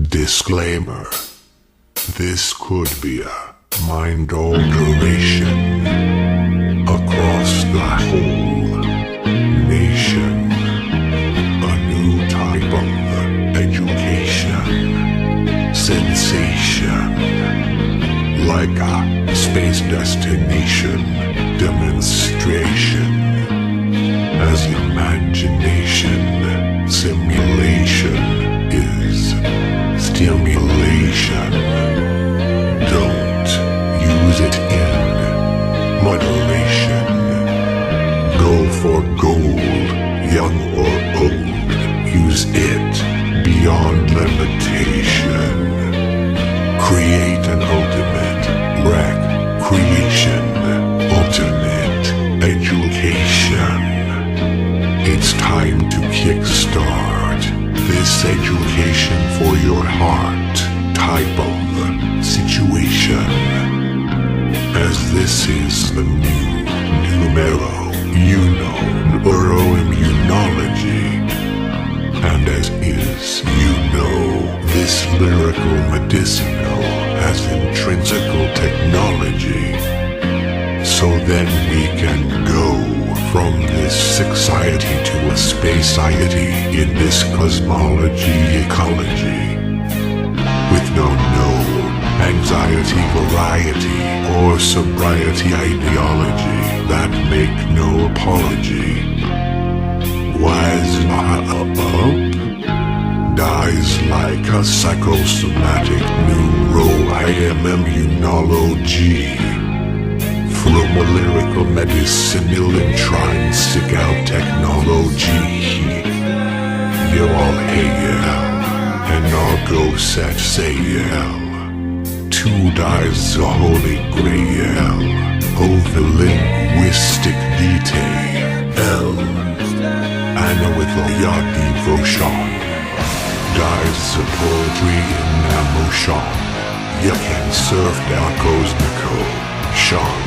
Disclaimer. This could be a mind alteration across the whole nation. A new type of education, sensation, like a space destination demonstration, as imagination simulation is stimulation. Don't use it in moderation. Go for gold, young or old. Use it beyond limitation. Create an ultimate recreation, alternate education. It's time to kickstart this education for your heart type of situation. As this is the new numero neuroimmunology. And as is, this lyrical medicinal has intrinsical technology. So then we can go from this society to a space-iety in this cosmology ecology. With no anxiety, variety, or sobriety ideology that make no apology. Wise up dies like a psychosomatic neuroimmunology. From a lyrical medicinal intrinsic out technology. You all hail, and I'll go set sail. Two dies the holy grail of the linguistic detail. Anna with all your devotion dies the poetry in emotion. You can surf down Cosmico, Sean.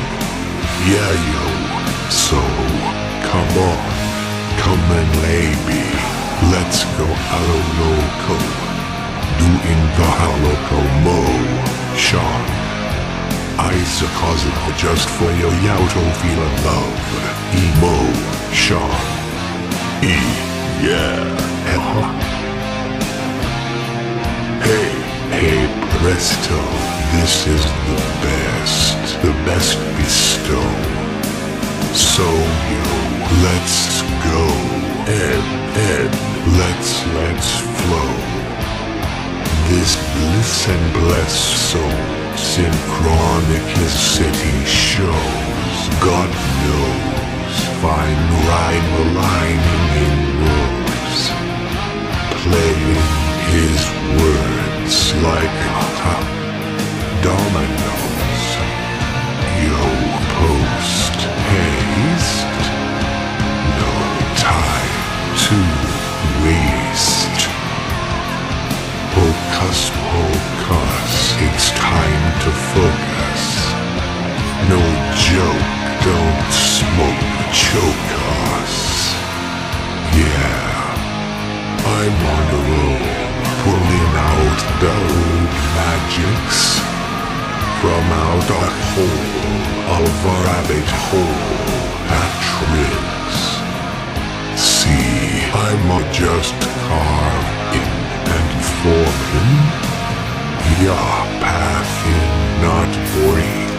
Yeah, yo, so come on, come and maybe let's go alo loco, doing the holoco motion. Eyes a cosmo just for your yauto feeling love, emotion. Yeah, hey, presto. This is the best bestow. So let's go, and let's flow. This bliss and bless soul, synchronicity shows. God knows, fine rhyme aligning in rows, playing his words like dominoes. Yo, post haste, no time to waste. Pocus, it's time to focus. No joke, don't smoke, choke us. Yeah, I'm on the road, pulling out the old magics from out a hole of a rabbit hole at tricks. See, I'm just carving and forming your path in not boring.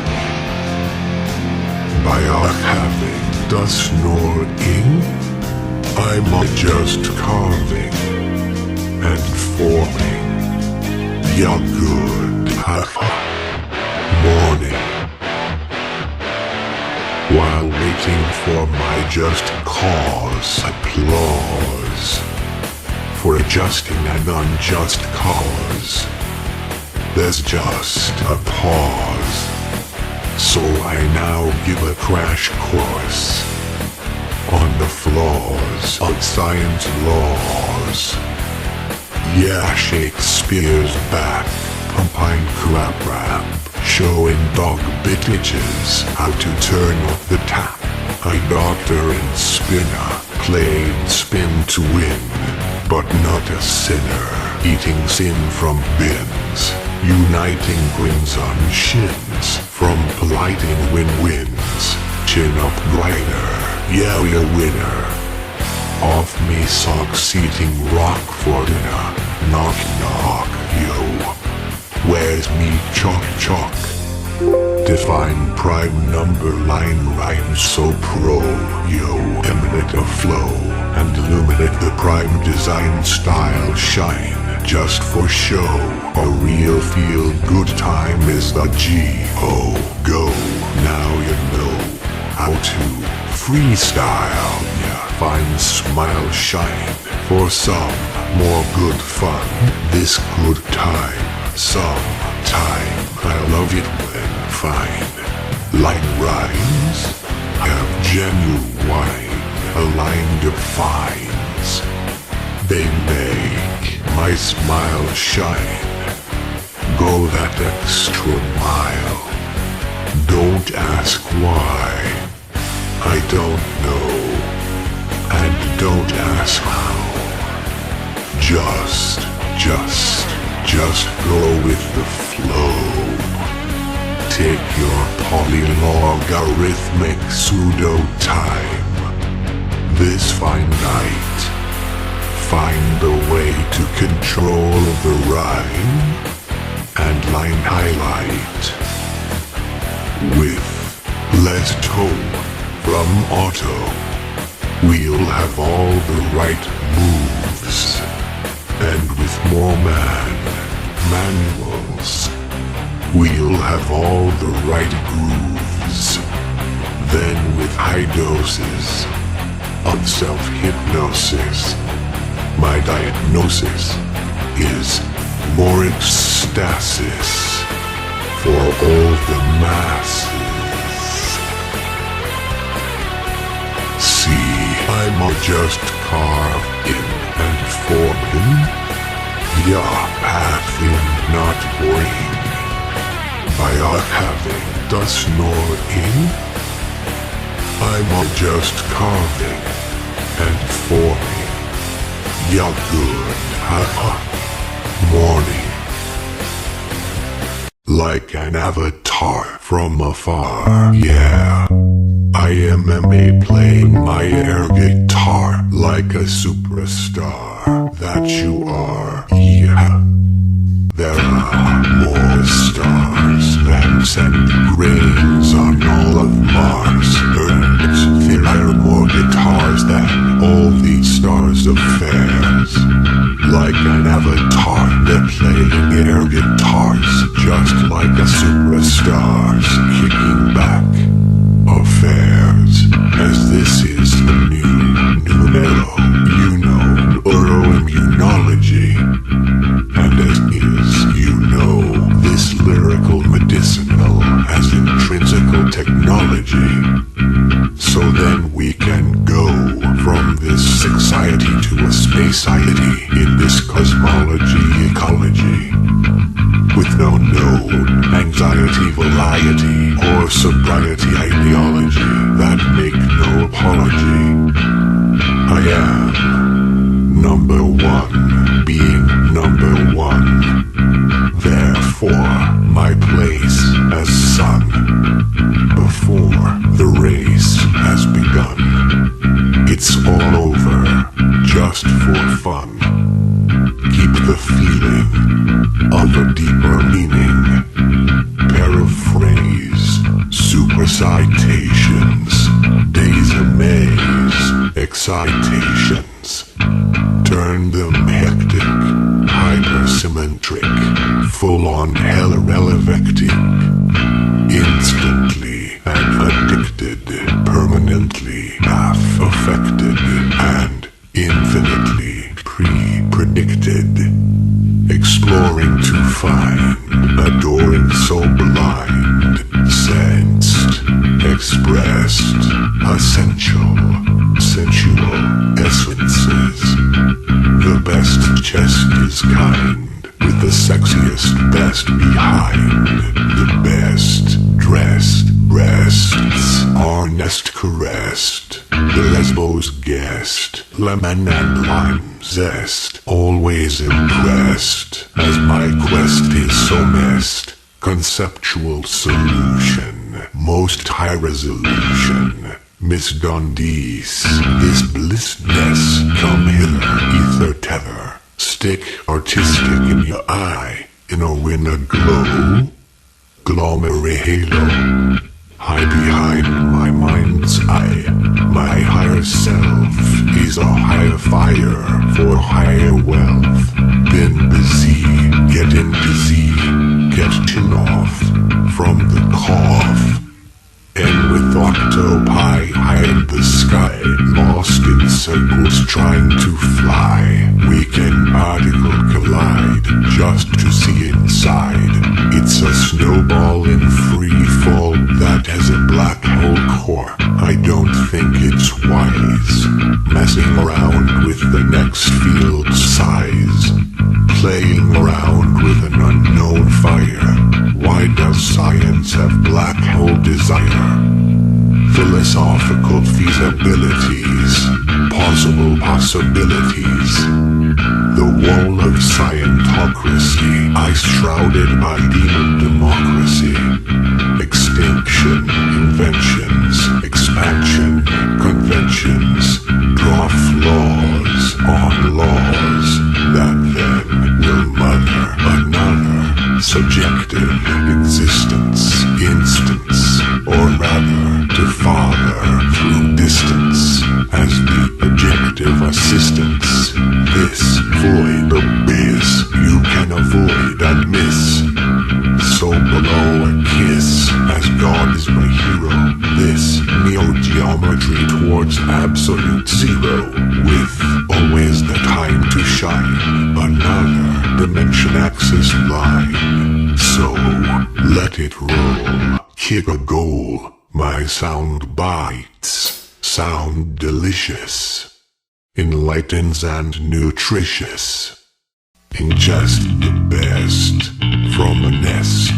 By our having the snoring, I'm just carving and forming your good morning. While waiting for my just cause applause for adjusting an unjust cause, there's just a pause. So I now give a crash course on the flaws of science laws. Yeah, Shakespeare's back, pumping crap rap, showing dog bitches how to turn off the tap. A doctor and spinner, playing spin to win, but not a sinner. eating sin from bins, uniting grins on shins, from politing win-wins, chin up grinder, yeah we're a winner. Off me socks eating rock for dinner, knock knock, yo, where's me chalk chalk? Define prime number line rhyme so pro, yo, eminent of flow, and illuminate the prime design style shine, just for show. A real feel good time is the G-O, go, now you know how to freestyle, yeah, find smile shine, for some more good fun, this good time, some time, I love it when fine, line rhymes, have genuine, a line defines, they make my smile shine, go that extra mile, don't ask why, I don't know, and don't ask how, just go with the flow. Take your polylogarithmic pseudo time. This fine night, find a way to control the rhyme and line highlight. With less tone from auto, we'll have all the right moves. And with more manuals, we'll have all the right grooves. Then with high doses of self-hypnosis, my diagnosis is more ecstasis for all the masses. See, I'm a just carved in and forming, yeah, pathing, not boring. By our having the snoring, I'm a just carving and forming, yeah, good, morning. Like an avatar from afar, yeah. I am playing my air guitar like a superstar that you are, yeah. There are more stars than centigrades on all of Mars. There are more guitars than all these stars of fairs. Like an avatar, they're playing air guitars, just like a superstars, kicking back affairs. As this is the new mellow, you know, neuroimmunology. And as is, you know, this lyrical medicinal has intrinsical technology. So then we can go from this society to a space-iety in this cosmology ecology. With no node, anxiety, variety, or sobriety ideology that make no apology. I am number one, being number one. Therefore, my place as sun, before the race has begun. It's all over, just for fun. Keep the feeling of a deeper meaning. Paraphrase, super citations, days amaze, excitations. Turn them hectic, hypersymmetric, full-on hella-relevectic. Instantly and addicted, permanently half-affected, and infinitely pre-predicted. Exploring to find, adoring so blind, sensed, expressed, essential, sensual essences. The best chest is kind, with the sexiest best behind. The best dressed breasts are nest caressed. The Lesbos guest, lemon and lime zest, always impressed, as my quest is so messed. Conceptual solution, most high resolution. Miss Dundees, this blissness, come hither, ether tether. Stick artistic in your eye, in a winter glow. Glomery halo, high behind my mind's eye. My higher self is a higher fire for higher wealth. Been busy, getting dizzy, getting off from the cough. And with octopi high in the sky, lost in circles trying to fly, we can particle collide just to see inside. It's a snowball in free fall that has a black hole core. I don't think it's wise messing around with the next field size, playing around with an unknown fire. Why does science have black hole desire? Philosophical feasibilities, possible possibilities. The wall of Scientocracy, ice shrouded by demon democracy. Extinction, inventions, expansion, conventions, draw flaws on laws that then will mother another subjective existence, instance, or rather to father through distance as the objective assistance. This void abyss you can avoid and miss. So below a kiss, as God is my hero, this neo-geometry towards absolute zero, with always the time to shine, another dimension axis line. So, let it roll, kick a goal, my sound bites, sound delicious, enlightens and nutritious. Ingest the best from a nest.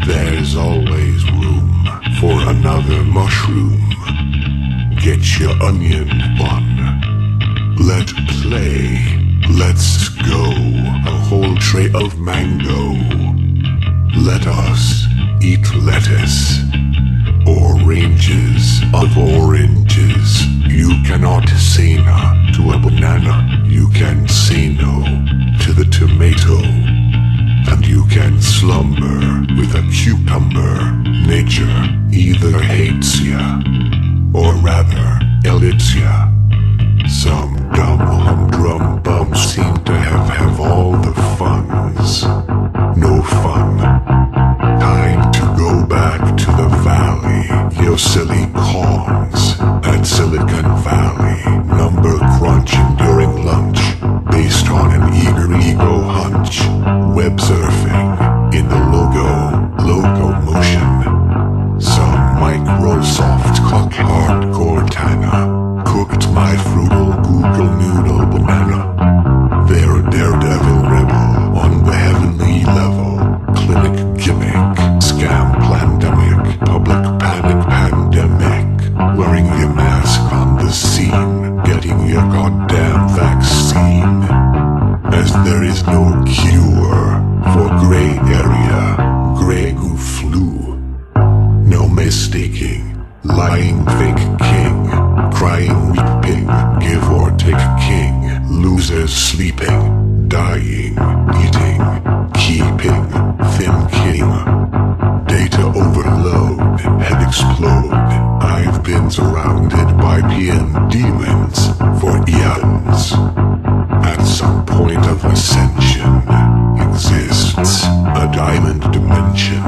There's always room for another mushroom. Get your onion bun. Let play. Let's go. A whole tray of mango. Let us eat lettuce. Oranges of oranges. You cannot say no to a banana. You can say no to the tomato. And you can slumber with a cucumber. Nature either hates ya, or rather, elits ya. Some dumb humdrum bums seem to have all the funds. No fun. Time to go back to the valley. Your silly cons at Silicon Valley. Number crunching during lunch, based on an eager ego hunch. Web surfing in the locomotion. Some Microsoft cock hardcore Tana cooked my frugal Google noodle banana. They're a daredevil rebel on the heavenly level. Clinic gimmick, scam plandemic, public panic pandemic. Wearing your mask on the scene, getting your goddamn vaccine. As there is no cure for gray area, gray goo flu. No mistaking, lying fake king, crying weeping, give or take king. Losers sleeping, dying, eating, keeping, thinking. Data overload, head explode. I've been surrounded by PN demons for eons. At some point of ascension exists a diamond dimension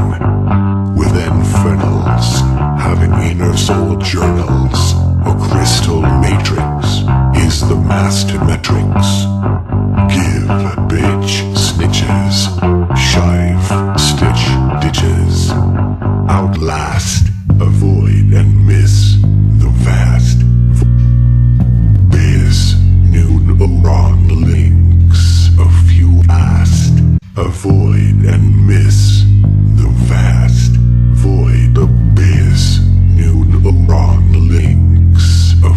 with infernals having inner soul journals. A crystal matrix is the master metrics. Give, bitch, snitches, shive, stitch, ditches. Outlast, avoid and miss the vast biz. Noon around links, a few asked. Avoid and miss the vast void abyss. Noon around links, a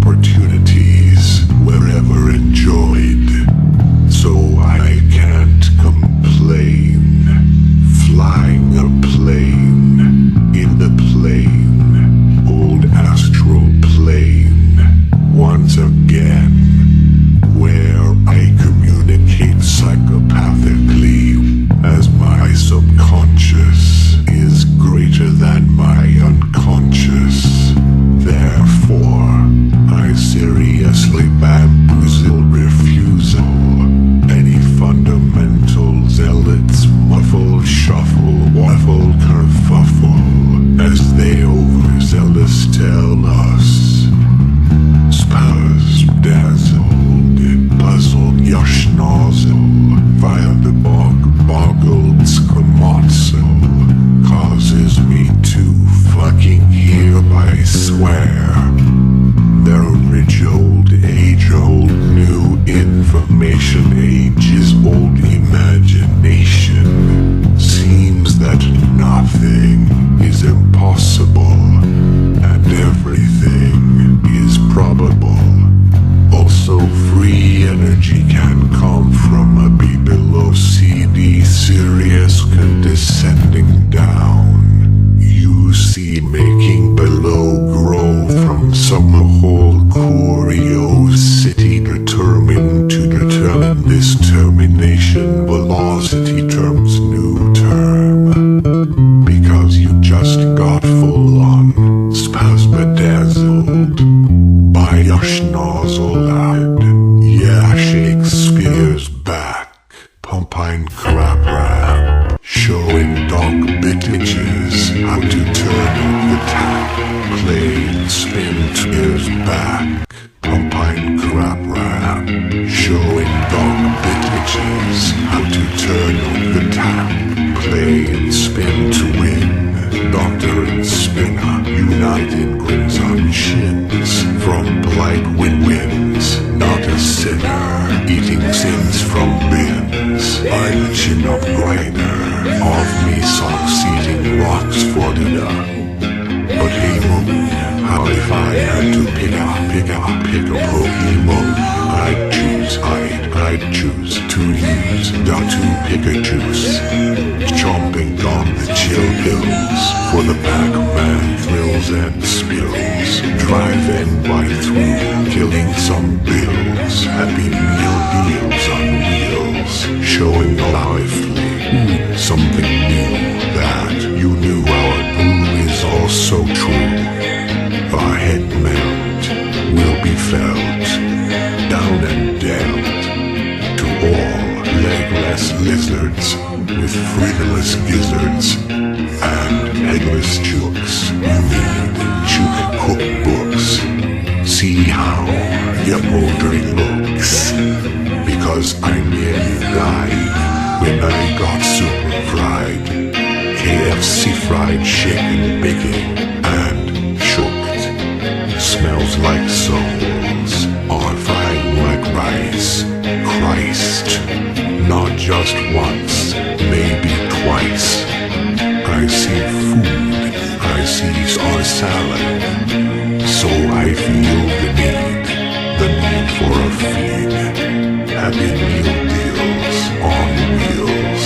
opportunities wherever enjoyed, so I can't complain. Flying a plane in the plane, old astral plane, once again, where I communicate psychopathically, as my subconscious is greater than my unconscious. Therefore, I seriously bamboozle refusal any fundamental zealots muffle, shuffle, waffle, kerfuffle, as they overzealous tell us. Spouse, dazzled, puzzled, yush nozzle, via the boggled scamotzel, causes me to fucking hereby swear. Their age-old, new information, ages-old imagination seems that nothing is impossible and everything is probable. Also, free energy can come from a B below CD, Sirius condescending down. You see, making below grow from some whole curiosity determined to determine this termination velocity term's new term. Because you just got full on spasmadazzled by your schnozzle lad. Yeah, Shakespeare's back, pumping crap rap, showing dog bitches how to turn up the tap. Playing spin tears back, pumping crap rap, showing dog bitches how to turn up the tap. Playing spin to win, Doctor and Spinner, united grins on shins, from polite win-wins, not a sinner, eating sins from bins, by the chin-up grinder, of me socks eating rocks for dinner. But hey moon, how if I had to pick a Pokemon? I'd choose to use the two Pikachus, chomping on the chill pills for the Pac-Man thrills and spills, driving by through, killing some bills, happy meal deals on wheels, showing lively, something new that you knew our brew is also true. Our head melt will be felt, down and dealt, to all legless lizards with frivolous gizzards and headless chooks who need chook cookbooks. See how your poultry looks, because I nearly died when I got super fried, KFC fried chicken baking and shooked. Smells like souls are frying like rice. Christ, not just once, maybe twice. I see food, I see our salad, so I feel the need for a feed. Happy meal deals on wheels,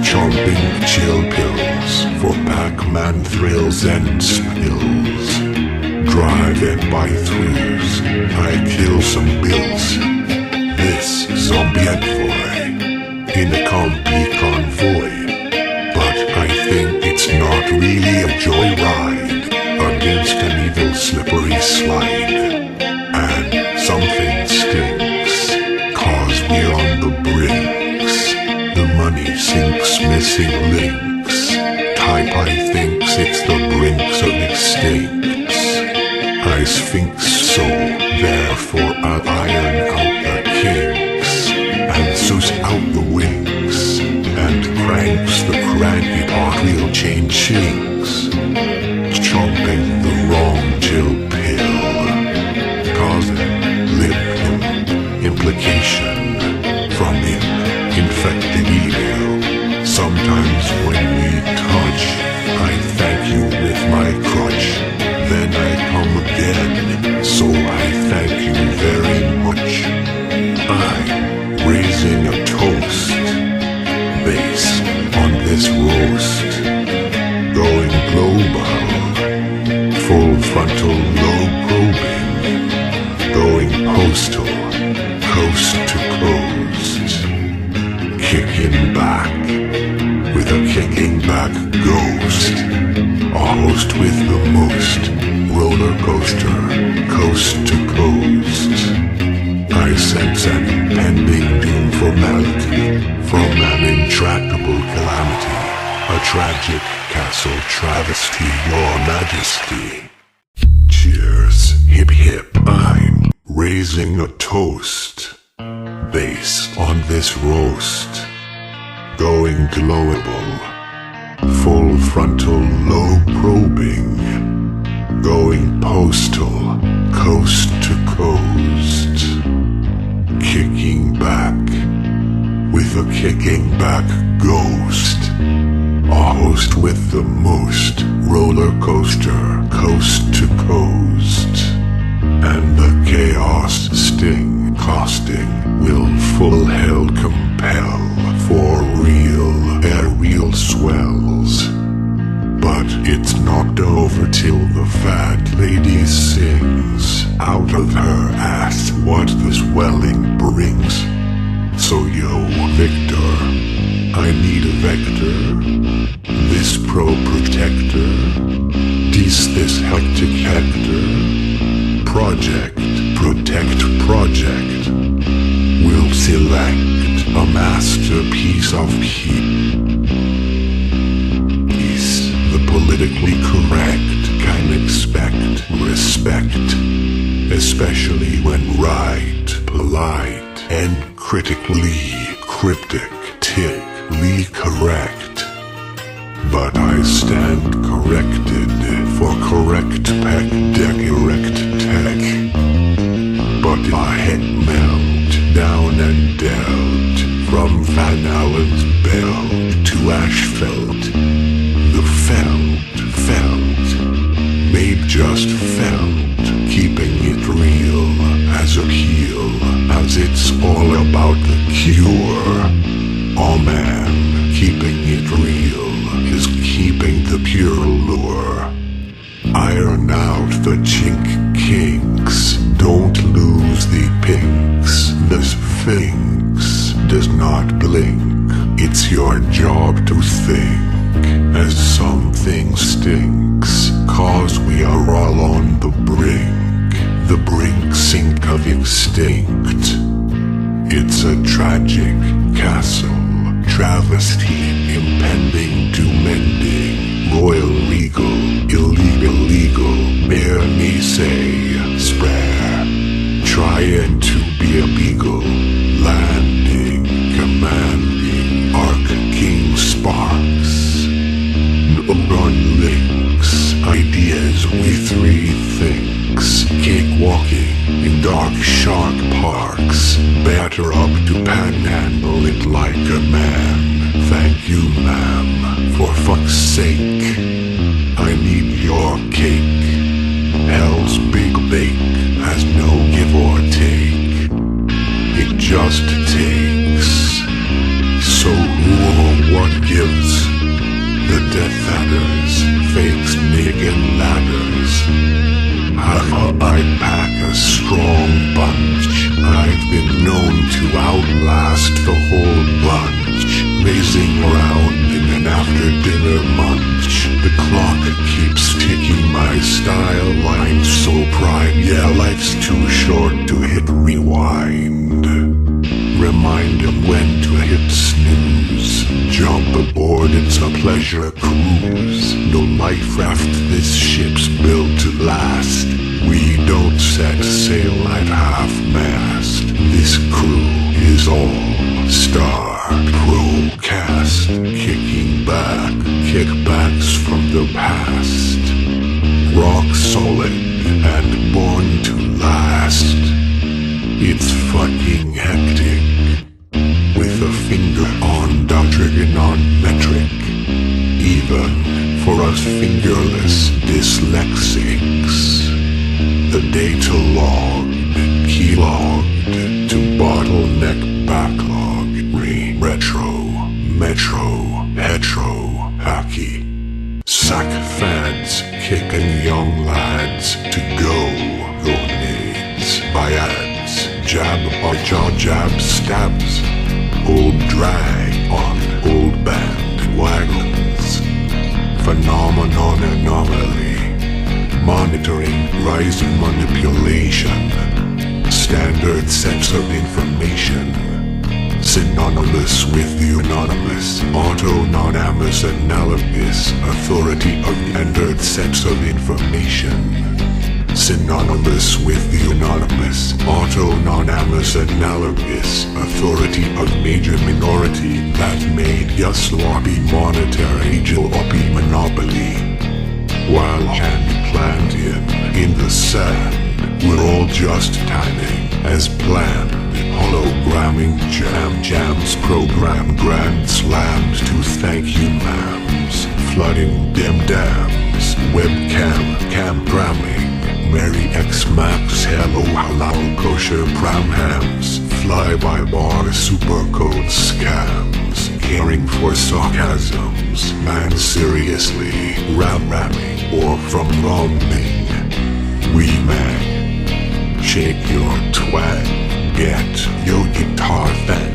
chomping chill pills for Pac-Man thrills and spills. Driving by throughs, I kill some bills. This zombie envoy in a compy convoy, but I think it's not really a joyride against an evil slippery slide. And something stinks, cause we're on the brinks. The money sinks, missing links. Type I thinks it's the brinks of extincts. I sphinx so, therefore I'll iron out the kinks, and souse out the wings, and cranks the cranky part wheel chain chinks, chomping the wrong chill pill, causing limp implication from infected email. Sometimes when we touch, I thank you with my crutch, then I come again, so I thank you very much. I'm raising a toast based on this roast. Going global, full frontal lobe probing. Going postal, coast to coast. Kicking back with a kicking back ghost. A host with the most, roller coaster, coast to coast. I sense an impending doom formality from an intractable calamity. A tragic castle travesty, your majesty. Cheers, hip hip, I'm raising a toast based on this roast. Going glowable, full frontal lobe probing. Going postal, coast to coast. Kicking back with a kicking back ghost. A host with the most, roller coaster, coast to coast. And the chaos sting costing will full hell compel for real aerial swells. But it's not over till the fat lady sings out of her ass what the swelling brings. So yo, Victor, I need a vector, this pro protector, this hectic hector. Project, protect project, will select a masterpiece of peace. The politically correct can expect respect, especially when right, polite, and critically cryptically correct. But I stand corrected for correct peck deck erect tech. But my head melt down and dealt from Van Allen's belt to Ashfeld. The felt, made just felt, keeping it real as a heel, as it's all about the cure. Oh man, keeping it real is keeping the pure lure. Iron out the chink kinks, don't lose the pinks. The Sphinx does not blink, it's your job to think. As something stinks, cause we are all on the brink sink of extinct. It's a tragic castle, travesty impending to mending. Royal regal, illegal, bear me say, spare. Trying to be a beagle, landing, commanding, Arc King Sparks. No run links, ideas we three thinks, cakewalking in dark shark parks. Batter up to panhandle it like a man. Thank you, ma'am, for fuck's sake. I need your cake. Hell's big bake has no give or take. It just takes. So who or what gives? The Death Adders, fakes, naked ladders. I'd pack a strong bunch. I've been known to outlast the whole bunch. Lazing around in an after-dinner munch. The clock keeps ticking, my style line so prime. Yeah, life's too short to hit rewind. Remind him when to hit snooze. Jump aboard, it's a pleasure cruise. No life raft, this ship's built to last. We don't set sail at half-mast. This crew is all-star procast. Kicking back, kickbacks from the past. Rock solid and born to last. It's fucking hectic. With a finger on the trigonometric. Even for us fingerless dyslexics. The data log keylogged to bottleneck backlog, retro, metro, hetero, hacky. Sack fads, kicking young lads to go, grenades, by ads, jab or jaw jab stabs, old drag on old bandwagons, phenomenon anomaly, monitoring rising manipulation, standard sets of information, synonymous with the anonymous, autonomous analogous authority of standard sets of information, synonymous with the anonymous, autonomous analogous authority of major minority that made Yusloppy monetary jalopy monopoly. While hand planted in the sand, we're all just timing as planned. Hologramming jams program grand slams to thank you ma'ams, flooding dem dams, webcam programming, Mary X Max hello halal kosher pram hams, fly-by-bar supercode scams, caring for sarcasms, man seriously ramming or from wronging, we man, shake your twang. Get your guitar then,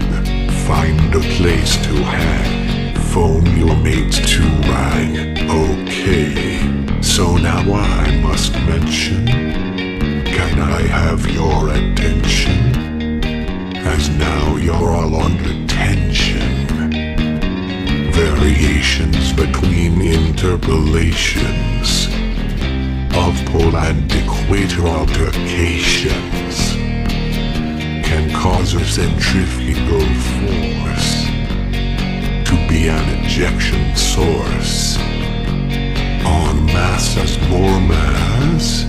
find a place to hang, phone your mate to rang, okay, so now I must mention, can I have your attention, as now you're all under tension, variations between interpolations, of pole and equator altercations, can cause a centrifugal force to be an ejection source. En masse as more mass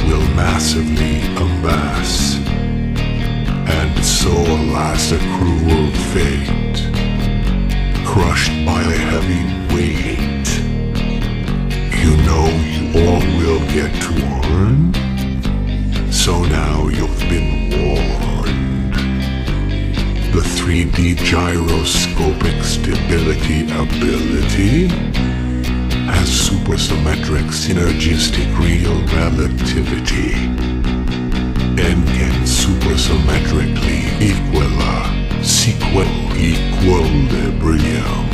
will massively amass, and so alas a cruel fate, crushed by a heavy weight. You know you all will get torn, so now you've been warned. The 3D gyroscopic stability ability has supersymmetric synergistic real relativity and can supersymmetrically sequel equilibrium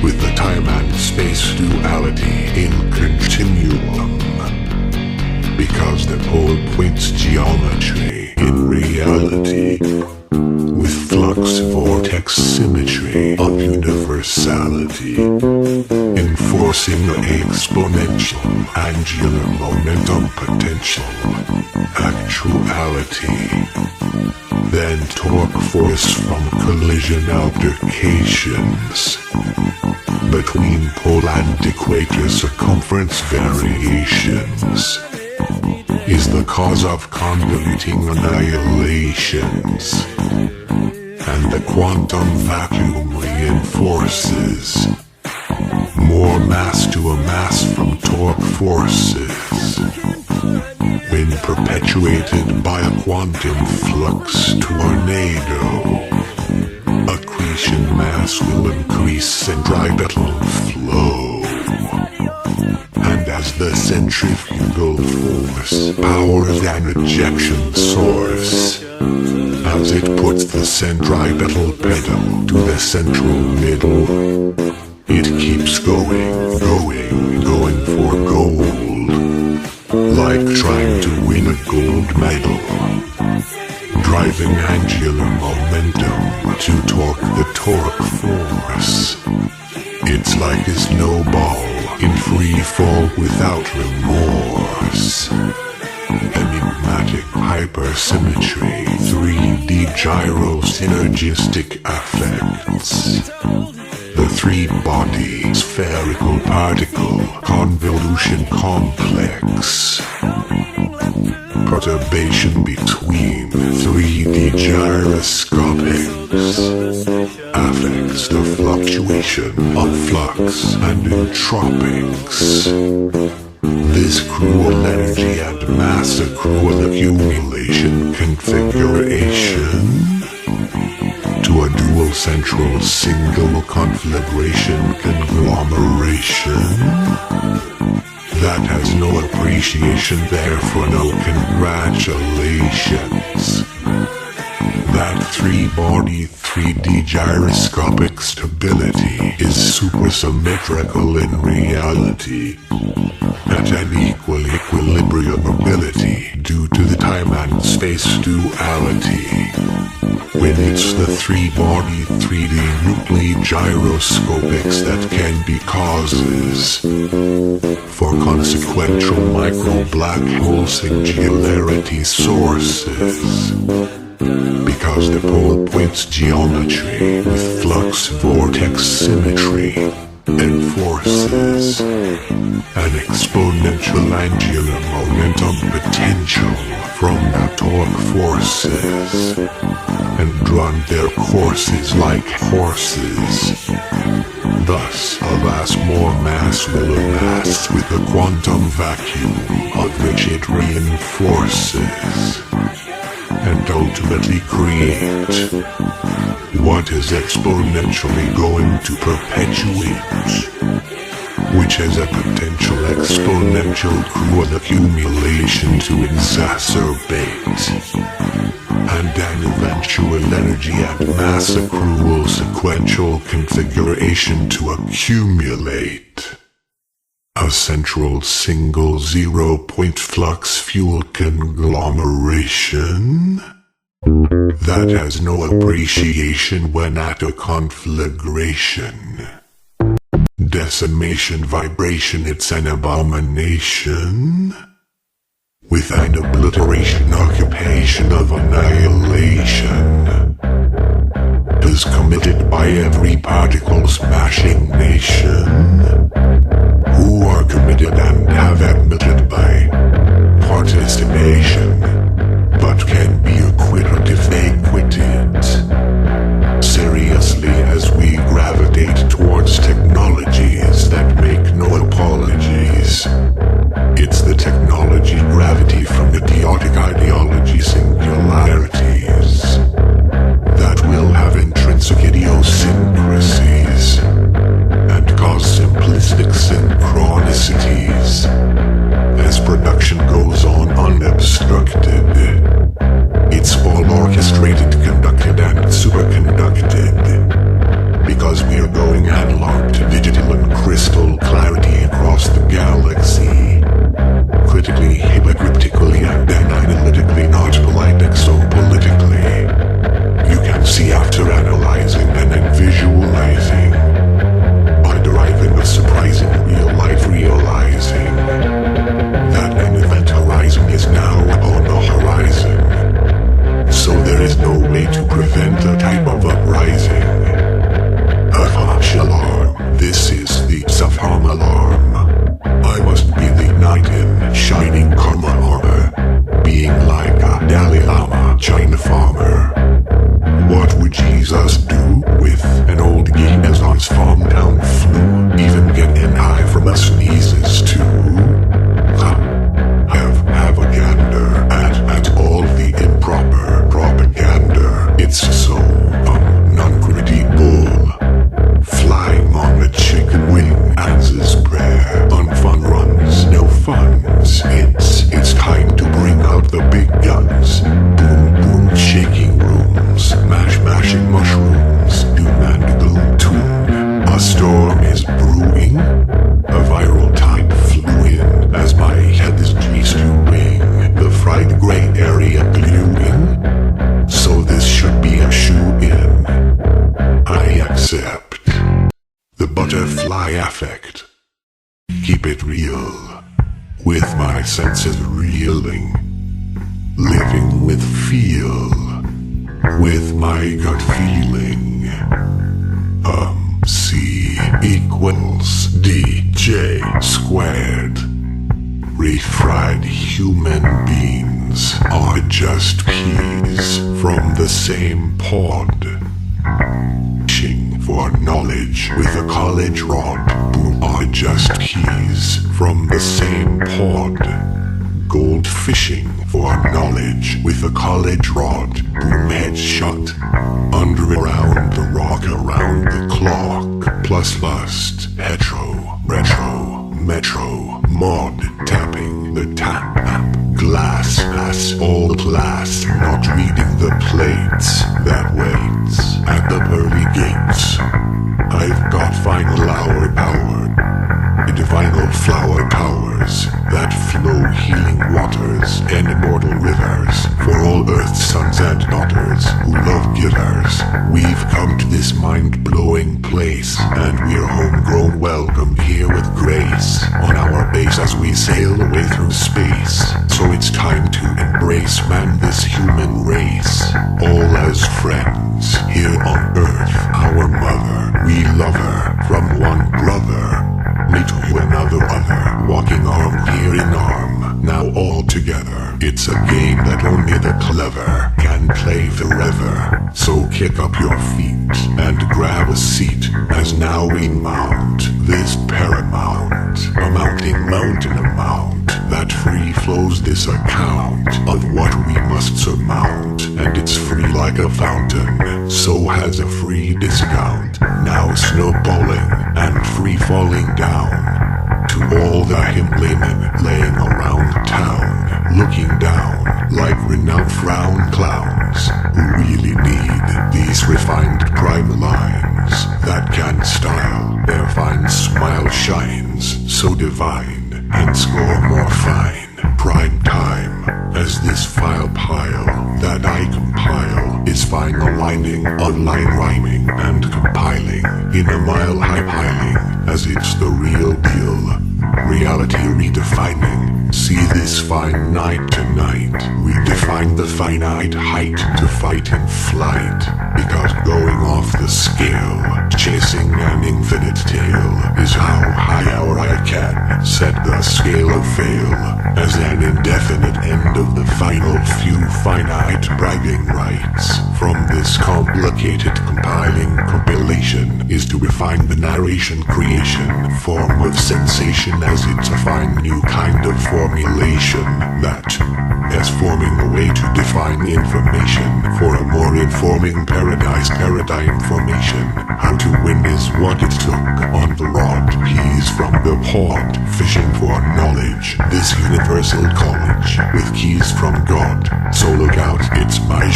with the time and space duality in continuum, because the pole points geometry in reality with flux vortex symmetry of universality, enforcing the exponential angular momentum potential actuality, then torque force from collision altercations between pole and equator circumference variations is the cause of convoluting annihilations, and the quantum vacuum reinforces more mass to a mass from torque forces when perpetuated by a quantum flux tornado. Accretion mass will increase centripetal flow, and as the centrifugal force powers an ejection source, as it puts the centripetal pedal to the central middle, it keeps going for gold, like trying to win a gold medal, driving angular momentum to torque the torque force. It's like a snowball in free fall without remorse. Enigmatic hypersymmetry, 3D gyro synergistic effects. The three-body spherical particle convolution complex. Perturbation between 3D gyroscopics affects the fluctuation of flux and entropics. This cruel energy and mass accrual accumulation configuration to a dual central single conflagration conglomeration that has no appreciation, therefore no congratulations. That 3-body 3D gyroscopic stability is supersymmetrical in reality, at an equal equilibrium ability due to the time and space duality. When it's the 3-body 3D nuclei gyroscopics that can be causes for consequential micro-black hole singularity sources. Because the pole point's geometry with flux vortex symmetry enforces an exponential angular momentum potential from the torque forces and run their courses like horses. Thus, alas, more mass will amass with the quantum vacuum of which it reinforces and ultimately create what is exponentially going to perpetuate, which has a potential exponential cruel accumulation to exacerbate, and an eventual energy and mass accrual sequential configuration to accumulate. A central single 0-point flux fuel conglomeration that has no appreciation when at a conflagration. Decimation vibration, it's an abomination. With an obliteration occupation of annihilation. 'Tis committed by every particle smashing nation. Who are committed and have admitted by participation, but can be acquitted if they quit it. Seriously, as we gravitate towards technologies that make no apologies. It's the technology gravity from idiotic ideology singularities that will have intrinsic idiosyncrasies and cause simplistic synchronicities as production goes on unobstructed. It's all orchestrated, conducted, and superconducted because we are going analog to digital and crystal clarity across the galaxy. Critically, hypocritically, and then analytically, not polite, exopolitically. You can see after analyzing and then visualizing. Deriving a surprising real-life realizing that an event horizon is now on the horizon. So there is no way to prevent a type of uprising. Shalom, this is the Safam alarm. I must be the knight in shining karma armor, being like a Dalai Lama China farmer. What would Jesus do with an old Guineazon's farm down flu? Even get an eye from a sneezes too? Have a gander at all the improper propaganda. It's so, non-gritty bull. Flying on a chicken wing as his prayer. On fun runs, no funds. It's time to bring out the big guns. Boom, boom, shaking rooms. Mashing mushrooms. Doom and gloom tune. A storm is brewing. A viral tide flew in as my head is G-stewing. The fried gray area gluing. So this should be a shoe-in. I accept. The butterfly effect. Keep it real. With my senses reeling. Living with feel. With my gut feeling. C equals DJ squared. Refried human beings are just peas from the same pod. for knowledge with a college rod. Boom are just keys from the same pod. Gold fishing for knowledge with a college rod. Boom headshot. Under around the rock around the clock. Plus lust, hetero, retro, metro, mod, tapping the tap app. Glass, pass, all class, not reading the plates that waits at the pearly gates. I've got final hour power, divinal flower powers that flow healing waters and immortal rivers for all earth's sons and daughters who love givers. We've come to this mind-blowing place, and we're homegrown, welcome here with grace on our base as we sail away through space. So it's time to embrace man, this human race, all as friends here on earth. Our mother, we love her from one brother. Me to another other, walking arm here in arm, now all together. It's a game that only the clever can play forever. So kick up your feet and grab a seat, as now we mount this paramount, a mounting mountain amount that free flows this account of what we must surmount. And it's free like a fountain, so has a free discount. Now snowballing and free falling down to all the Himmlaymen laying around town, looking down like renowned frown clowns who really need these refined prime lines that can style their fine smile shines so divine and score more fine. Prime time as this file pile that I compile is fine aligning, online rhyming and compiling in a mile high piling as it's the real deal. Reality redefining. See this fine night tonight. We define the finite height to fight in flight. Because going off the scale, chasing an infinite tail, is how high I can set the scale of fail. As an indefinite end of the final few finite bragging rights. From this complicated compiling compilation is to refine the narration creation, form of sensation as it's a fine new kind of formulation that is forming a way to define information for a more informing paradigm formation. How to win is what it took on the rod, peas from the pod, fishing for knowledge, this universal college with keys from God. So look out, it's my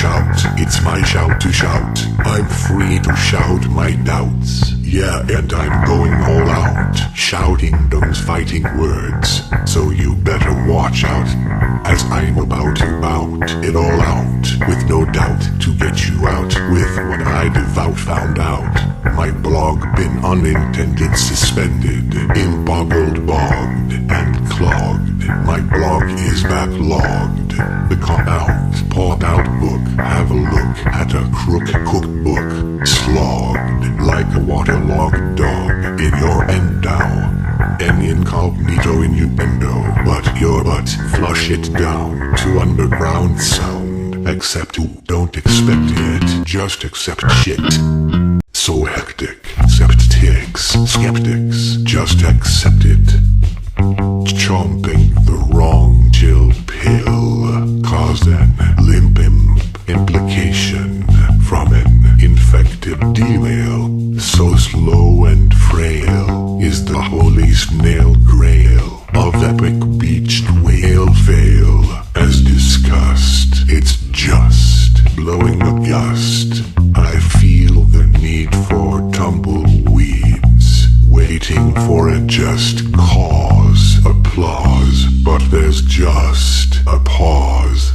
shout to shout. I'm free to shout my doubts. Yeah, and I'm going all out, shouting those fighting words. So you better watch out, as I'm about to bout it all out, with no doubt to get you out with what I devout found out. My blog been unintended suspended, imboggled, bogged, and clogged. My blog is backlogged. The pop out book, have a look at a crook cookbook, slogged like a waterlogged dog in your endow. An incognito innuendo, but your butt flush it down to underground sound. Except you don't expect it, just accept shit. So hectic, skeptics, just accept it. Chomping the wrong chill pill caused an limp implication from an infected derail. So slow and frail is the holy snail grail of epic beached whale fail. As discussed, it's just blowing a gust. I feel the need for tumbleweeds, waiting for a just cause, applause, but there's just a pause.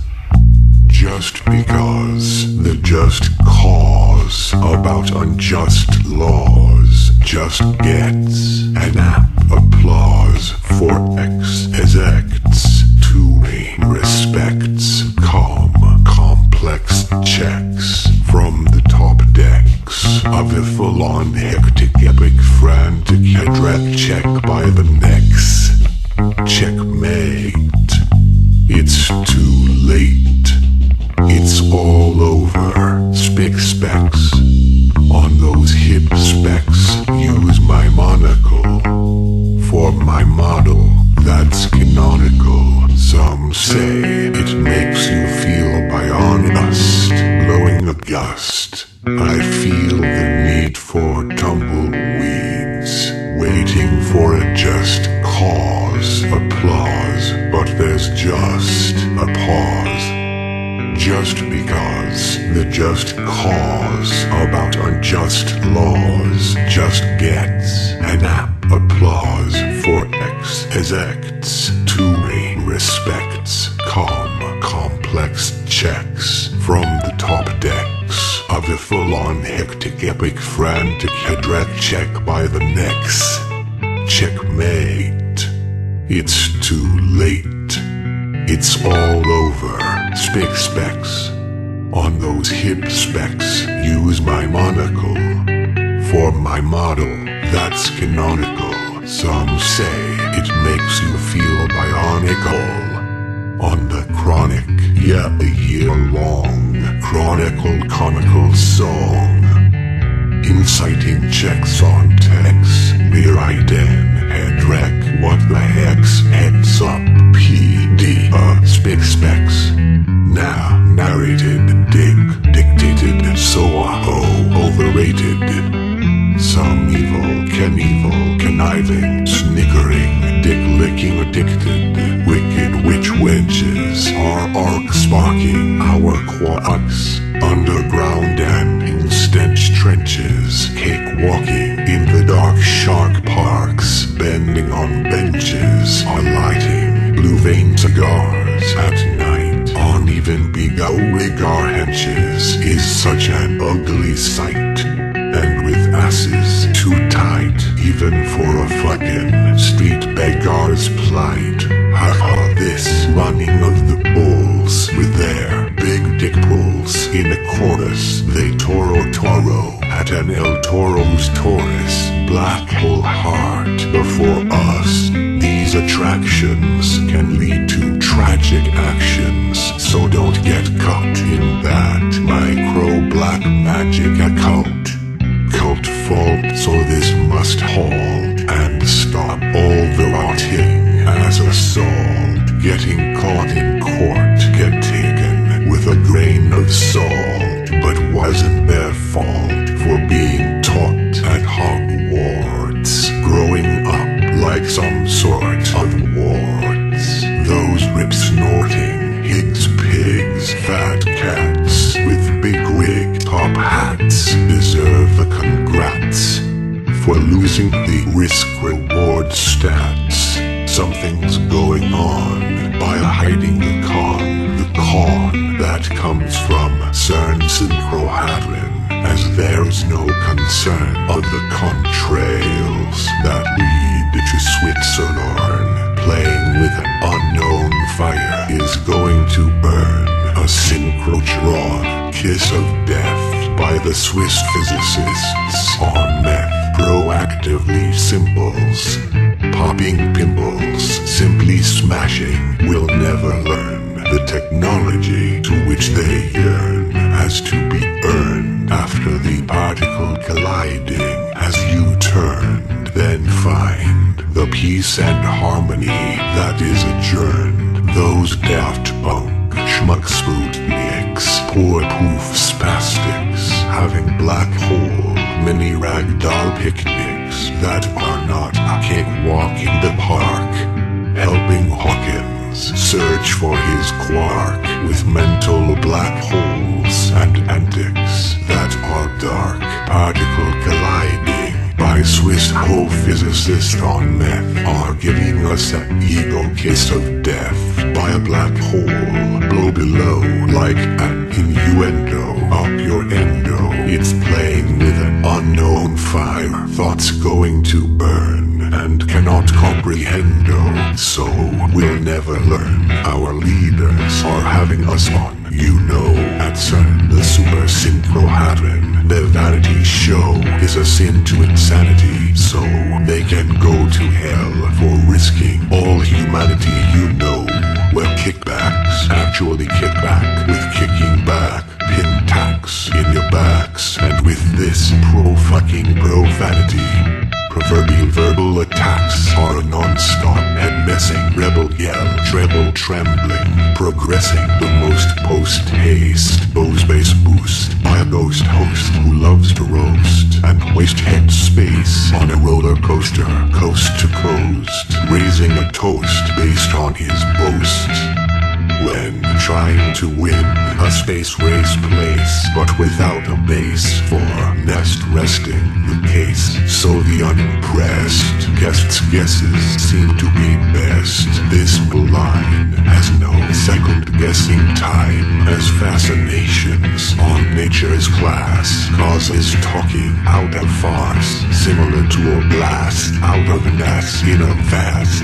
Just because the just cause about unjust laws just gets an apt applause for X as acts to respects complex checks from the top decks of a full-on hectic epic frantic head check by the necks. Checkmate. It's too late. It's all over. Specs on those hip say it makes you feel bionist, blowing a gust. I feel the need for tumbleweeds, waiting for a just cause, applause, but there's just a pause. Just because the just cause about unjust laws just gets an apt applause for X as acts to me respects, complex checks from the top decks of the full-on hectic epic frantic headwreck check by the necks. Checkmate. It's too late. It's all over. Spick specs. On those hip specs, use my monocle. For my model, that's canonical. Some say it makes you feel bionical. On the chronic, yeah, a year-long chronicle comical song. Inciting checks on text, rewriting, head wreck, what the heck's, heads up, PD, spick specs. Now, narrated, dictated, so overrated. Some evil, conniving, snickering, dick-licking addicted, wicked witch wenches are arc-sparking our quads, underground damping stench trenches, cake-walking in the dark shark parks, bending on benches, are lighting blue vein cigars at night, on even cigar henches is such an ugly sight. And with asses too tight, even for a fucking street beggar's plight. Haha, this running of the bulls with their big dick pulls in a chorus. They toro at an El Toro's Taurus black hole heart before us. These attractions can lead to tragic actions, so don't get caught in that micro black magic occult. Cult fault, so this must halt and stop all the rotting as assault. Getting caught in court, get taken with a grain of salt, but wasn't their fault for being taught at Hogwarts, growing up like some sort of warts. Those rip snorting Higgs pigs, fat cats with big wig top hats deserve the congrats for losing the risk-reward stats. Something's going on by hiding the con that comes from CERN Synchrohadron, as there's no concern of the contrails that lead to Switzerland. Playing with an unknown fire is going to burn. A synchrotron kiss of death by the Swiss physicists on meth. Proactively simples, popping pimples, simply smashing, will never learn. The technology to which they yearn has to be earned after the particle colliding has U-turned. Then find the peace and harmony that is adjourned. Those daft punk schmuck Sputniks, poor poof spastics, having black hole mini ragdoll picnics that are not a cakewalk in the park, helping Hawkins search for his quark with mental black holes and antics that are dark, particle colliding by Swiss ho-physicists on meth are giving us an ego kiss of death by a black hole. Blow below like an innuendo up your endo. It's playing with an unknown fire, thoughts going to burn and cannot comprehendo. So we'll never learn. Our leaders are having us on, at CERN, the super synchrohadron. Their vanity show is a sin to insanity, so they can go to hell for risking all humanity, Well, kickbacks actually kick back with kicking back, pin tacks in your backs, and with this profanity. Proverbial verbal attacks are a non-stop head messing rebel yell, treble trembling. progressing the most post-haste, Bose-bass boost by a ghost host who loves to roast and waste head space on a roller coaster, coast to coast, raising a toast based on his boast. When trying to win a space race place, but without a base for nest resting the case. So the unimpressed guest's guesses seem to be best. This blind has no second guessing time, as fascinations on nature's class causes talking out a farce, similar to a blast out of an ass in a vast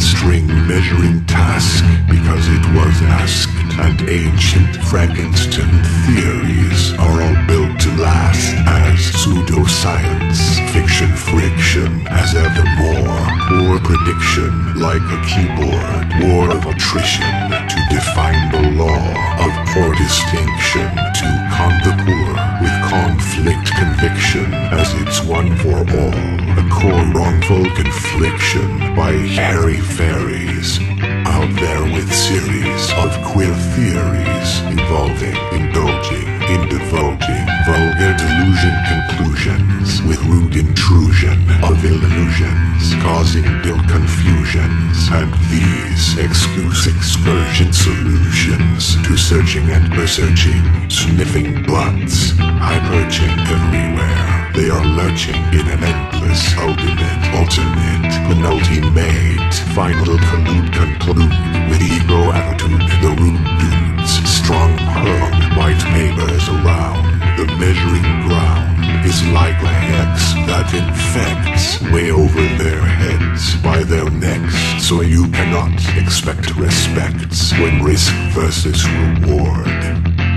string measuring task, because it was asked, and ancient Frankenstein theories are all built to last as pseudoscience fiction friction as evermore. Poor prediction like a keyboard, war of attrition to define the law of poor distinction, to con the poor with conflict conviction as it's one for all, a core wrongful confliction by hairy fairies out there with series of queer theories involving indulging in divulging vulgar delusion conclusions with rude intrusion of illusions causing ill confusions, and these excuse excursion solutions to searching and researching, sniffing bloods, high-perching everywhere. They are lurching in an endless, ultimate, alternate, penultimate, final conclude with ego attitude. The rude dudes, strong-hung, white papers around. The measuring ground is like a hex that infects way over their heads by their necks. So you cannot expect respects when risk versus reward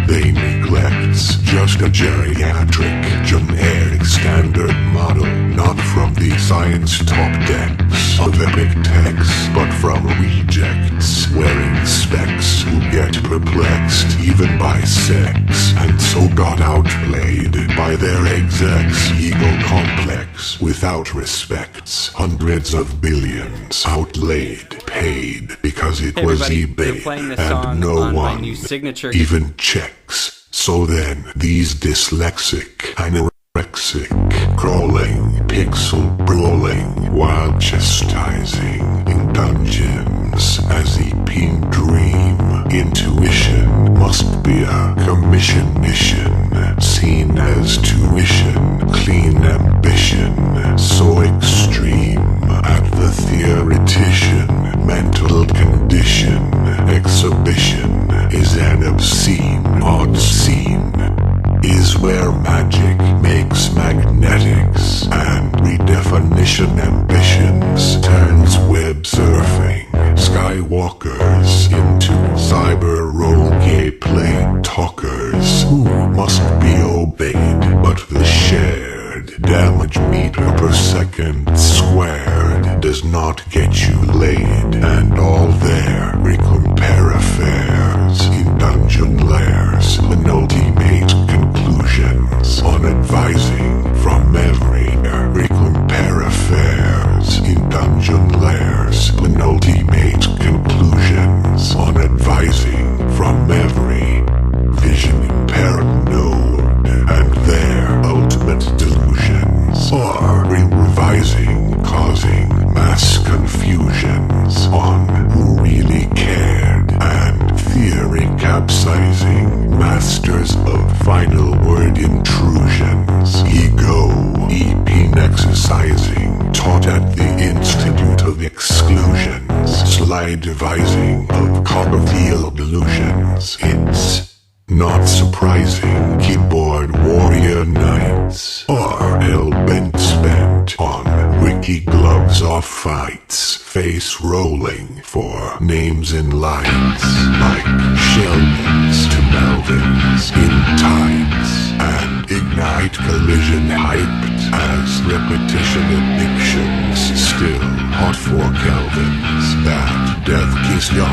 they neglect. Just a geriatric, generic standard model, not from the science top decks of epic texts, but from rejects wearing specs who get perplexed even by sex, and so got outplayed by their execs' ego complex without respects. Hundreds of billions outlaid, paid because it was eBay, and no one even checks. So then, these dyslexic, anorexic, crawling, pixel brawling, while chastising in dungeons as Epine dream, intuition must be a commission mission, seen as tuition, clean ambition, so extreme at the theoretician, mental condition, exhibition is an obscene, odd scene, is where magic makes magnetics, and redefinition ambitions turns web surfing skywalkers into cyber role gameplay talkers who must be obeyed, but the shared damage meter per second squared does not get you laid, and all their recompare affairs in dungeon lairs, penultimate conclusions on advising from every recompare affairs in dungeon lairs, penultimate conclusions on advising from every vision impaired node, and their ultimate delusions are revising, causing mass confusions on who really cared, and theory capsizing, masters of final word intrusions, ego, Epine exercising, taught at the Institute of Exclusions, sly devising of cognitive delusions. It's not surprising keyboard warrior knights are hell-bent spent on Ricky gloves off fights, face rolling for names in lights, like Sheldons to Melvins in tights, and ignite collision hyped as repetition addictions still hot for Kelvins that death kiss ya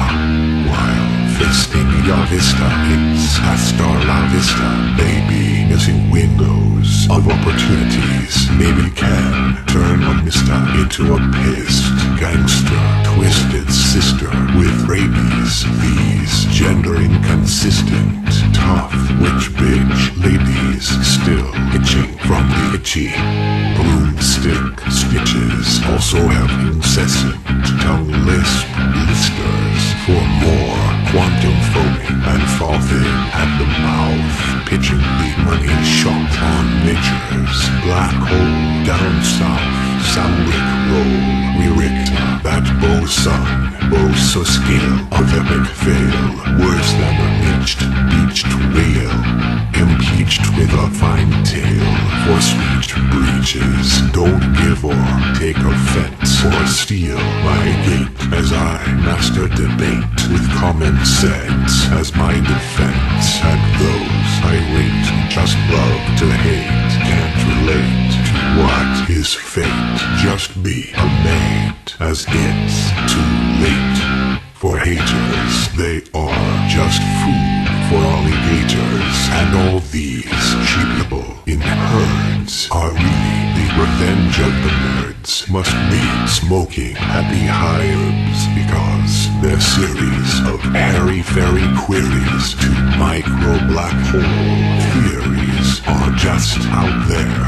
while fisting ya vista. It's hasta la vista, baby. Missing windows of opportunities maybe can turn a mister into a pissed gangster, twisted sister with rabies. These inconsistent, tough witch bitch ladies still itching from the itchy broomstick stitches. Also have incessant tongue lisp blisters for more quantum foaming and frothing at the mouth, pitching the money shot on nature's black hole down south. Soundrick roll, Rericta, that bosun, so skill of epic fail, worse than a beached whale, impeached with a fine tail, for speech breaches. Don't give or take offense or steal my gate, as I master debate with common sense as my defense. And those I rate just love to hate, can't relate to what is fate. Just be a mate, as it's too late. For haters, they are just food for alligators, and all these sheep people in herds are really the revenge of the nerds. Must be smoking happy herbs, because their series of airy-fairy queries to micro-black hole theories are just out there.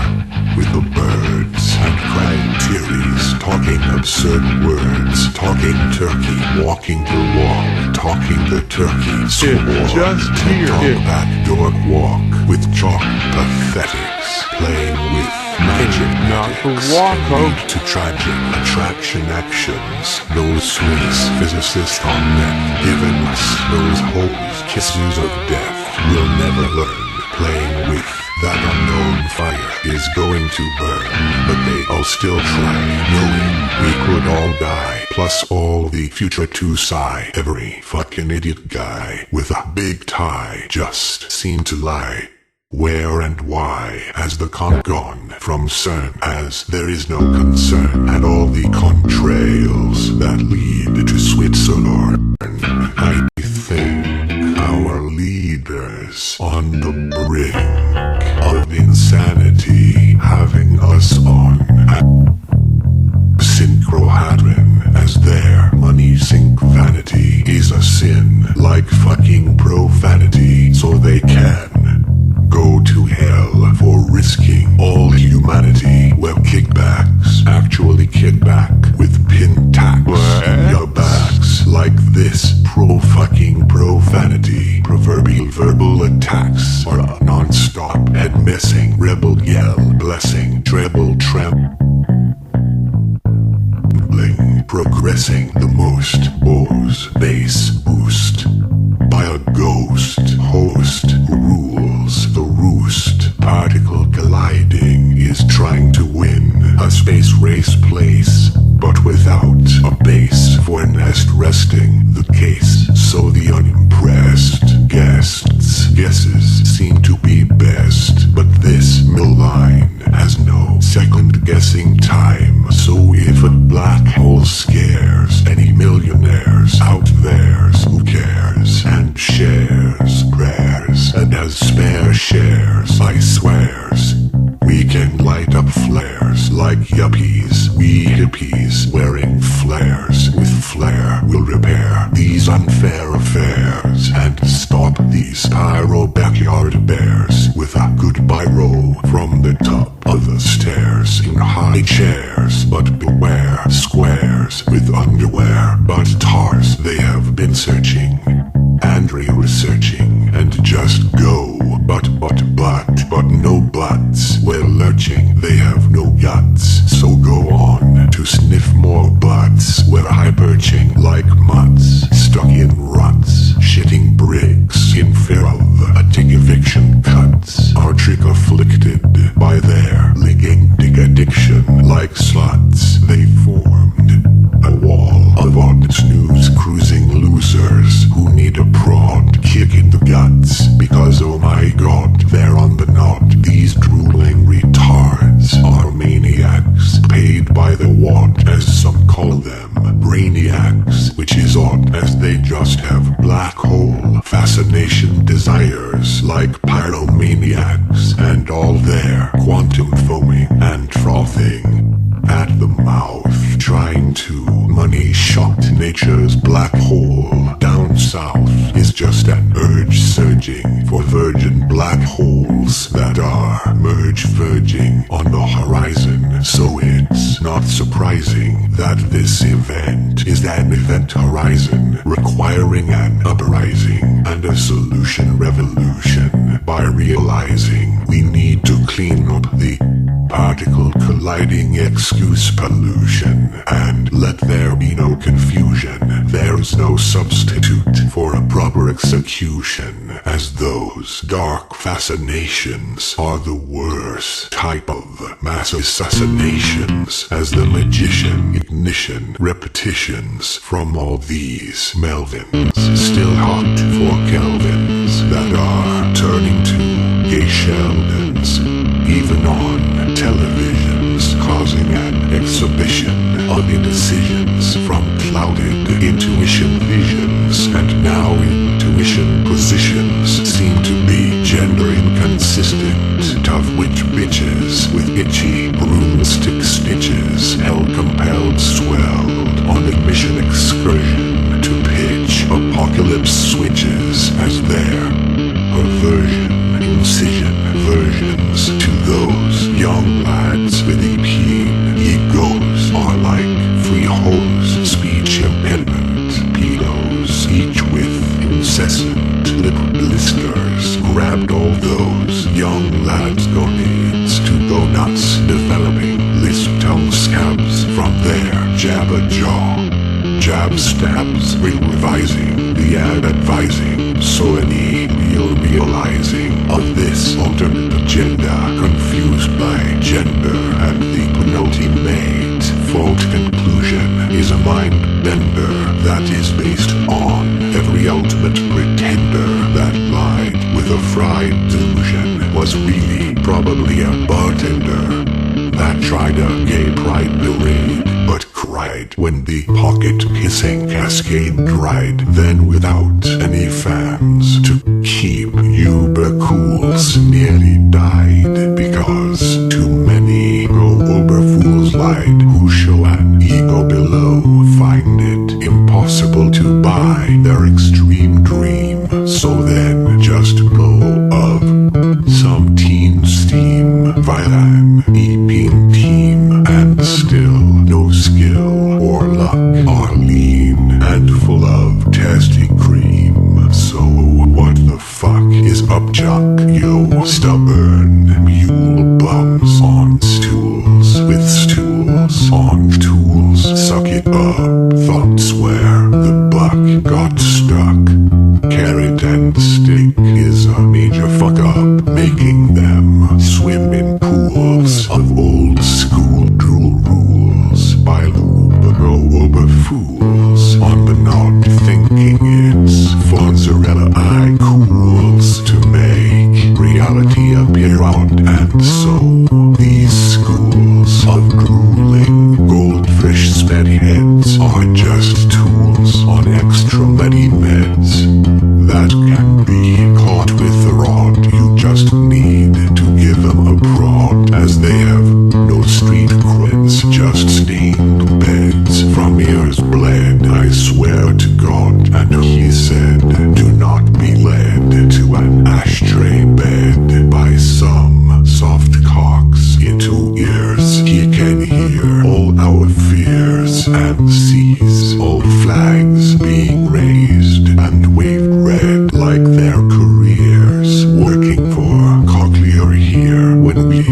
With the birds and criteries, talking absurd words, talking turkey, walking the walk, talking the turkey, swore, just here, talk that dork walk with chalk pathetics, playing with magic, not the walk, to tragic attraction actions. Those Swiss physicists on net giving us those hoes kisses of death will never learn. Playing with that unknown fire is going to burn, but they all still try, knowing we could all die, plus all the future to sigh. Every fucking idiot guy with a big tie just seemed to lie. Where and why has the con gone from CERN, as there is no concern at all the contrails that lead to Switzerland? I think our leaders on the brink of insanity, having us on synchrohadron as their money sink vanity is a sin like fucking profanity, so they can go to hell for risking all humanity. Well, kickbacks actually kickback with pin tacks in your backs like this pro-fucking profanity. Proverbial verbal attacks are a non-stop head missing rebel yell blessing treble trembling, progressing the most woes bass boost by a ghost host who rules the roost. Particle colliding is trying to win a space race place, but without a base for nest resting the case. So the unimpressed guests' guesses seem to be best, but this mill line has no second guessing time. So if a black hole scares any millionaires out there's, who cares and shares prayers, and as spare shares I swears we can light up flares like yuppies. We hippies wearing flares with flair will repair these unfair affairs and stop these pyro backyard bears with a goodbye roll from the top of the stairs in high chairs. But beware squares with underwear, but tars they have been searching and researching, and just go but no buts. Well, lurching they have no guts, so go on to sniff more butts. We're high perching like mutts, stuck in ruts, shitting bricks in fear of a tick eviction cuts. Our trick afflicted by their gigantic addiction, like sluts they formed a wall of odd snooze cruising losers who need a prod kick in the guts, because oh my god they're on the knot. These drooling retards are maniacs, paid by the watt as some call them, brainiacs, which is odd as they just have black hole fascination desires like pyromaniacs, and all their quantum foaming and frothing at the mouth, trying to money shot nature's black hole down south is just an urge surging for virgin black holes that are merge verging on the horizon. So it's not surprising that this event is an event horizon requiring an uprising and a solution revolution by realizing we need to clean up the particle colliding excuse pollution and let there be no confusion. There's no substitute for a proper execution, as those dark fascinations are the worst type of mass assassinations, as the magician ignition repetitions from all these Melvins, still hot for Kelvins that are turning to gay Sheldons, even on televisions, causing an exhibition of indecisions from clouded intuition visions, and now intuition positions seem to be gender inconsistent. Tough witch bitches with itchy broomstick stitches, hell compelled swelled on a mission excursion to pitch apocalypse switches as their perversion incision versions to those young lads with keen egos are like free hose speech impediment pedos, each with incessant lip blisters, grabbed all those young lads' gonads to go nuts, developing lisp tongue scabs from their jabba jaw. Jab stabs, revising the ad advising, so any real realizing of this alternate agenda, confused by gender and the penultimate fault conclusion, is a mind bender that is based on every ultimate pretender that lied with a fried delusion, was really probably a bartender that tried a gay pride parade, but cried when the pocket-kissing cascade dried, then without any fans to keep uber cools nearly died, because too many go-over fools lied who show an ego below, find it impossible to buy their extreme dream, so then just blow up some teen steam via an e-ping team, and still no skill or luck, are lean and full of testy cream. So what the fuck is up, Chuck? Yo, stubborn mule bums on stools with stools on tools. Suck it up, thoughts where the buck got stuck. Carrot and stick is a major fuck up, making them swim in pools of old school drool rules by lube go over fools on the not thinking it's Fonzarella eye cools to make reality appear out, and so these schools of drooling goldfish sped heads are just tools on extra medi meds that can be caught with a rod. You just need to give them a prod, as they have no street creds, just stained beds from ears bled. I swear to God, and he said, do not be led to an ashtray bed by some soft cocks into ears. He can hear all our fears and sees all flags being raised and waved red like their careers, working for cochlear here when we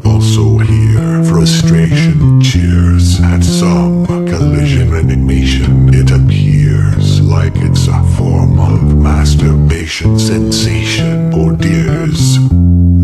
also hear frustration cheers at some collision animation. It appears like it's a form of masturbation sensation, or dears.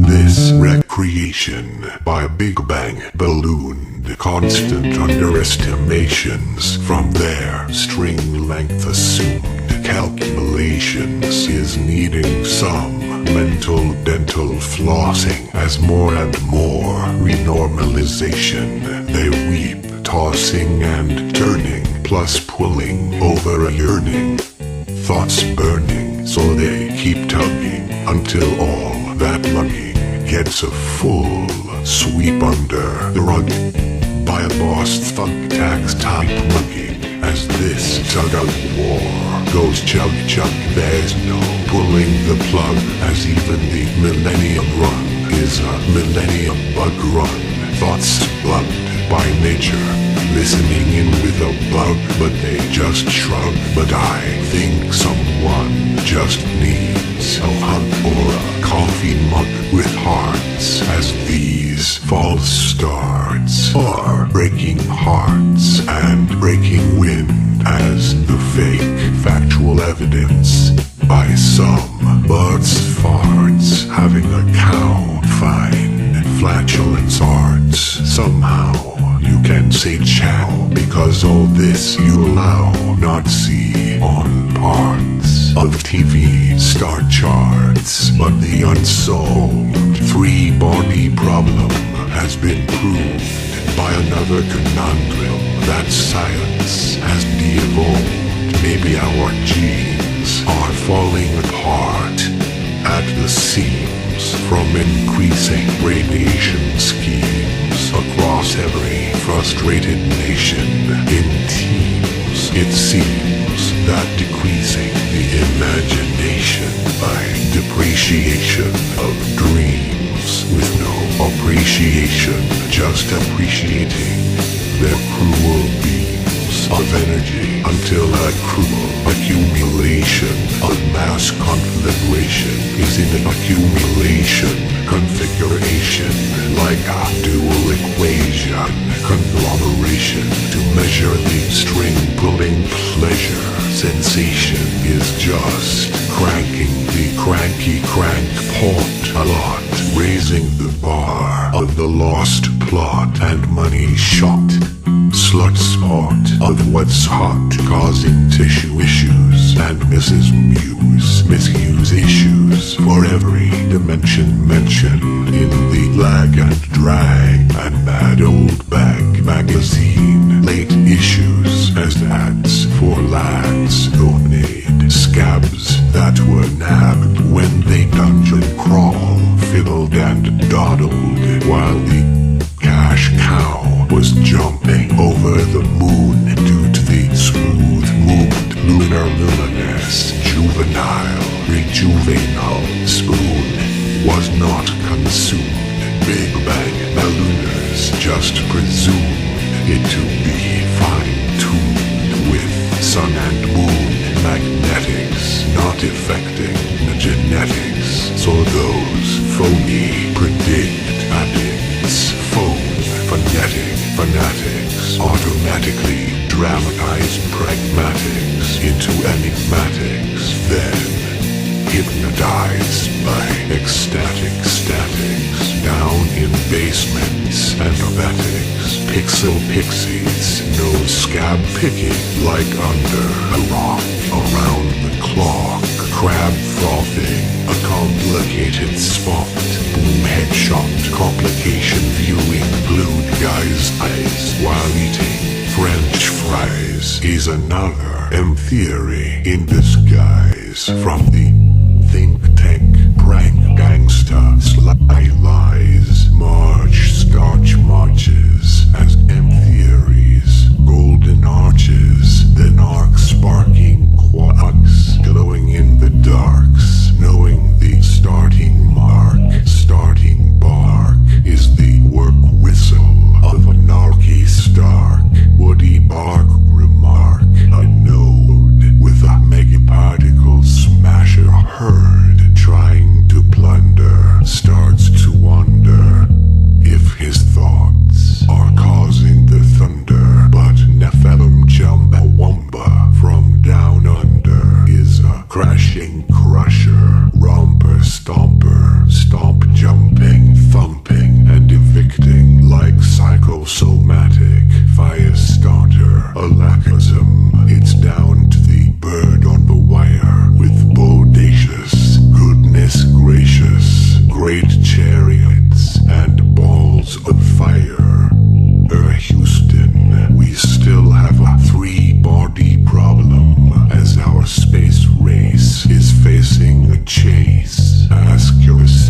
This recreation by Big Bang ballooned constant underestimations from their string length assumed calculations is needing some mental dental flossing, as more and more renormalization they weep, tossing and turning, plus pulling over a yearning, thoughts burning, so they keep tugging until all that lugging gets a full sweep under the rug by a boss thug tax type mugging, as this tug of war goes chug chug. There's no pulling the plug, as even the Millennium Run is a Millennium Bug Run. Thoughts bugged by nature, listening in with a bug, but they just shrug. But I think someone just needs a hug or a coffee mug with hearts, as these false starts are breaking hearts and breaking wind as the fake factual evidence by some butts farts having a cow fine flatulence arts. Somehow you can say chow, because all this you allow not see on parts of TV star charts. But the unsolved three-body problem has been proved by another conundrum that science has de-evolved. Maybe our genes are falling apart at the seams from increasing radiation schemes across every frustrated nation in teams. It seems that decreasing the imagination by depreciation of dreams with no appreciation, just appreciating their cruel beams of energy until a cruel accumulation of mass conflagration is in an accumulation configuration, like a dual equation conglomeration to measure the string pulling pleasure. Sensation is just cranking the cranky crank pot a lot, raising the bar of the lost plot and money shot. Slut spot of what's hot, causing tissue issues and Mrs. Muse misuse issues for every dimension mentioned in the lag and drag and bad old bag magazine. Late issues as ads for lads who made scabs that were nabbed when they dungeon crawl, fiddled and dawdled while the cash cow was jumping over the moon due to the smooth-moved luminous juvenile rejuvenal spoon was not consumed. Big Bang ballooners just presumed it to be fine-tuned with sun and moon magnetics, not affecting the genetics. So those phony predict addicts, fanatics automatically dramatize pragmatics into enigmatics, then hypnotized by ecstatic statics down in basements and abetics. Pixel pixies, no scab picking like under a rock around the clock. Crab frothing, a complicated spot. Boom headshot, complication viewing glued guy's eyes while eating French fries is another M theory in disguise from the think tank prank gangsta sly lies. March starch marches as M theories, golden arches, then arc sparking quads glowing in the darks, knowing the starting mark, starting bark is the work whistle of anarchy stark. Woody bark remark, a node with a megaparticle smasher herd trying to plunder starts to wonder if his thoughts are causing the thunder. But Nephilim Chumbawamba from down under is a crashing crusher, romper stomper, stomp jumping, thumping and evicting like psychosomatic fire starter, a lackism. It's down to the bird on the wire with bodacious, goodness gracious, great chariots and balls of fire. Houston, we still have a three-body problem as our space race is facing a chase. Ask yourself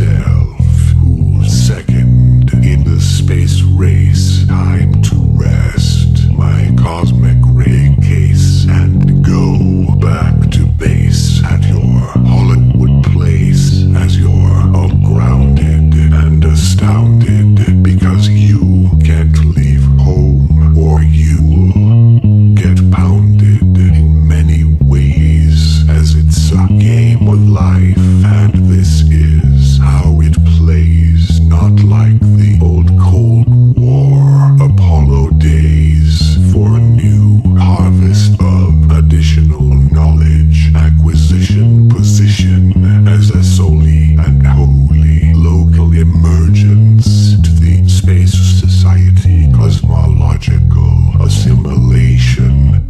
rhythm of life, and this is how it plays, not like the old Cold War Apollo days, for a new harvest of additional knowledge acquisition position as a solely and wholly local emergence to the space society cosmological assimilation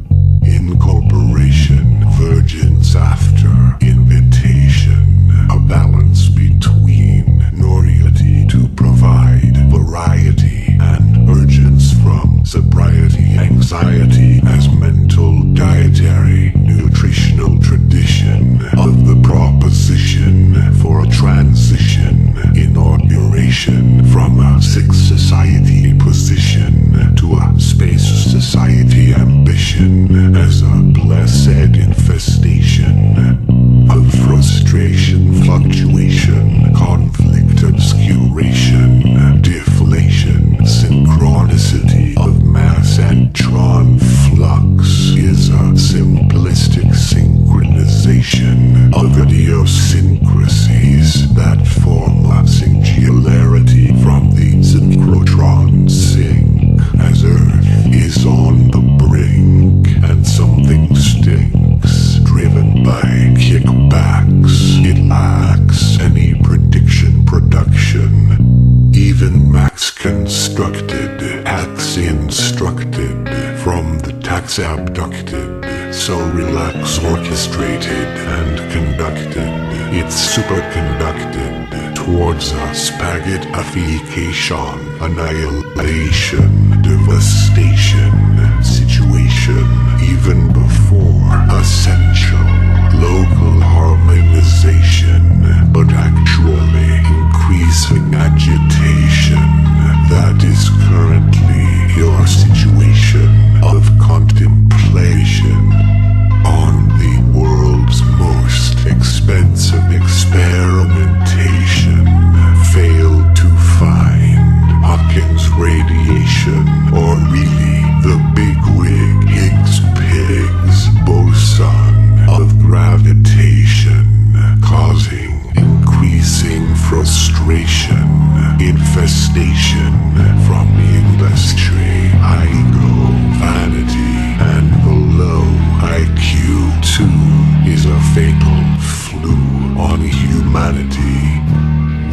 incorporation virgins after invitation, a balance between noriety to provide variety and urgence from sobriety anxiety as mental dietary nutritional tradition of the proposition for a transition inauguration from a sixth society position to a space society ambition as a blessed infestation of frustration, fluctuation, conflict, obscuration, deflation, synchronicity of mass and tron flux is a simplistic synchronization of idiosyncrasies that form a singularity from the synchrotron sync as Earth is on the brink and something stinks, driven by kickbacks. It lacks any prediction production, even max constructed, hacks instructed from the tax abducted, so relax orchestrated and conducted. It's superconducted towards a spaghettification, annihilation, devastation situation, even before essential local harmonization, but actually increasing agitation. That is currently your situation of contemplation on the world's most expensive experimentation. Failed to find Hawkins radiation, or really the bigwig Higgs pigs boson of gravitation, causing increasing frustration, infestation from industry, ego, vanity, and the low IQ too is a fatal flu on humanity,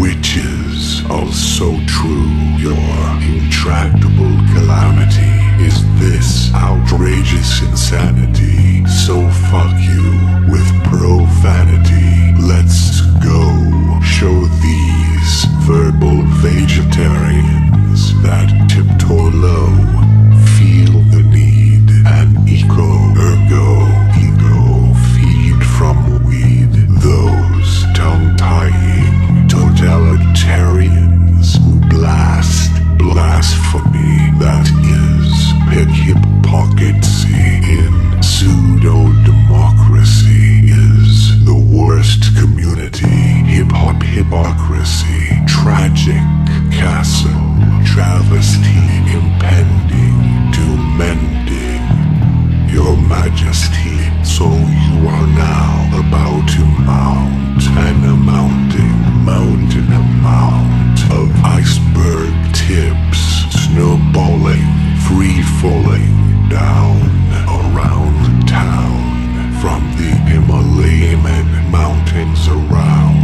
which is also true. Your intractable calamity is this outrageous insanity, so fuck you with profanity. Let's go show these verbal vegetarians that tiptoe low, feel the need, and ergo feed from weed. Those tongue-tying totalitarians who blast blasphemy, that is pickpocketsy in pseudo-democracy, is the worst community. Hip-hop hypocrisy, tragic castle, travesty impending to mending. Your Majesty, so you are now about to mount an mountain amount of iceberg tips, snowballing, free-falling down around town from the Himalayan mountains around,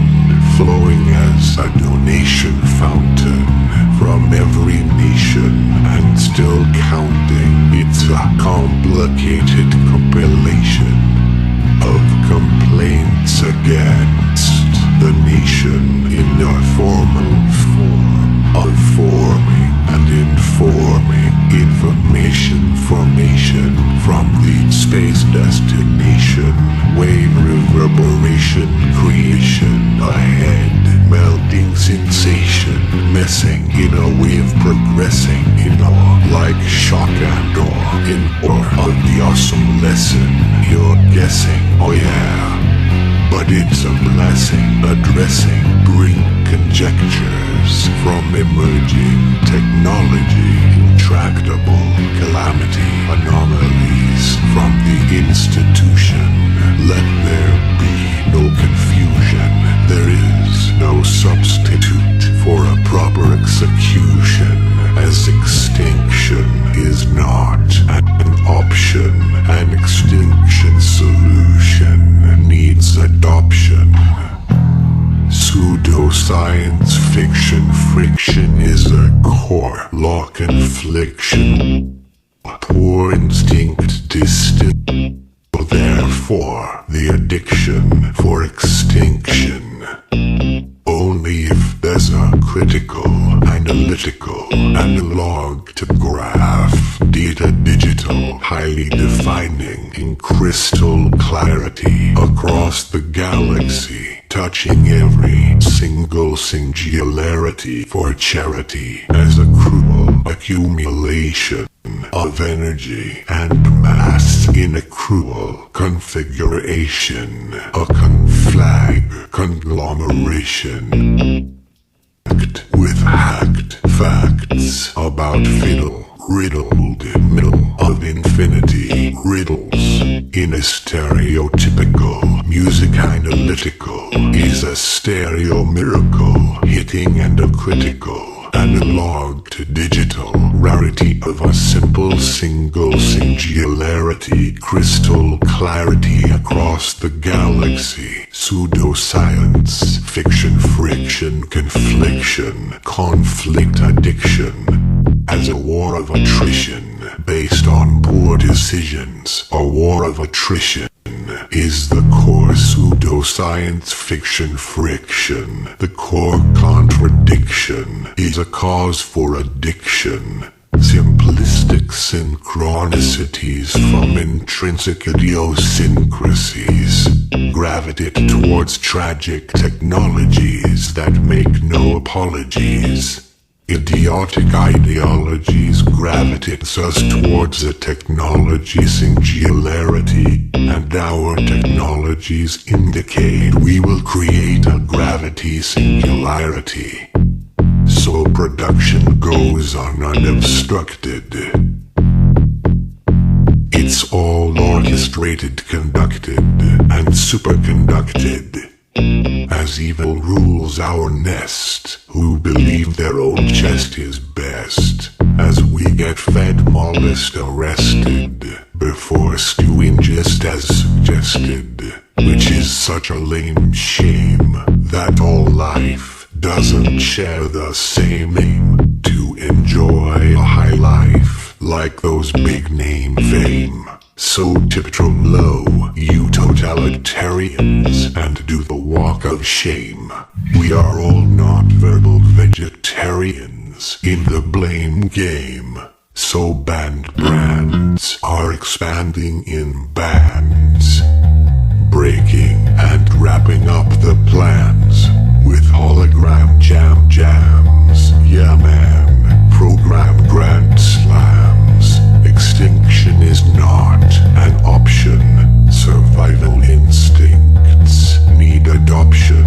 flowing as a donation fountain from every nation and still counting. It's a complicated compilation of complaints against the nation in a formal form of forming and informing information formation from the space destination, wave reverberation creation ahead, melting sensation, messing in a wave progressing in awe, like shock and awe, in awe of the awesome lesson you're guessing, oh yeah. But it's a blessing, addressing brink conjectures from emerging technology, intractable calamity, anomalies from the institution. Let there be no confusion. There is no substitute for a proper execution, as extinction is not an option. An extinction solution needs adoption. Pseudoscience fiction friction is a core law confliction. Poor instinct distant. Therefore, the addiction for extinction. Only if there's a critical, analytical, analog to graph, data digital, highly defining in crystal clarity across the galaxy, touching every single singularity for charity as a cruel accumulation of energy and mass in a cruel configuration, a conflag conglomeration, with hacked facts about fiddle, riddled middle of infinity riddles in a stereotypical music analytical is a stereo miracle hitting and a critical analog to digital rarity of a simple single singularity crystal clarity across the galaxy. Pseudoscience fiction friction confliction conflict addiction as a war of attrition based on poor decisions. A war of attrition is the core pseudoscience fiction friction. The core contradiction is a cause for addiction. Simplistic synchronicities from intrinsic idiosyncrasies gravitate towards tragic technologies that make no apologies. Idiotic ideologies gravitates us towards a technology singularity, and our technologies indicate we will create a gravity singularity. So production goes on unobstructed. It's all orchestrated, conducted, and superconducted. As evil rules our nest, who believe their own chest is best. As we get fed, molest, arrested, before stew ingest as suggested. Which is such a lame shame, that all life doesn't share the same aim. To enjoy a high life, like those big name fame. So tip from low, you totalitarians, and do the walk of shame. We are all not verbal vegetarians in the blame game. So banned brands are expanding in bands, breaking and wrapping up the plans with hologram jams. Yeah man, program grand slams. Extinction is not an option. Survival instincts need adoption.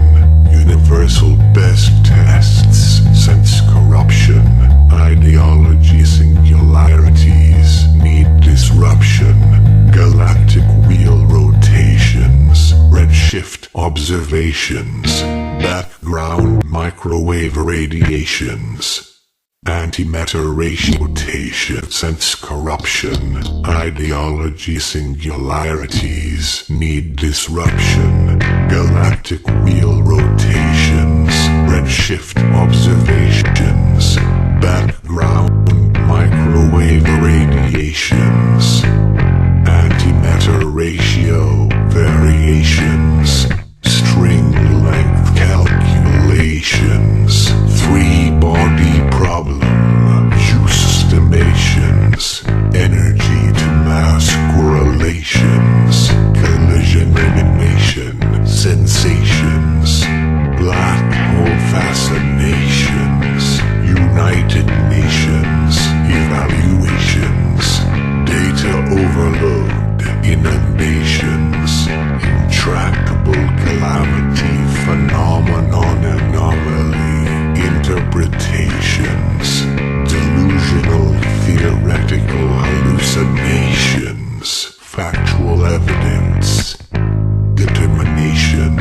Universal best tests sense corruption. Ideology singularities need disruption. Galactic wheel rotations, redshift observations, background microwave radiations. Antimatter ratio rotation, sense corruption. Ideology singularities need disruption. Galactic wheel rotations, redshift observations, background microwave radiations. Antimatter ratio variations, string length calculations, three-body problem, estimations, energy to mass correlations, collision elimination, sensations, black hole fascinations, United Nations evaluations, data overload, inundations, intractable calamity, phenomenon anomaly, interpretations, delusional theoretical hallucinations, factual evidence, determination,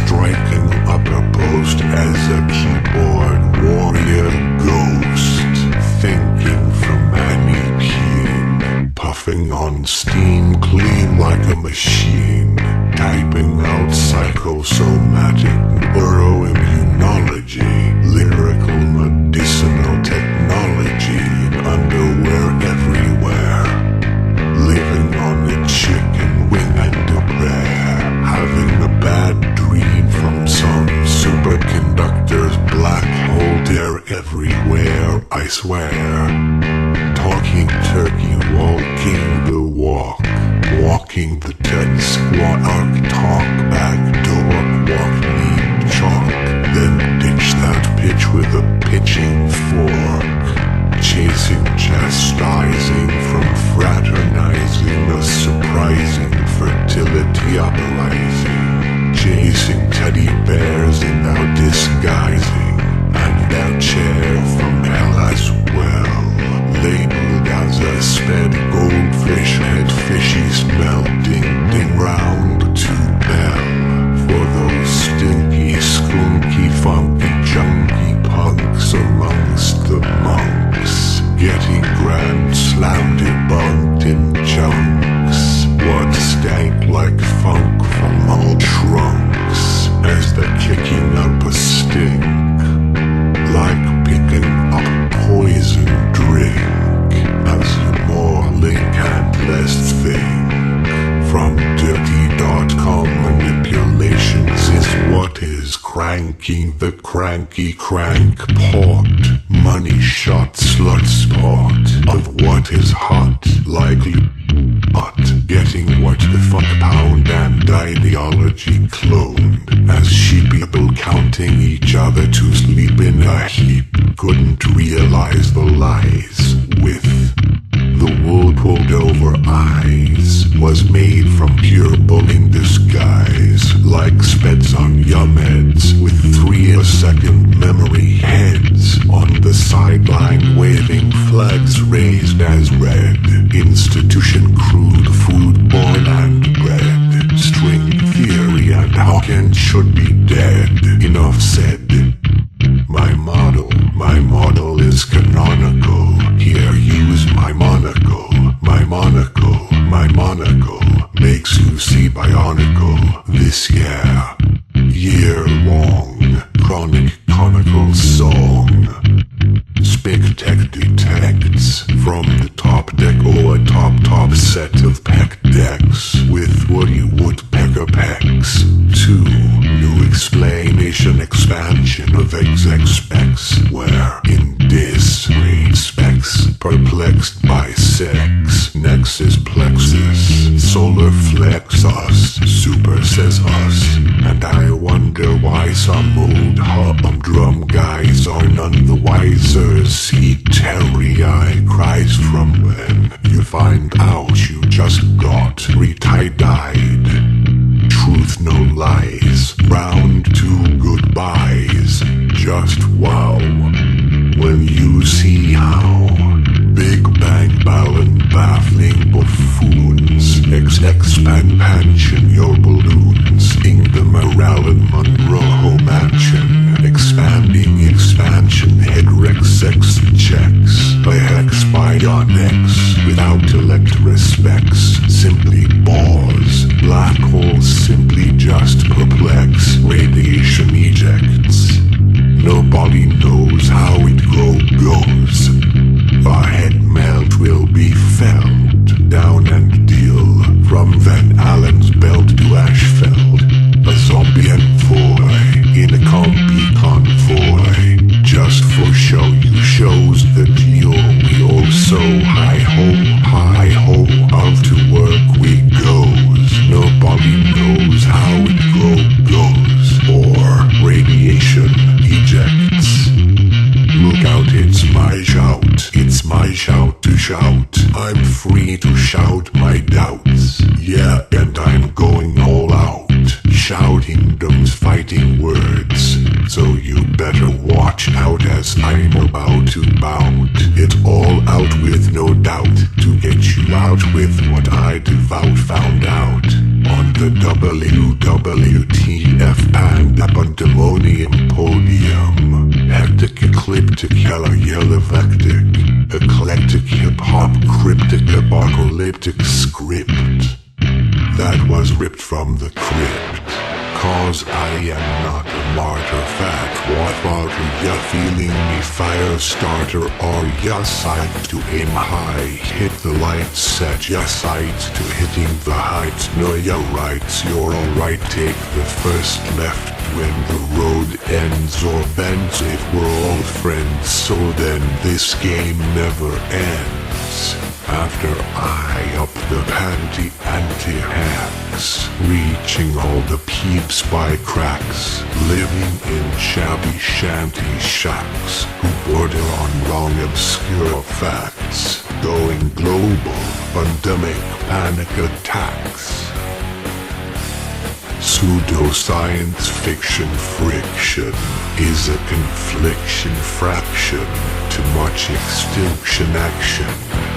striking up a post as a keyboard warrior ghost, thinking from any keen, puffing on steam clean like a machine, typing out psychosomatic neuroimmunology, lyrical medicinal technology in underwear everywhere, living on a chicken wing and a prayer, having a bad dream from some superconductor's black hole. They're everywhere, I swear. Talking turkey, walking the walk, walking the dead squat, talk back door, walk need chalk, then ditch that pitch with a pitching fork, chasing, chastising from fraternizing, a surprising fertility uprising, chasing teddy bears in our disguising, and their chair from hell as well, labeled as a sped goldfish head, fishy smell, ding ding round to bell, for those stinky, skunky, funky, junky punks amongst the monks, getting grand slam debunked in chunks, what stank like funk from all trunks, as they're kicking up a stink, like picking up poison drink, as you more link and less think. From dirty.com, manipulations is what is cranking the cranky crank pot, money shot slut spot of what is hot, likely hot, getting what the fuck pound and ideology cloned, as sheep people counting each other to sleep in a heap, couldn't realize the lies with the wool pulled over eyes, was made from pure bull in disguise, like speds on yummeds with 3-a-second memory heads, on the sideline waving flags raised as red, institution crude, food born and bred, string theory and Hawkins should be dead, enough said. My model is canonical, here use my monocle, my monocle, makes you see bionicle, this year long, chronic conical song, Spic tech detects, from the top deck or a top set of peck decks, with woody woodpecker pecks, 2, new explanation expansion of exec specs, where in this read specs, perplexed by sex, nexus plexus, solar flex us, super says us, and I wonder why some old humdrum guys are none the wiser, see Terry-eye cries from when you find out you just got re-tie-dyed, truth no lies, round to goodbyes, just wow, when you see how Big Bang Ballon baffling buffoons expansion your balloons in the Marilyn Monroe mansion, expanding expansion head rex sex checks by hex bionics without electrospecs, simply bores, black holes simply just perplex, radiation ejects, nobody knows how it goes. A head melt will be felt, down and deal, from Van Allen's belt to Ashfeld, a zombie envoy, in a combi convoy, just for show you shows the deal, we all so hi-ho, off to work we goes, nobody knows how it goes, or radiation ejects. Look out, it's my shout to shout, I'm free to shout my doubts, yeah, and I'm going all out, shouting those fighting words, so you better watch out as I'm about to bout it all out with no doubt, to get you out with what I devout found out, on the WWTF pan pandemonium podium, hectic, ecliptic, yellow, yellowvectic, eclectic, hip-hop, cryptic, apocalyptic script that was ripped from the crypt. Cause I am not a martyr, fat water, ya feeling me fire starter, or ya sight to aim high, hit the lights, set ya sights to hitting the heights. No, ya rights, you're alright, take the first left when the road ends or bends. If we're all friends, so then this game never ends. After I up the panty anti-hacks, reaching all the peeps by cracks, living in shabby shanty shacks, who border on wrong obscure facts, going global, pandemic panic attacks. Pseudoscience fiction friction is a confliction fraction, too much extinction action,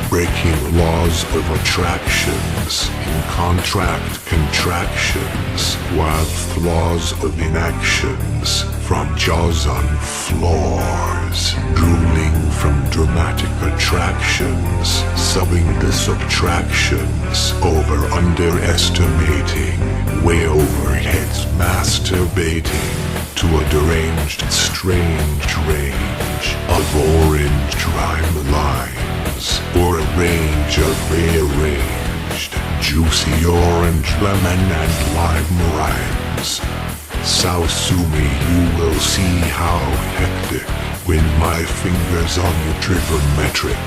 breaking laws of attractions in contract contractions, wild flaws of inactions from jaws on floors, drooling from dramatic attractions, subbing the subtractions, over underestimating, way overheads masturbating to a deranged strange range of orange rhyme lines, or a range of rearranged juicy orange, lemon and lime rhymes. Sausumi, you will see how hectic when my fingers on your trigonometric,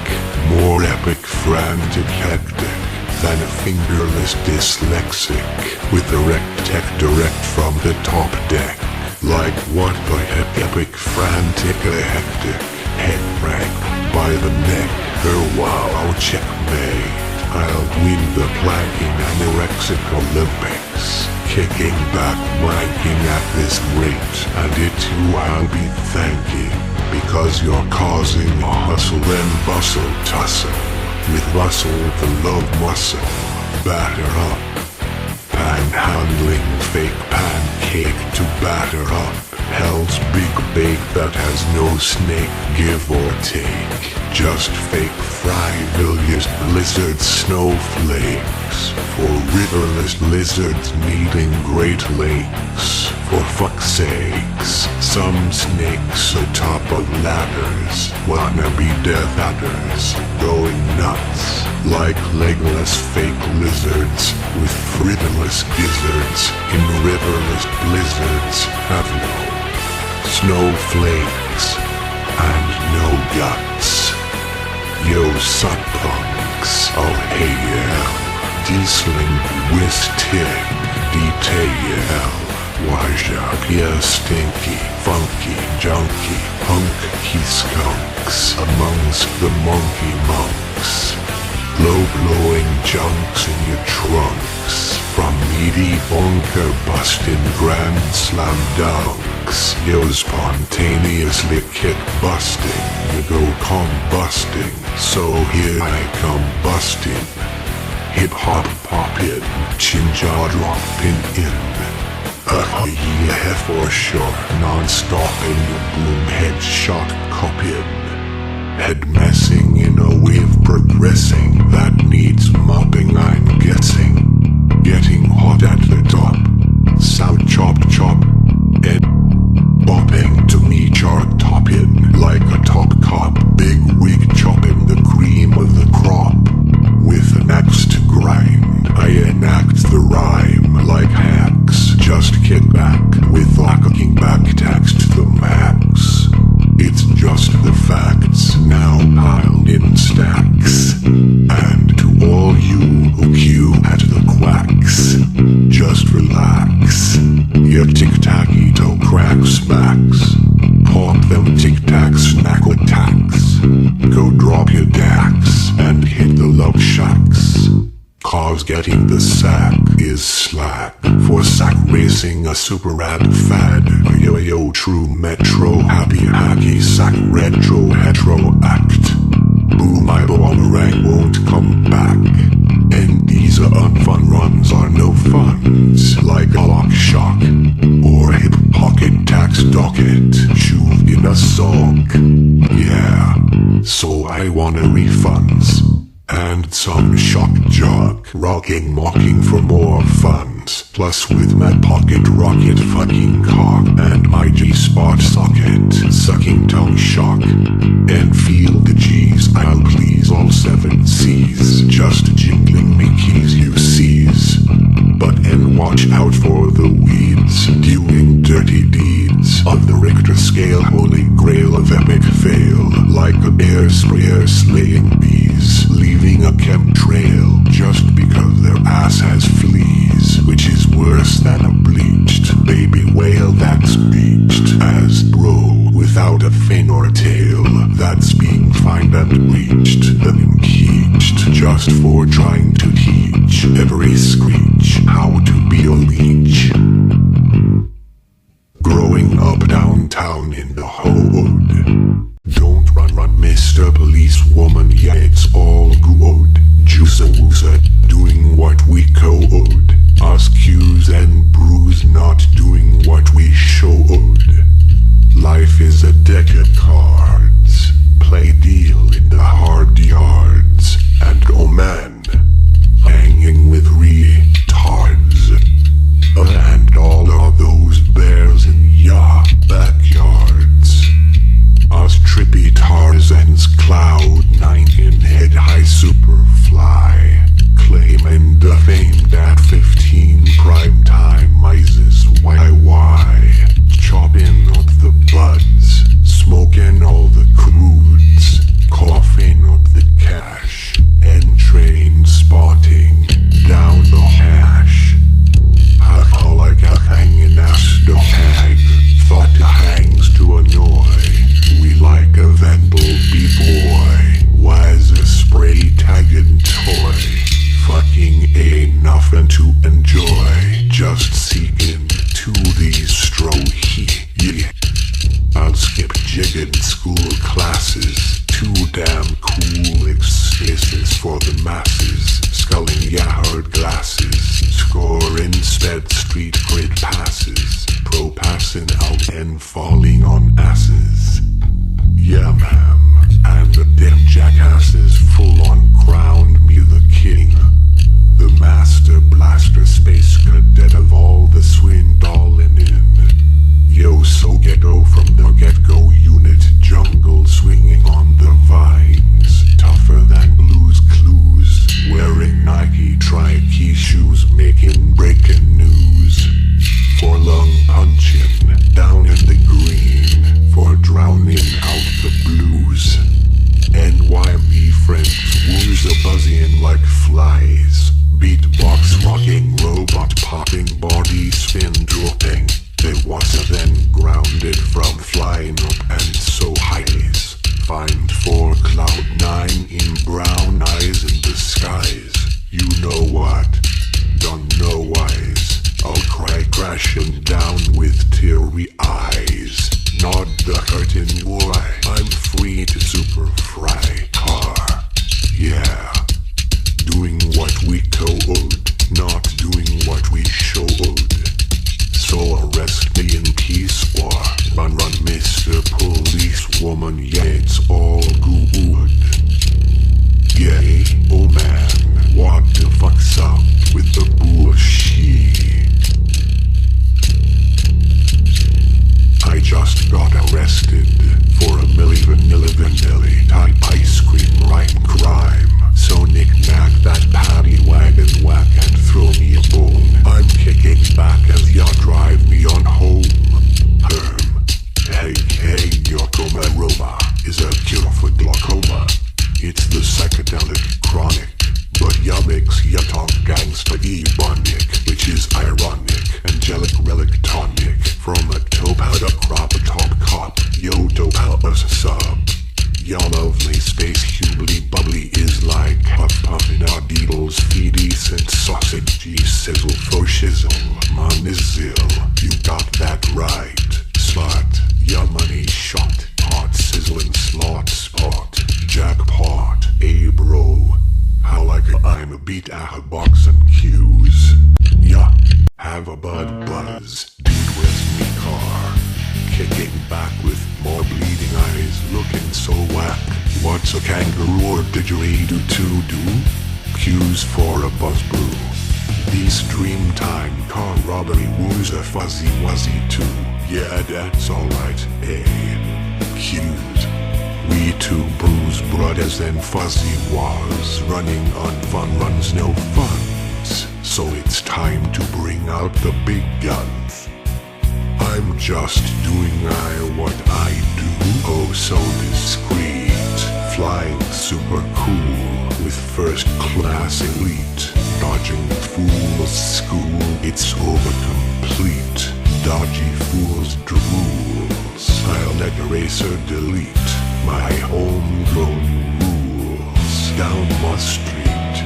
more epic, frantic, hectic than a fingerless dyslexic, with erect tech direct from the top deck. Like what the heck, epic, frantic, a hectic, head rank by the neck, her wow, checkmate. I'll win the planking anorexic Olympics, kicking back, wanking at this rate, and it too I'll be thanking, because you're causing a hustle and bustle tussle, with Russell the love muscle, batter up, panhandling fake pancake to batter up, hell's big bake that has no snake, give or take, just fake fry billiards, blizzard snowflakes, for riverless lizards needing great lakes, for fuck's sakes, some snakes atop of ladders, wanna be death adders, going nuts, like legless fake lizards, with frivolous gizzards, in riverless blizzards, have no snowflakes, and no guts. Yo suck punks, oh hey yeah, D-sling wistic, detail, wajapia stinky, funky, junky, hunky skunks, amongst the monkey monks, low-blowing junks in your trunks, from meaty bunker busting grand slam dunks, yo spontaneously kick busting, you go combusting, so here I come busting, hip hop poppin', chin jaw dropping in, yeah for sure, non-stop in your bloom head shot cuppin', head messing in a wave progressing, that needs mopping I'm guessing, getting hot at the top, sound chop chop, and bopping to me chart topping, like a top cop, big wig chopping the cream of the crop, with an axe to grind, I enact the rhyme, like hacks, just kick back, with locking back tax to the max, it's just the facts, now piled in stacks, and to all you who queue at the quacks, just relax, your tic-tacky toe crack smacks, pop them tic-tac snack attacks, go drop your dacks, and hit the love shacks, cause getting the sack is slack, for sack racing a super rad fad, yo yo true metro, happy hacky sack retro hetero act, boom my boomerang won't come back, and these unfun runs are no funs, like a lock shock, or hip pocket docket, shoot in a sock. Yeah, so I want a refunds. And some shock jock, rocking, mocking for more funds. Plus with my pocket rocket fucking cock and my G-spot socket, sucking tongue shock. And feel the G's, I'll please all 7 C's. Just jingling me keys you seize. But and watch out for the weeds, doing dirty deeds. Of the Richter scale, holy grail of epic fail. Like a air sprayer slaying bees, leaving a chemtrail just because their ass has fleas, which is worse than a bleached baby whale that's beached as bro without a fin or tail, that's being fined and breached, then impeached just for trying to teach every screech how to be a leech. Growing up downtown in the hood. Don't run, Mr. Policewoman, yeah, it's all good. Juice wooza, doing what we code. Us cues and brews not doing what we showed. Life is a deck of cards. Play deal in the hard yards. And oh man, hanging with retards. And all of those bears in ya backyards. Us trippy Tarzans, Cloud9 in head high superfly, claiming the famed at 15 prime time Mises YY, chopping up the buds, smoking all the crudes, coughing up the cash, and train spotting down the hash. How like a hanging ass the hag, thought the hangs to annoy. We like a Venable B-boy, why's a spray tagging toy? Fucking ain't nothing to enjoy, just seeking to these yeah. I'll skip jigging school classes, too damn cool excuses for the masses, sculling yard glasses, scoring sped street grid passes, pro passing out and falling on asses. Yeah, ma'am, and the damn jackasses full on crowned me the king, the master blaster space cadet of all the swindling in. Yo, so ghetto from the get-go unit, jungle swinging on the vines, tougher than Blue's Clues, wearing Nike tri-key shoes, making breaking news, for lung punching down in the green, for drowning out the blues. And why me friends woos a buzzing like flies, beatbox rocking, robot popping, body spin dropping. They was then grounded from flying up and so highs, fined for Cloud9 in brown eyes in the skies. You know what? Don't know whys. I'll cry crashing down with teary eyes. Nod the curtain, boy. I'm free to super fry car. Yeah, doing what we code, not doing what we showed. So arrest me in peace or run, Mr. Policewoman, yeah, it's all good. Yay, oh man, what the fuck's up with the bullshit? I just got arrested for a Milli Vanilli type ice cream rhyme crime. So knick-knack that paddy wagon whack and throw me a bone. I'm kicking back as ya drive me on home. Hey, your coma Roma is a cure for glaucoma. It's the psychedelic chronic, but ya makes ya talk gangsta ebonic, which is ironic. Angelic relic tonic from a topaz a crop a top cop. Yo, topaz sub. Ya lovely space hubly bubbly is like puff in our deedles, feed decent sausage, sizzle for shizzle, monizil, you got that right, slut, ya money shot, hot sizzling slot spot, jackpot, bro, how like I'm a beat a box and cues, ya, have a bud buzz, dude where's me car, kick back with more bleeding eyes, looking so whack. What's a kangaroo or didgeridoo to do? Cues for a buzz brew. These Dreamtime car robbery woos a fuzzy wuzzy too. Yeah, that's alright, Cues. We two bruised brothers and fuzzy was running on fun runs, no funds. So it's time to bring out the big guns. I'm just doing what I do, oh so discreet. Flying super cool with first class elite. Dodging fools school, it's over complete. Dodgy fools drools, I'll let eraser delete my homegrown rules. Down my street,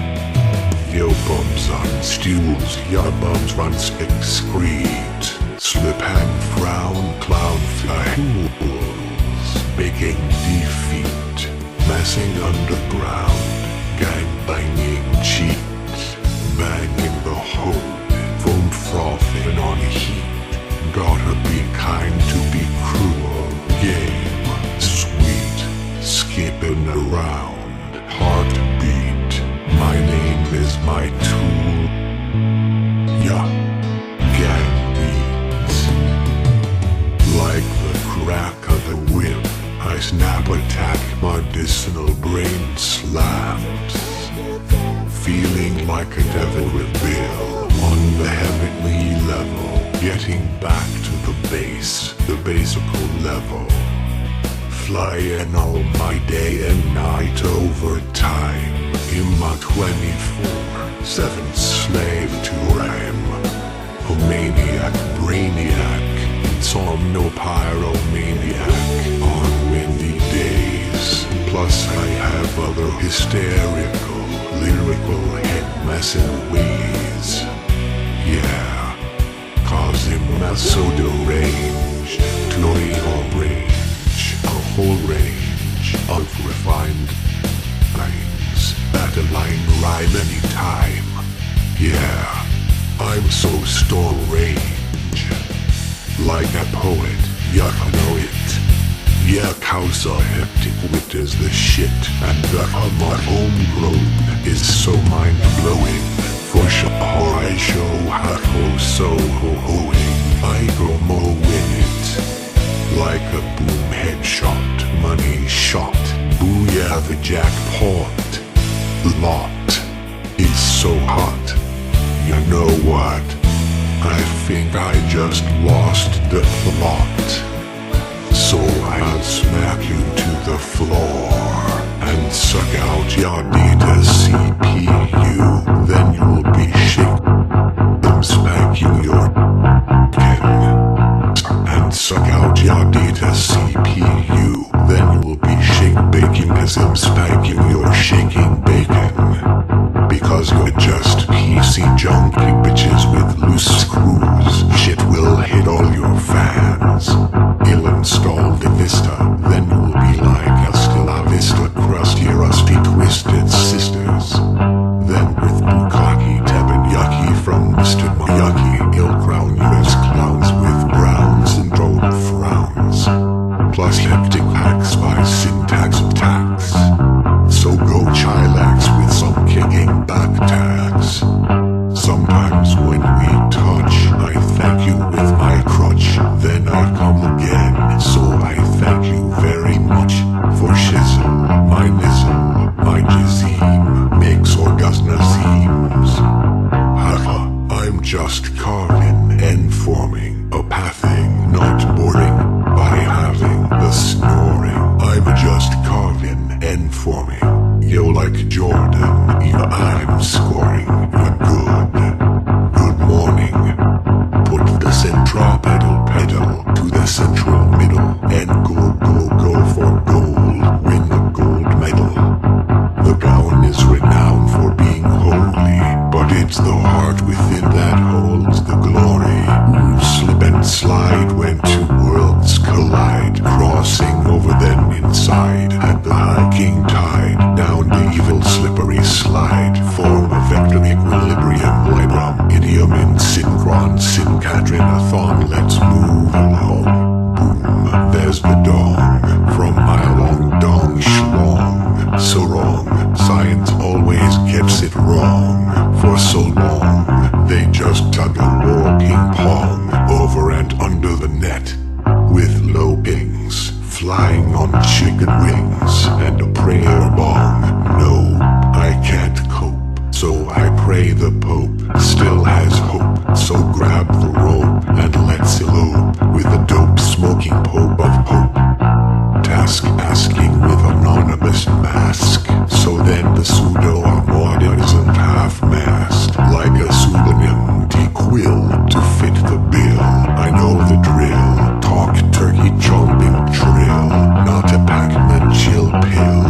yo bums on stools, your bums runs excrete. Slip and frown, clown fools, making defeat. Messing underground, gang banging cheat. Banging the hood, foam frothing on heat. Gotta be kind to be cruel. Game, sweet, skipping around. Heartbeat, my name is my tool. Yeah, gang beats. Like the crack of the whip, I snap attack, medicinal brain slaps. Feeling like a devil with bill on the heavenly level. Getting back to the basical level. Flying all my day and night overtime. In my 24/7 slave to rhyme. A maniac, brainiac, insomnopyromaniac on windy days. Plus I have other hysterical, lyrical head messing ways. Yeah, cause him not so deranged. Glory or range, a whole range of refined lines that align rhyme anytime. Yeah, I'm so strange. Like a poet, yuck, I know it. Yeah, cause a hectic wit is the shit. And the my homegrown is so mind-blowing. For sure I show how so ho-hoing. I go more win it. Like a boom headshot, money shot. Booyah the jackpot. Lot is so hot. You know what? I think I just lost the plot. So I'll smack you to the floor and suck out your data CPU. Then you'll be shaking. I'm smacking your and suck out your data CPU. Then you'll be baking as I'm spanking your shaking bacon. Because you're just PC junkie bitches with loose screws. Shit will hit all your fans. Ill installed the Vista, then you'll be like a Stella Vista crusty, rusty, twisted sisters. Then with Bukkake teppanyaki from Mr. Miyaki, ill crown US clowns with brown syndrome frowns. Plus hectic hacks by syntax attacks. So go chillax with some kicking back tags. Sometimes when we touch, I thank you with my crutch. Then I come again, so I thank you very much for shizzle, my nizzle, my jizzeem, makes orgasm haha, I'm just carving and forming a pathing, not boring by having the snoring. I'm just carving and forming. Yo, like Jordan, yeah, I'm scoring. You're good. Good morning. Put the centripetal pedal to the central middle and go for gold. Win the gold medal. The gown is renowned for being holy, but it's the heart within that holds the glory. Ooh, slip and slide when two worlds collide, crossing over then inside at the hiking tide. Down the evil slippery slide, form a vector equilibrium, librum, idiom in synchron, syncatrinathon, let's move along. Boom, flying on chicken wings and a prayer bong. No, I can't cope. So I pray the Pope still has hope. So grab the rope and let's elope with the dope smoking Pope of Hope. Task asking with anonymous mask. So then the pseudo award isn't half-mast. Like a pseudonym quill to fit the bill. I know the drill. Talk turkey chomping trill. Not a Pac-Man chill pill.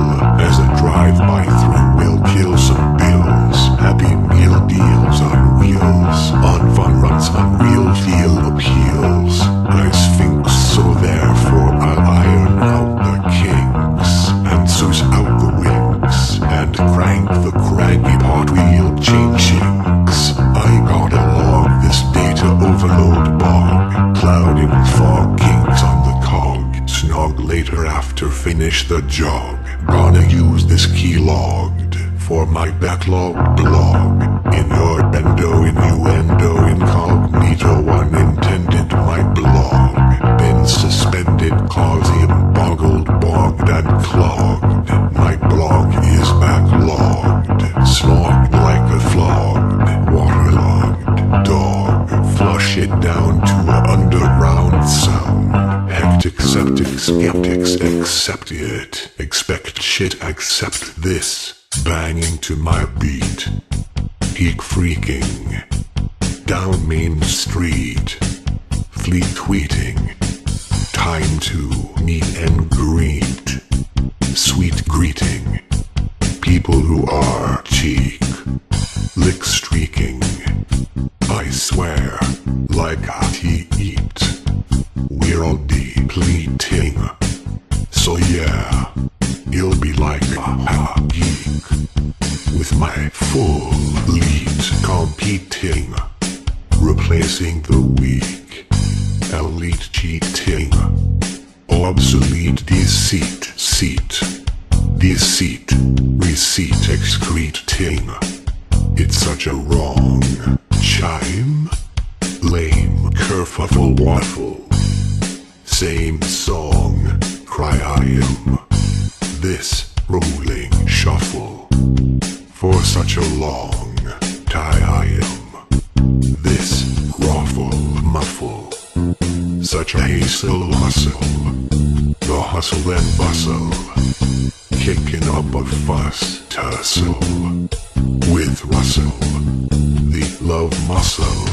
As a drive-by through will kill some bills. Happy meal deals on wheels. On fun runs on real feel appeals. I sphinx so therefore I'll iron out the kinks. And souse out the wings. And crank the cranky pot wheel chain chinks. I gotta log this data overload bog. Clouding fog kinks on the cog. Snog later after finish the jog. Gonna use this key logged for my backlog blog. Innuendo, incognito, unintended, my blog. Been suspended, causium, boggled, bogged, and clogged. My blog is backlogged, slogged like a flogged, waterlogged dog. Flush it down to an underground sound. Hectic, septic, skeptics, accept it. Expect shit, accept this. Banging to my beat. Peak freaking. Down Main Street. Fleet tweeting. Time to meet and greet. Sweet greeting. People who are cheek. Lick streaking. I swear, like I eat. We're all depleting. So yeah, you'll be like a geek. With my full lead competing. Replacing the weak. Elite cheating. Obsolete deceit. Seat. Deceit. Receipt excreting. It's such a wrong chime. Lame kerfuffle waffle. Same song. Cry I am. This rolling shuffle. For such a long tie I am. This ruffle muffle. Such a hazel hustle. The hustle and bustle. Kicking up a fuss tussle. With Russell. The love muscle.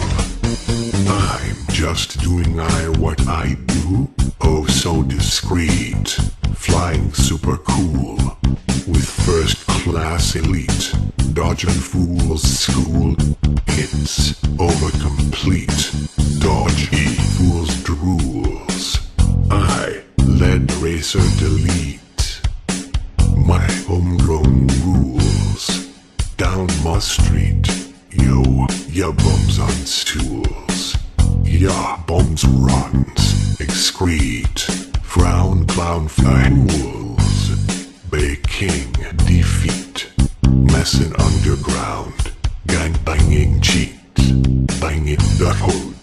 I'm just doing what I do. Oh so discreet. Flying super cool. With first class elite. Dodging fools school. Hits over complete. Dodgy fools drools. I led racer delete. My homegrown rules. Down my street. Yo, ya bums on stools. Ya bombs runs. Excrete. Frown clown fools. Baking defeat. Messin' underground. Gang banging cheat. Banging the hood.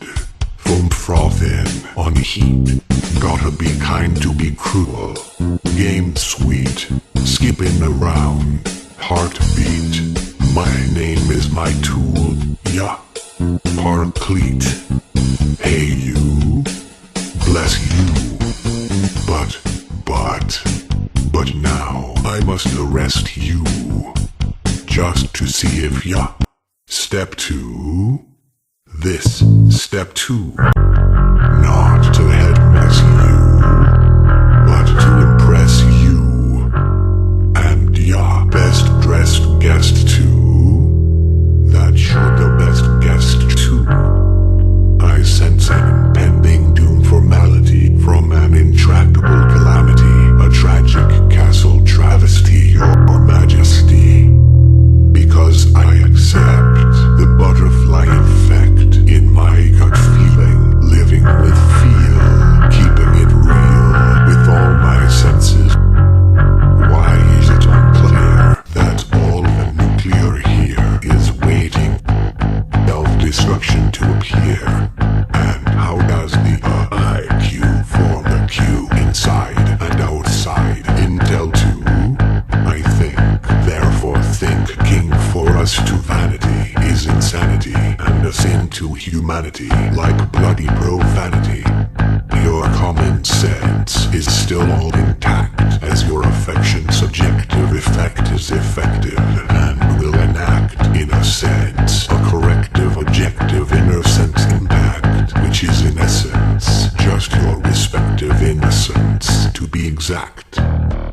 Foam frothing on heat. Gotta be kind to be cruel. Game sweet. Skipping around. Heartbeat. My name is my tool. Ya. Paraclete. Hey you. Bless you. But now I must arrest you. Just to see if ya. Step 2. This. Step 2. Not to head mess you, but to impress you. And ya best dressed guest too. That you're the best guest too. I sense an impending doom formality from an intractable calamity. A tragic castle travesty, your majesty. Because I accept the butterfly effect in my gut feeling. insanity, like bloody profanity. Your common sense is still all intact, as your affection subjective effect is effective, and will enact, in a sense, a corrective objective inner sense impact, which is in essence just your respective innocence, to be exact.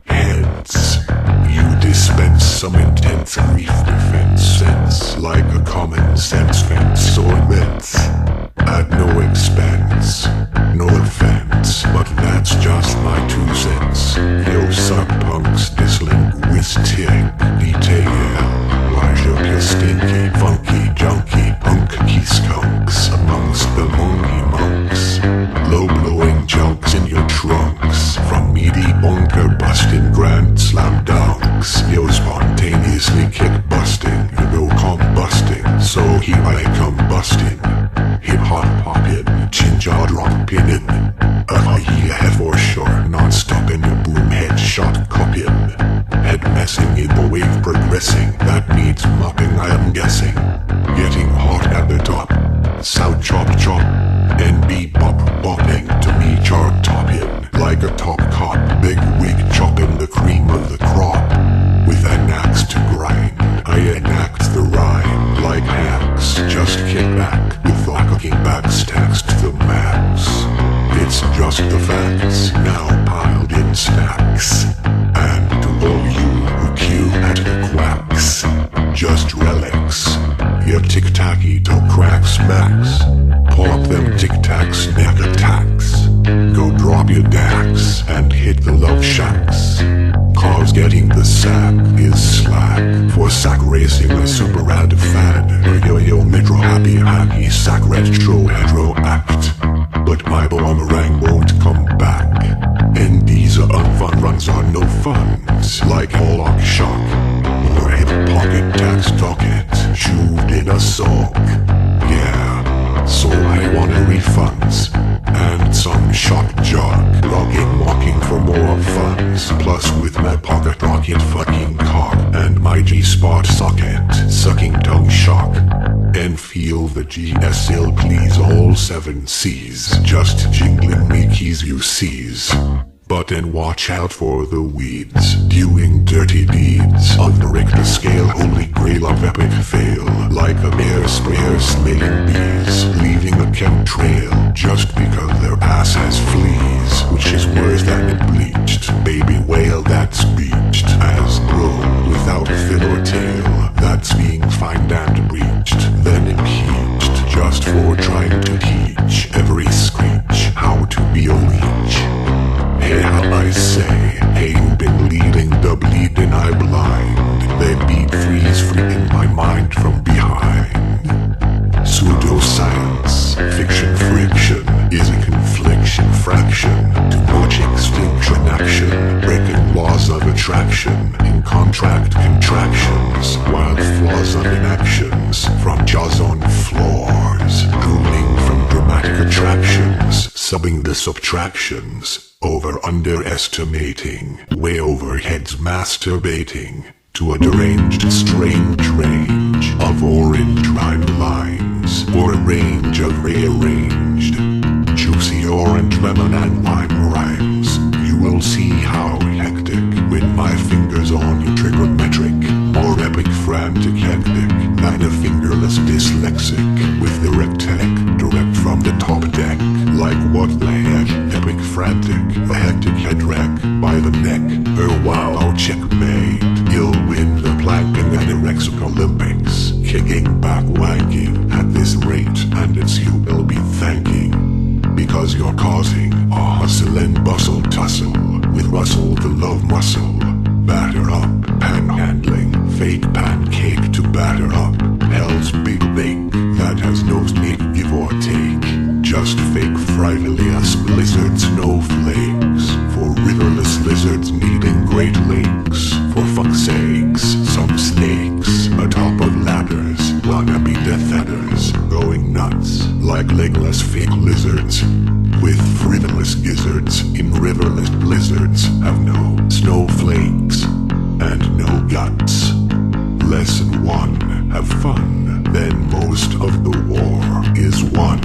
Hence, you dispense some intense grief defense sense, like a common sense fence or myth, at no expense. No offense, but that's just my 2 cents. Yo, suck punks, dyslinguistic detail. Wash up your stinky, funky, junky, punky skunks amongst the monkey monks. Low-blowing junks in your trunks, from meaty bunker busting grand slam dunks. Yo, spontaneously kick busting, you go combusting, so here I come busting. Hip-hop poppin', chin-jaw drop-pinnin', head for sure, non-stoppin', boom headshot cuppin'. Head messing in the wave progressing, that needs mopping I am guessing. Getting hot at the top, sound chop chop, and bebop bopping to me chart toppin'. Like a top cop, big wig chopping the cream of the crop. With an axe to grind, I enact the rhyme like hacks. Just kick back with the cooking back stacks to the max. It's just the facts, now piled in stacks. And to all you who queue at the quacks, just relics. Your tic-tacky toe cracks max. Pop them tic-tacs, neck attacks. Go drop your dacks and hit the love shacks. Cause getting the sack is slack. For sack racing a super rad fad. Yo metro happy sack retro act. But my boomerang won't come back. And these unfun runs are no funs. Like Holoc shock or hip pocket tax docket. Shoved in a sock. Yeah, so I want refunds. And some shock jock, mocking for more funds. Plus with my pocket rocket fucking cock and my G-spot socket, sucking tongue shock. And feel the GSL please all 7 C's, just jingling me keys you seize. But then watch out for the weeds, doing dirty deeds of the Richter scale, holy grail of epic fail. Like a bear sprayer slaying bees, leaving a chemtrail, just because their ass has fleas, which is worse than it bleached. Baby whale that's beached, as grown without fin or tail, that's being fined and breached, then impeached, just for trying to teach every screech how to be a leech. Hey, how I say, hey, you been leading the bleeding eye blind. They beat freeze in my mind from behind. Pseudoscience, fiction friction, is a confliction fraction. Too much extinction action, breaking laws of attraction in contract contractions, wild flaws of inactions from jaws on floors, drooling from dramatic attractions, subbing the subtractions. Over underestimating, way overheads masturbating to a deranged strange range of orange rhyme lines, or a range of rearranged juicy orange lemon and lime rhymes. You will see how hectic when my fingers on you trigonometric, more epic frantic hectic than a fingerless dyslexic with direct tech direct from the top deck. Like what the heck, epic frantic, a hectic head wreck by the neck. Wow, checkmate. You'll win the plank and anorexic Olympics, kicking back wanking at this rate, and it's you will be thanking, because you're causing a hustle and bustle tussle with Russell the love muscle. Batter up, panhandling, fake pancake to batter up, hell's big bake that has no need give or take. Just fake frivolous blizzard snowflakes for riverless lizards needing great lakes. For fuck's sakes, some snakes atop of ladders wanna be death adders, going nuts like legless fake lizards. With frivolous gizzards in riverless blizzards have no snowflakes and no guts. Lesson 1, have fun, then most of the war is won.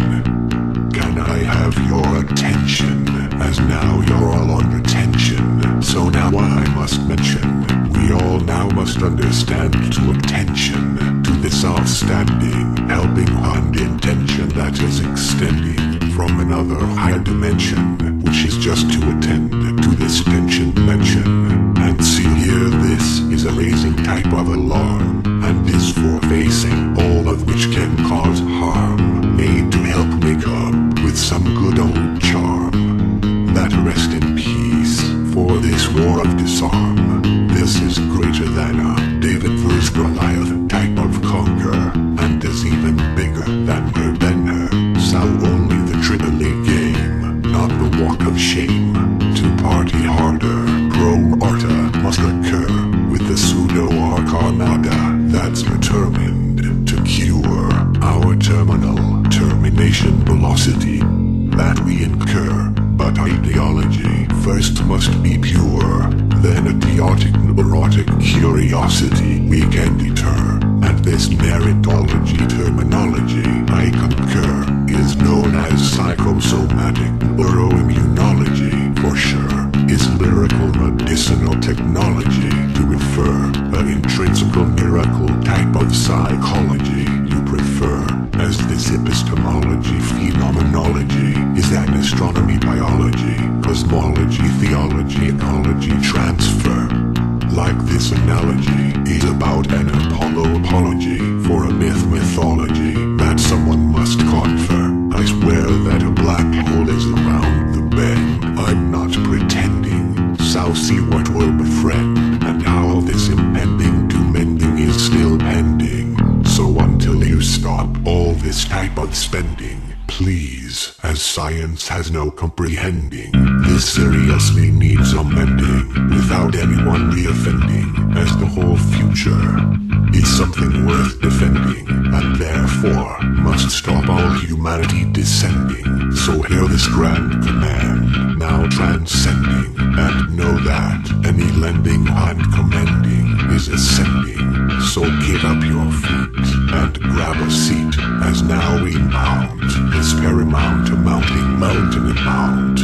must mention. We all now must understand to attention to this outstanding helping hand intention that is extending from another higher dimension, which is just to attend to this tension mention. And see here, this is a raising type of alarm, and is for facing all of which can cause harm, made to help make up with some good old charm. That rest in peace for this war of disarm. This is greater than a David vs. Goliath type of conquer, and is even bigger than her Ben-Hur. So only the AAA game, not the walk of shame. To party harder, pro-arta must occur with the pseudo-arcanada that's determined to cure our terminal termination velocity that we incur. But ideology first must be pure, then idiotic neurotic curiosity we can deter. And this meritology terminology, I concur, is known as psychosomatic neuroimmunology for sure. Is lyrical medicinal technology to refer an intrinsical miracle type of psychology you prefer, as this epistemology phenomenology is an astronomy biology, cosmology theology ecology transfer. Like this analogy is about an apology for a mythology that someone must confer. I swear that a black hole is around the bend. I'm not pretending. So see what will befriend, and how this impending doom ending is still pending. So until you stop all this type of spending, please, as science has no comprehending, this seriously needs amending, without anyone re-offending, as the whole future is something worth defending, and therefore must stop all humanity descending. So hear this grand command, now transcending, and know that any lending and commending is ascending. So get up your feet and grab a seat, as now we mount this paramount mounting mountain and mount.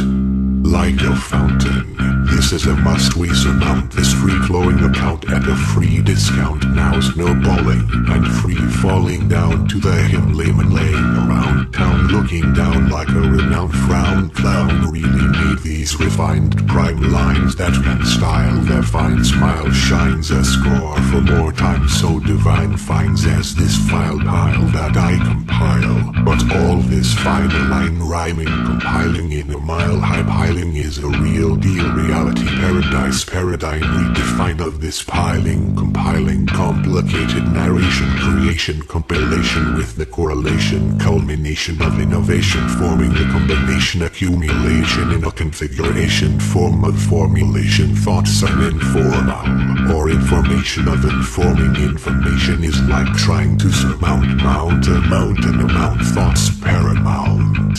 Like a fountain, this is a must we surmount. This free-flowing account at a free discount, now snowballing and free-falling down to the him-layman laying around town, looking down like a renowned frown clown. Really need these refined prime lines that can style their fine smile, shines a score for more time so divine finds as this file pile that I compile. But all this fine line rhyming, compiling in a mile high piling is a real deal reality paradise paradigm redefined of this piling, compiling, complicated narration, creation, compilation with the correlation, culmination of innovation, forming the combination, accumulation in a configuration, form of formulation, thoughts uninformal, or information of informing information is like trying to surmount a mountain amount thoughts paramount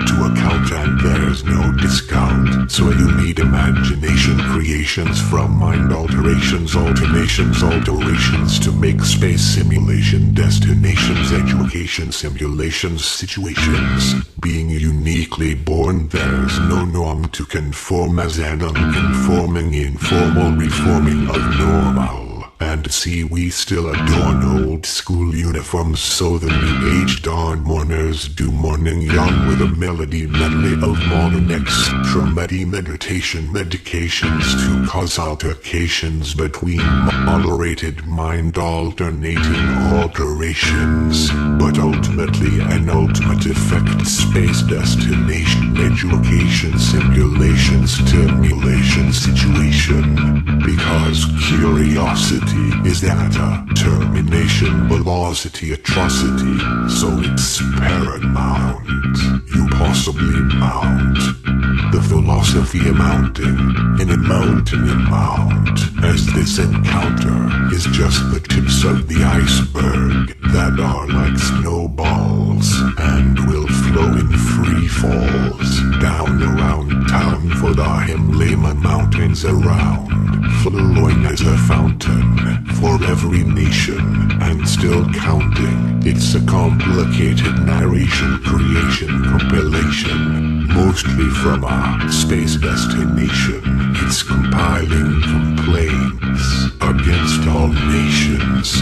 to account, and there's no discount. So you need imagination, creations from mind alterations, alternations, alterations to make space simulation, destinations, education, simulations, situations. Being uniquely born, there's no norm to conform as an unconforming, informal reforming of normal. And see, we still adorn old school uniforms, so the new age dawn mourners do mourning young with a melody medley of modern extra meditation medications to cause altercations between moderated mind alternating alterations. But ultimately an ultimate effect, space destination, education, simulation, stimulation, situation. Because curiosity is at a termination velocity atrocity, so it's paramount you possibly mount the philosophy amounting in a mountain amount, as this encounter is just the tips of the iceberg that are like snowballs and will flow in free falls down around town for the Himalaya mountains around, flowing as a fountain for every nation, and still counting. It's a complicated narration, creation, compilation, mostly from a space destination. It's compiling complaints against all nations,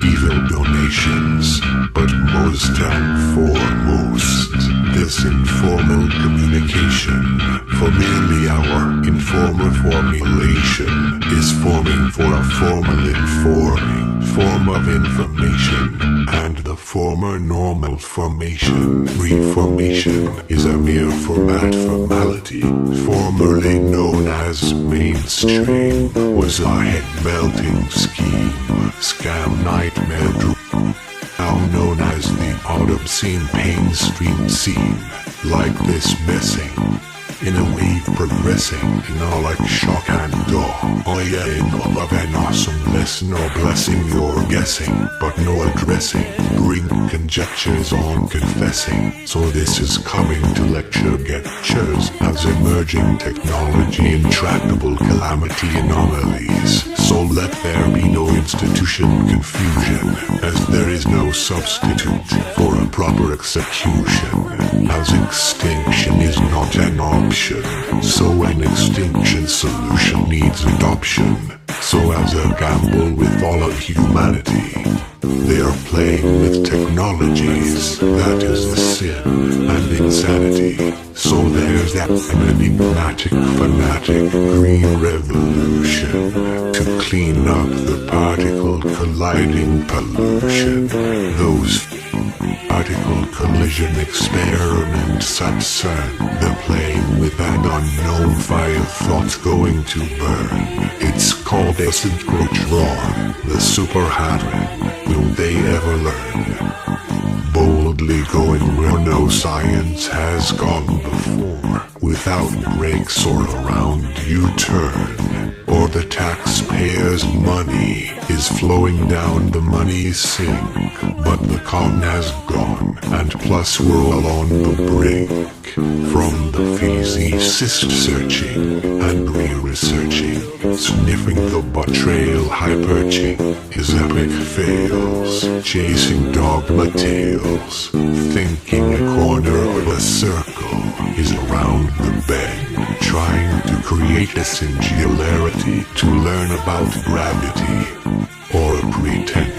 evil donations, but most and foremost, this informal communication for merely our informal formulation is forming for a formal informing form of information, and the former normal formation, reformation, is a mere formality, formerly known as mainstream, was a head-melting scheme, scam nightmare now known as the out-obscene pain-stream scene, like this messing, in a wave progressing, in all like shock and awe. Oh yeah, in all of an awesome lesson or blessing you're guessing, but no addressing, bring conjectures on confessing. So this is coming to lecture getchers as emerging technology intractable calamity anomalies. So let there be no institution confusion, as there is no substitute for a proper execution, as extinction is not an option. So an extinction solution needs adoption. So as a gamble with all of humanity, they are playing with technologies. That is the sin and insanity. So there's that enigmatic, fanatic green revolution to clean up the particle colliding pollution. Those particle collision experiments at CERN. They're playing with an unknown fire thought going to burn. It's called a synchrotron, the super hadron. Will they ever learn? Boldly going where no science has gone before, without brakes or around U-turn, or the taxpayers' money is flowing down the money sink, but the con has gone, and plus we're all on the brink. From the physicist searching and re-researching, sniffing the butt trail hyperching, his epic fails, chasing dogma tales, thinking a corner of a circle is around the bend, trying to create a singularity to learn about gravity, or pretend,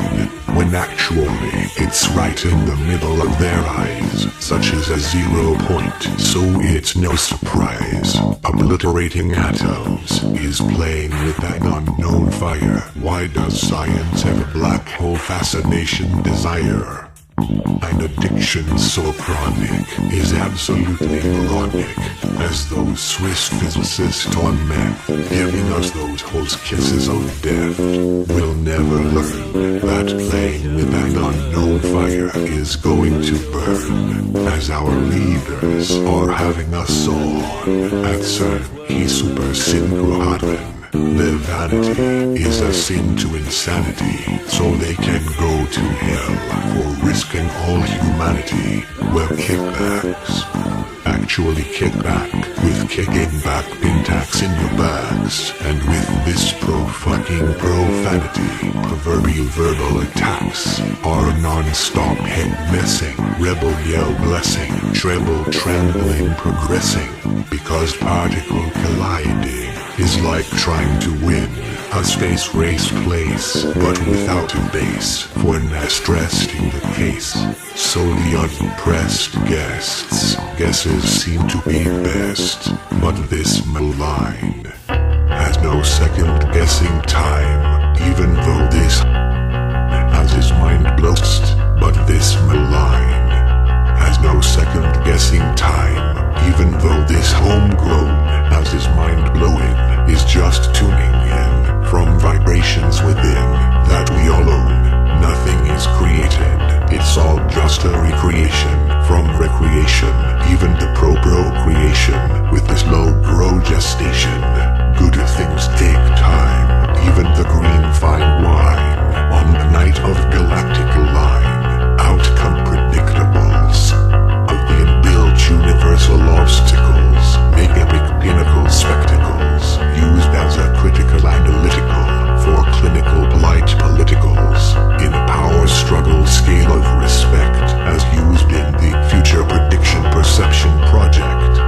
when actually it's right in the middle of their eyes, such as a 0 point, so it's no surprise. Obliterating atoms is playing with an unknown fire. Why does science have a black hole fascination desire? An addiction so chronic is absolutely moronic, as those Swiss physicists on meth, giving us those holes kisses of death, will never learn that playing with an unknown fire is going to burn, as our leaders are having us on at CERN, he super synchrohadron. Their vanity is a sin to insanity, so they can go to hell for risking all humanity. Well, kickbacks. Actually kickback, with kicking back pin tax in your bags, and with this pro-fucking profanity, proverbial verbal attacks are non-stop head messing, rebel yell blessing, treble trembling progressing, because particle colliding is like trying to win a space race place, but without a base for stressed in the case. So the unimpressed guesses seem to be best, but this malign has no second guessing time, even though this has his mind blown. But this malign has no second guessing time, even though this homegrown has his mind blowing, is just tuning in from vibrations within that we all own. Nothing is created, it's all just a recreation from recreation, even the procreation with this low grow gestation. Good things take time, even the green fine wine on the night of galactic line. Outcome predictables of the inbuilt universal obstacles make epic pinnacle spectacles used as a critical analytical for clinical polite politicals in a power struggle scale of respect as used in the future prediction perception project.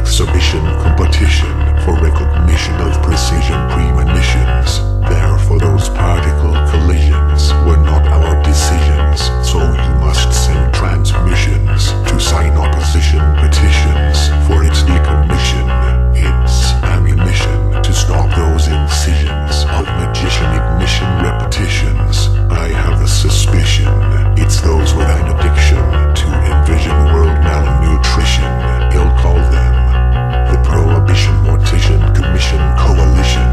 exhibition competition for recognition of precision premonitions. Therefore those particle collisions were not our decisions, so you must send transmissions to sign opposition petitions for its decommission. It's ammunition to stop those incisions of magician ignition repetitions. I have a suspicion it's those with an addiction to envision world malnutrition. You'll call them the Prohibition Mortician Commission Coalition,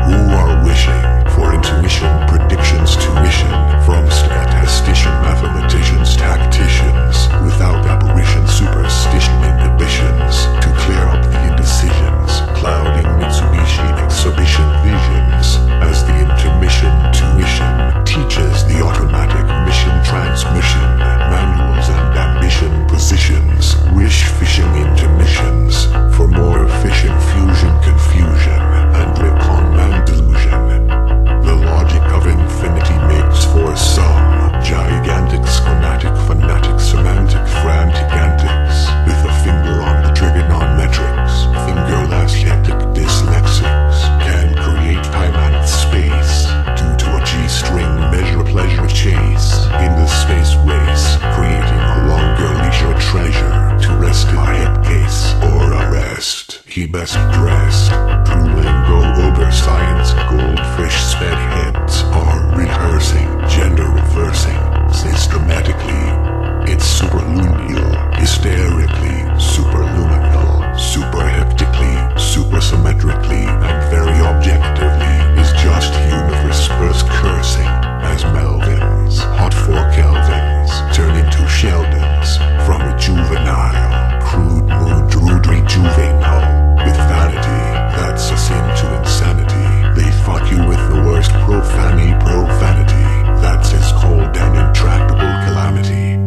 who are wishing for intuition predictions tuition from statistician mathematicians tacticians without apparition superstition inhibitions to clear up the indecisions clouding Mitsubishi exhibition visions as the intermission tuition teaches the automatic mission transmission manuals and ambition positions wish fishing intermissions for more efficient fusion confusion and recon man delusion. The logic of infinity makes for some gigantic schematic fanatic semantic frantic antics with a finger on the trigonometrics. Fingerless hectic dyslexics can create time and space due to a G-string measure pleasure chase in the space race, creating a longer leisure treasure to rest in a head case or arrest. He best dressed, Duolingo ogre science goldfish sped heads are rehearsing, gender reversing, systematically. It's superluminal, hysterically, superluminal, super hectically, supersymmetrically, and very objectively is just universe burst cursing as Melvins, hot 4 Kelvins, turn into Sheldons from a juvenile, crude mood rude rejuvenal. With vanity, that's a sin to insanity. They fuck you with the worst profanity. That's his cold and intractable calamity.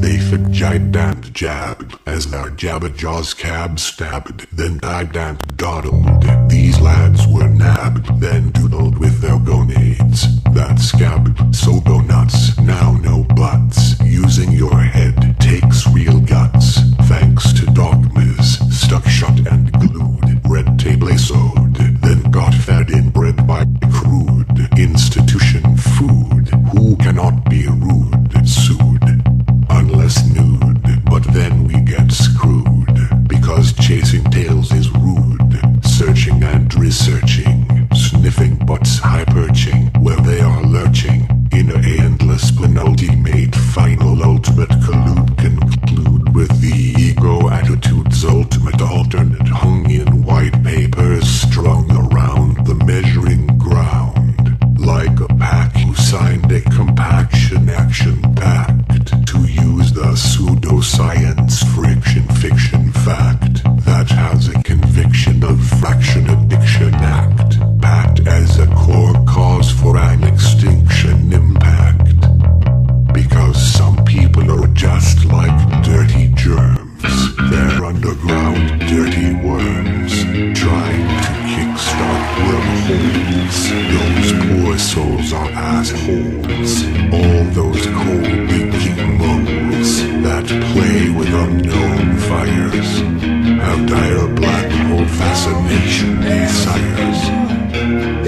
They fidged and jabbed as their jabbed jaws cab stabbed, then dived and dawdled. These lads were nabbed, then doodled with their gonades. That scabbed, so go nuts, now no buts. Using your head takes real guts. Thanks to dogmas, stuck shut and glued. Red tape lassoed, then got fed inbred by crude institution food. Who cannot be rude, sued, unless nude. But then we get screwed, because chasing tails is rude. Searching and researching, sniffing butts high perching, where they are lurching in a endless penultimate final ultimate collude conclude with the ego attitude's ultimate alternate hung in white papers strung around the measuring ground. Like a pack who signed a compaction action pact to use the pseudoscience friction fiction fact that has a conviction of fraction addiction act packed as a core cause for an extinction impact. Because some people are just like dirty germs, they're underground dirty worms trying to kickstart wormholes. Those poor souls are assholes. All those cold leaking moles that play with unknown fires have dire black hole fascination desires.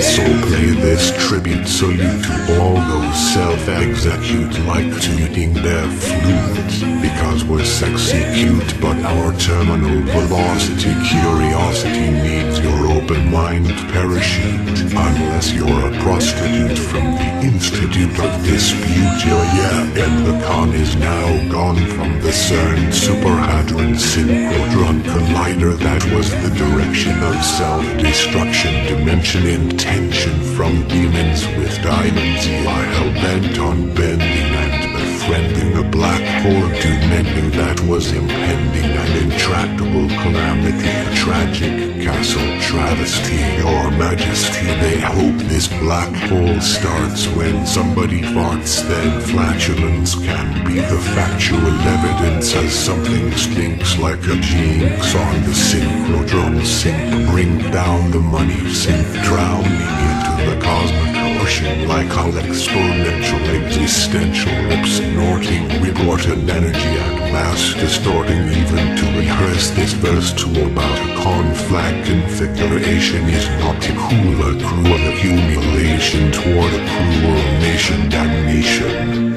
So play this tribute salute to all those self-execute like tweeting their flute. Because we're sexy cute, but our terminal velocity curiosity needs your open mind parachute. Unless you're a prostitute from the Institute of Dispute. Yeah, and the con is now gone from the CERN Super Hadron Synchrotron Collider. That was the direction of self-destruction, dimension intention from demons with diamonds. Yeah, hell-bent on bending and befriending a black hole to mending that was impending an intractable calamity, a tragic castle travesty. Your majesty, they hope this black hole starts when somebody farts, then flatulence can be the factual evidence as something stinks like a jinx on the synchrotron sync. Bring down the money sink, drowning into the cosmic ocean like all exponential existential rip, snorting reported energy and mass distorting. Even to rehearse this verse to about a conflict configuration is not to cool a cruel accumulation toward a cruel nation damnation,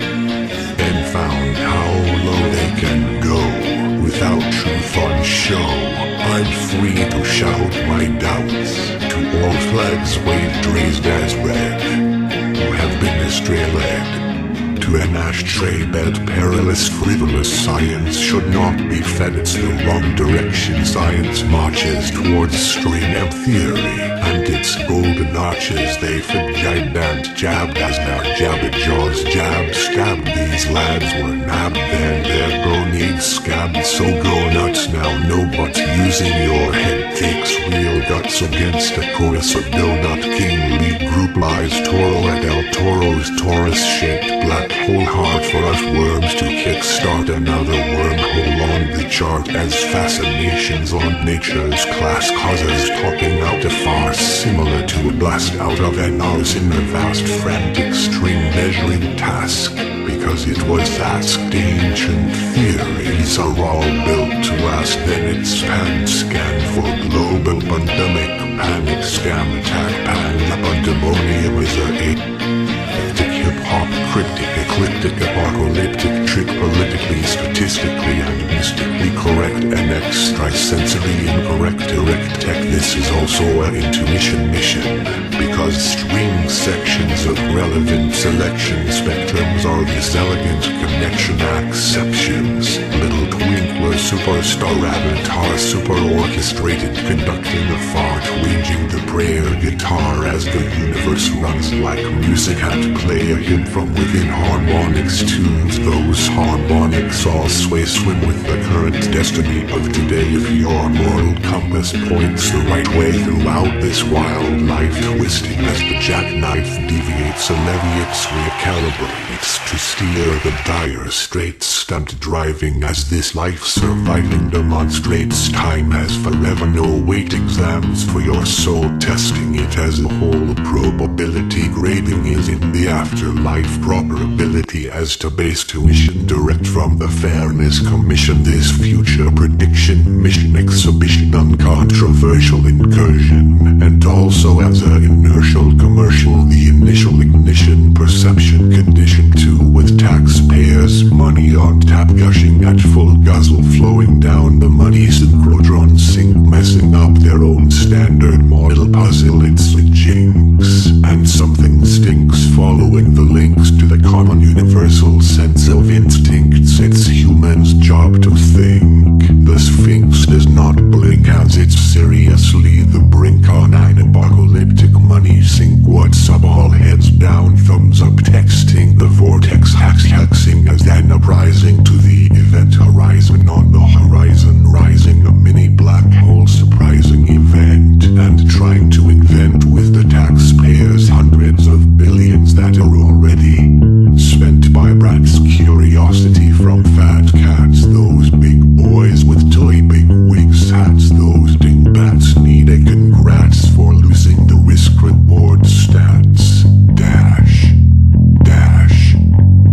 and found how low they can go without truth on show. I'm free to shout my doubts to all flags waved, raised as red, who have been astray-led to an ashtray bed. Perilous, frivolous science should not be fed. It's the wrong direction. Science marches towards string-up theory, and its golden arches they fidgeted and jabbed as their jabbed jaws jabbed, stabbed. These lads were nabbed, then their needs scabbed. So go nuts now, know but using your head takes real guts against a chorus of donut king lead group lies. Toro at El Toro's Taurus-shaped black hole hard for us worms to kickstart another wormhole on the chart as fascinations on nature's class causes topping out a farce similar to a blast out of an ours in a vast frantic string measuring task, because it was asked. Ancient theories are all built to last, then it's pan scan for global pandemic, panic scam attack, pandemonium is a hip-hop, cryptic, ecliptic, apocalyptic, trick, politically, statistically, and mystically correct, and extrasensory incorrect, direct tech. This is also an intuition mission, because string sections of relevant selection spectrums are these elegant connection acceptions. Little twinkler, superstar avatar, super orchestrated, conducting the fart, waging the prayer guitar as the universe runs like music at play. A hymn from within harmonics tunes those harmonics all swim with the current destiny of today. If your moral compass points the right way throughout this wild life, twisting as the jackknife deviates, a leviates recalibrates to steer the dire straits, stunt driving as this life surviving demonstrates. Time has forever no weight exams for your soul, testing it as a whole. Probability grading is in the afterlife, proper ability as to base tuition direct from the Fairness Commission. This future prediction mission exhibition, uncontroversial incursion, and also as a inertial commercial, the initial ignition perception condition too, with taxpayers' money on tap, gushing at full guzzle, flowing down the money synchrotron sink, messing up their own standard model puzzle. It's a jinx, and something stinks following the links to the common universal sense of instincts. It's humans' job to think. The Sphinx does not blink as it's seriously the brink on an apocalyptic money sink. What's up, all heads down, thumbs up, texting the vortex, hexing as an uprising to the event horizon. On the horizon rising a mini black hole, surprising event, and trying to invent with the taxpayers hundreds of billions that are already spent by brats. Curiosity from fat cats, those big boys with toy big wigs hats. Those dingbats need a congrats for losing the risk reward stats. Dash, dash,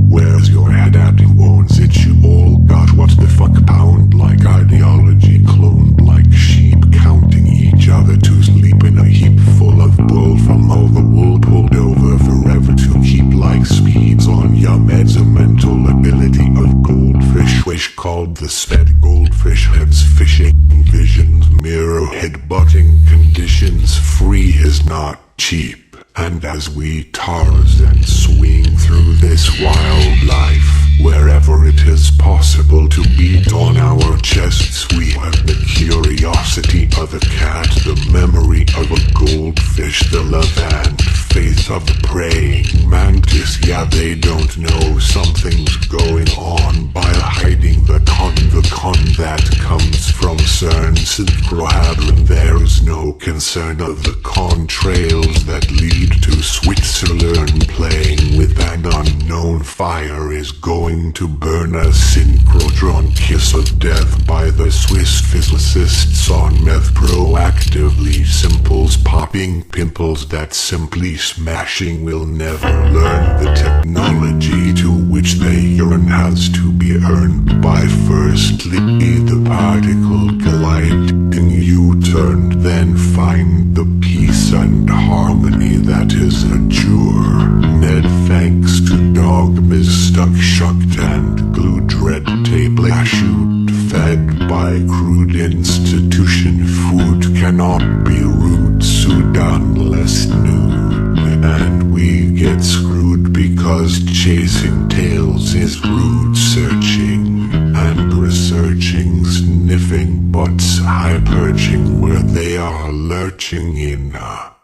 where's your head at? Who owns it? You all got what the fuck pound like ideology, cloned like sheep, counting each other to sleep in a heap full of bull from all the wool pulled over forever to keep like speeds on your meds. A mental ability of goldfish, wish called the sped goldfish heads, fishing visions, mirror head-butting conditions. Free is not cheap, and as we Tarzan swing through this wild life, wherever it is possible to beat on our chests, we have the curiosity of a cat, the memory of a goldfish, the levant faith of a praying mantis. Yeah, they don't know something's going on by hiding the con that comes from CERN. Synchrohadron, there shows no concern of the contrails that lead to Switzerland. Playing with an unknown fire is going to burn a synchrotron kiss of death by the Swiss physicists on meth. Proactively simples popping pimples that simply smashing will never learn the technology to which they yearn has to be earned by firstly the particle colliding U-turned, then find the peace and harmony that is a cure. Med thanks to dogmas stuck, shucked and glued, red tape lashute, fed by crude institution. Food cannot be rude, sued unless nude, and we get screwed because chasing tails is rude. Searching and researching, sniffing butts, high perching where they are lurching in a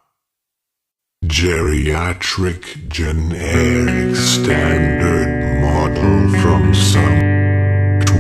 geriatric generic standard model from some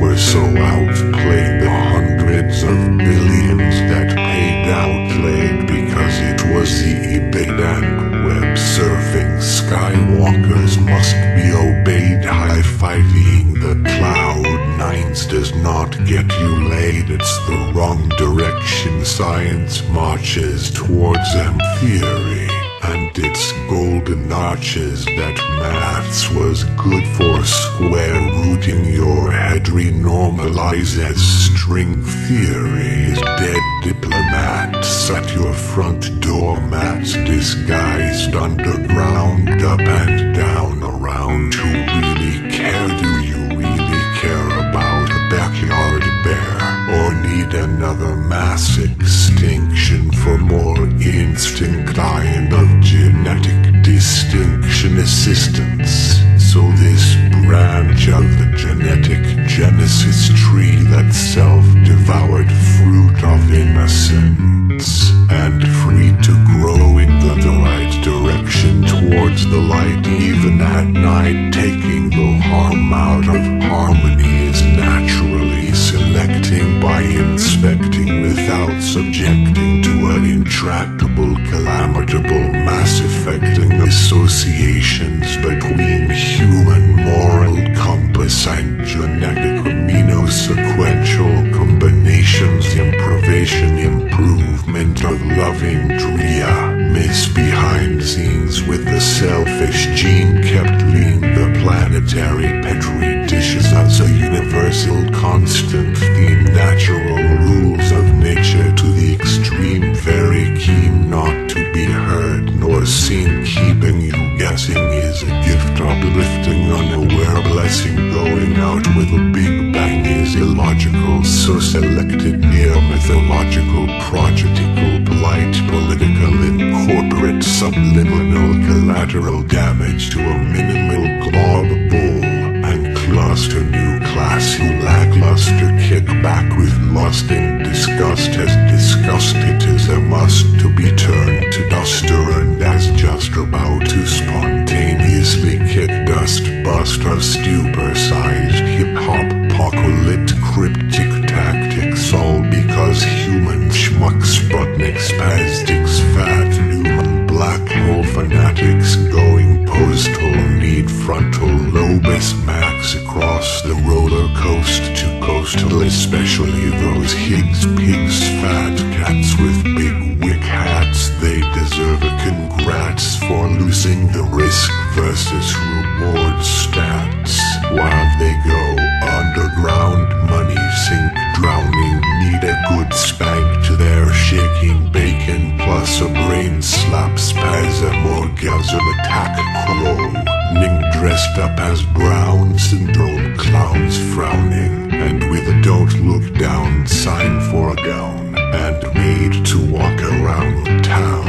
were so outplayed the hundreds of billions that paid outlaid because it was the eBay and web surfing. Skywalkers must be obeyed. High-fiving the cloud-9s does not get you laid. It's the wrong direction. Science marches towards theory, and its golden arches that maths was good for. Square rooting your head renormalizes string theory is dead. Diplomats at your front door, mats disguised underground, up and down around. Who really care? Do you really care about a backyard bear, or need another mass extinction for more instinct kind of genetic distinction assistance? So this branch of the genetic genesis tree, that self-devoured fruit of innocence, and free to grow in the right direction towards the light, even at night, taking the harm out of harmony is naturally selecting by inspecting without subjecting to an intractable, calamitable, mass-affecting associations between human moral compass and genetic amino-sequential combinations. Improvisation, improvement of loving dria. Miss behind scenes with the selfish gene kept lean. The planetary petri dishes as a universal constant theme. Natural rules of nature to the extreme, very keen not to be heard nor seen. Keeping you guessing is a gift, uplifting, unaware blessing. Going out with a big bang is illogical, so selected near mythological, projectical, polite, political, incorporate, subliminal, collateral damage to a minimal global and cluster. New class who lackluster, kick back with lust and disgust. As disgust it is a must to be turned to duster, and as just about to spontaneously kick dust, bust of stupor-sized hip-hop apocalypse cryptic tactics, all because human schmucks, Sputnik spastics, fat Newman, black hole fanatics, going postal, need frontal lobus max across the roller coast to coastal, especially those Higgs pigs, fat cats with big wick hats. They deserve a congrats for losing the risk versus reward stats. While they go underground, money sink, drowning, need a good spank to their shaking bacon, plus a brain slap, spasm, orgasm, attack, crow-ning, dressed up as Brown syndrome clowns, frowning, and with a don't look down sign for a gown, and made to walk around town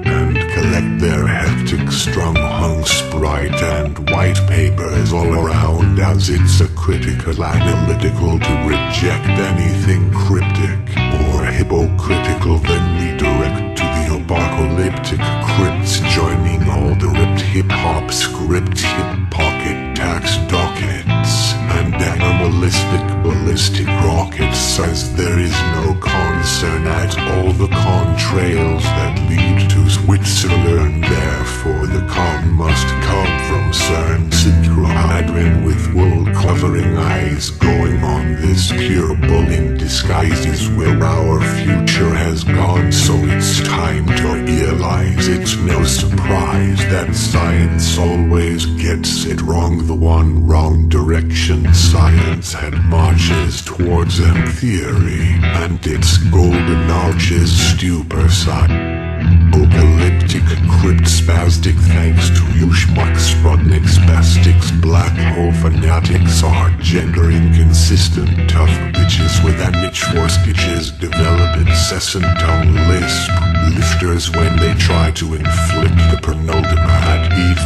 and collect their hectic strong-hung sprite and white papers all around, as it's a critical analytical to reject anything cryptic or hypocritical. Then redirect to the apocalyptic crypts, joining all the ripped hip-hop script, hip pocket tax dockets, and Animalistic ballistic rocket says there is no concern at all. The contrails that lead to Switzerland, therefore the con must come from CERN. Synchrohydrin with wool covering eyes, going on this pure bull in disguise is where our future has gone. So it's time to realize it's no surprise that science always gets it wrong. The one wrong direction science had marches towards M theory, and its golden arches stupor side. Apocalyptic, crypt spastic, thanks to you schmuck Sputnik spastics. Black hole fanatics are gender inconsistent, tough bitches with that niche for stitches. Develop incessant tongue lisp lifters when they try to inflict the penultimate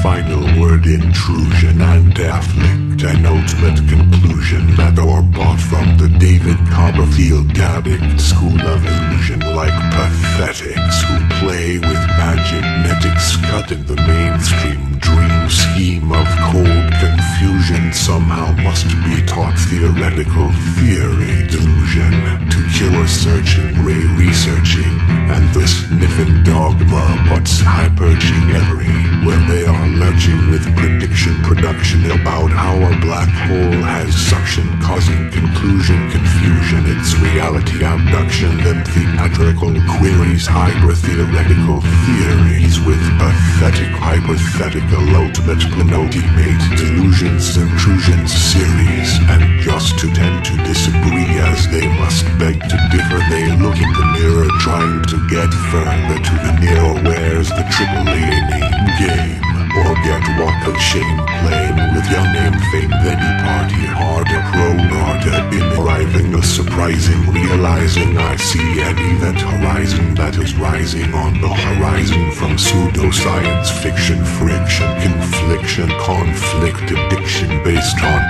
final word intrusion and afflict an ultimate conclusion that are bought from the David Copperfield addict school of illusion, like pathetics who play with magnetics, cut in the mainstream dream scheme of cold confusion. Somehow must be taught theoretical theory delusion to cure searching, ray researching, and the sniffing dogma butts hyperging where they are lurching with prediction production about how a black hole has suction, causing conclusion confusion. It's reality abduction, them theatrical queries, hyper-theoretical theories with pathetic, hypothetical, ultimate penultimate delusions, intrusions series. And just to tend to disagree as they must beg to differ, they look in the mirror trying to get further to the near. Where's the triple A name game? Or get walk of shame playing with your name fame, then you party harder, pro-harder, in arriving a surprising, realizing I see an event horizon that is rising on the horizon from pseudo-science fiction, friction, confliction, conflict, addiction based on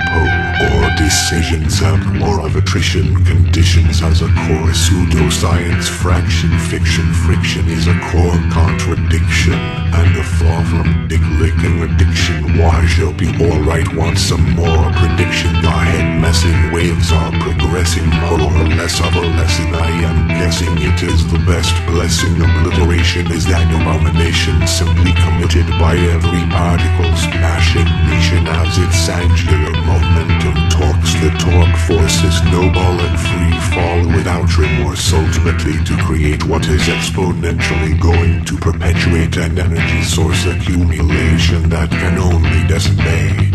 or decisions and war of attrition conditions as a core. Pseudo-science fraction, fiction, friction is a core contradiction and a flaw from dick licking addiction. Why she'll be alright, want some more prediction. Your head messing waves are progressing, more or less of a lesson. I am guessing it is the best blessing. Obliteration is an abomination simply committed by every particle smashing nation as its angular momentum torques the torque forces snowball and free fall without remorse, ultimately to create what is exponentially going to perpetuate an energy source accumulation that can only decimate.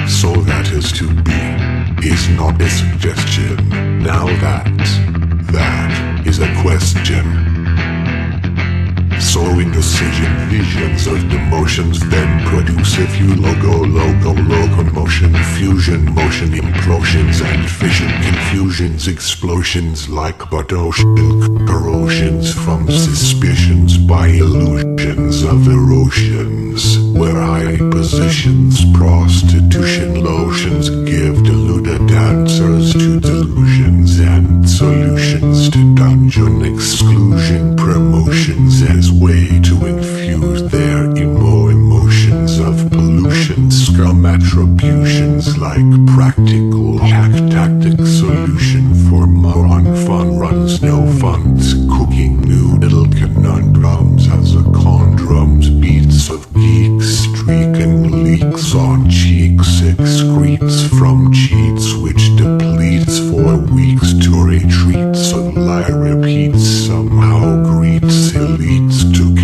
So that is to be, is not a suggestion. Now that is a question. So indecision, visions of demotions then produce a few locomotion, fusion, motion, implosions and fission, confusions, explosions like but ocean corrosions from suspicions by illusions of erosions, where high positions, prostitution lotions give deluded answers to delusions and solutions to dungeon exclusion promotions as way to infuse their emotions of pollution, scum attributions like practical hack tactic solution for moron fun runs, no funds, cooking noodle conundrums as a condrums, beats of geeks, streaking leaks on cheeks, excretes from cheats which depletes for weeks to retreats of lie repeats, somehow greets elites to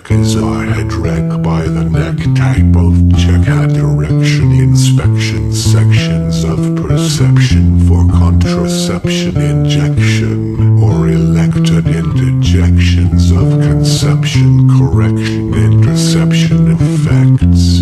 check is I had drag by the neck type of check had direction inspection sections of perception for contraception injection or elected interjections of conception correction interception effects.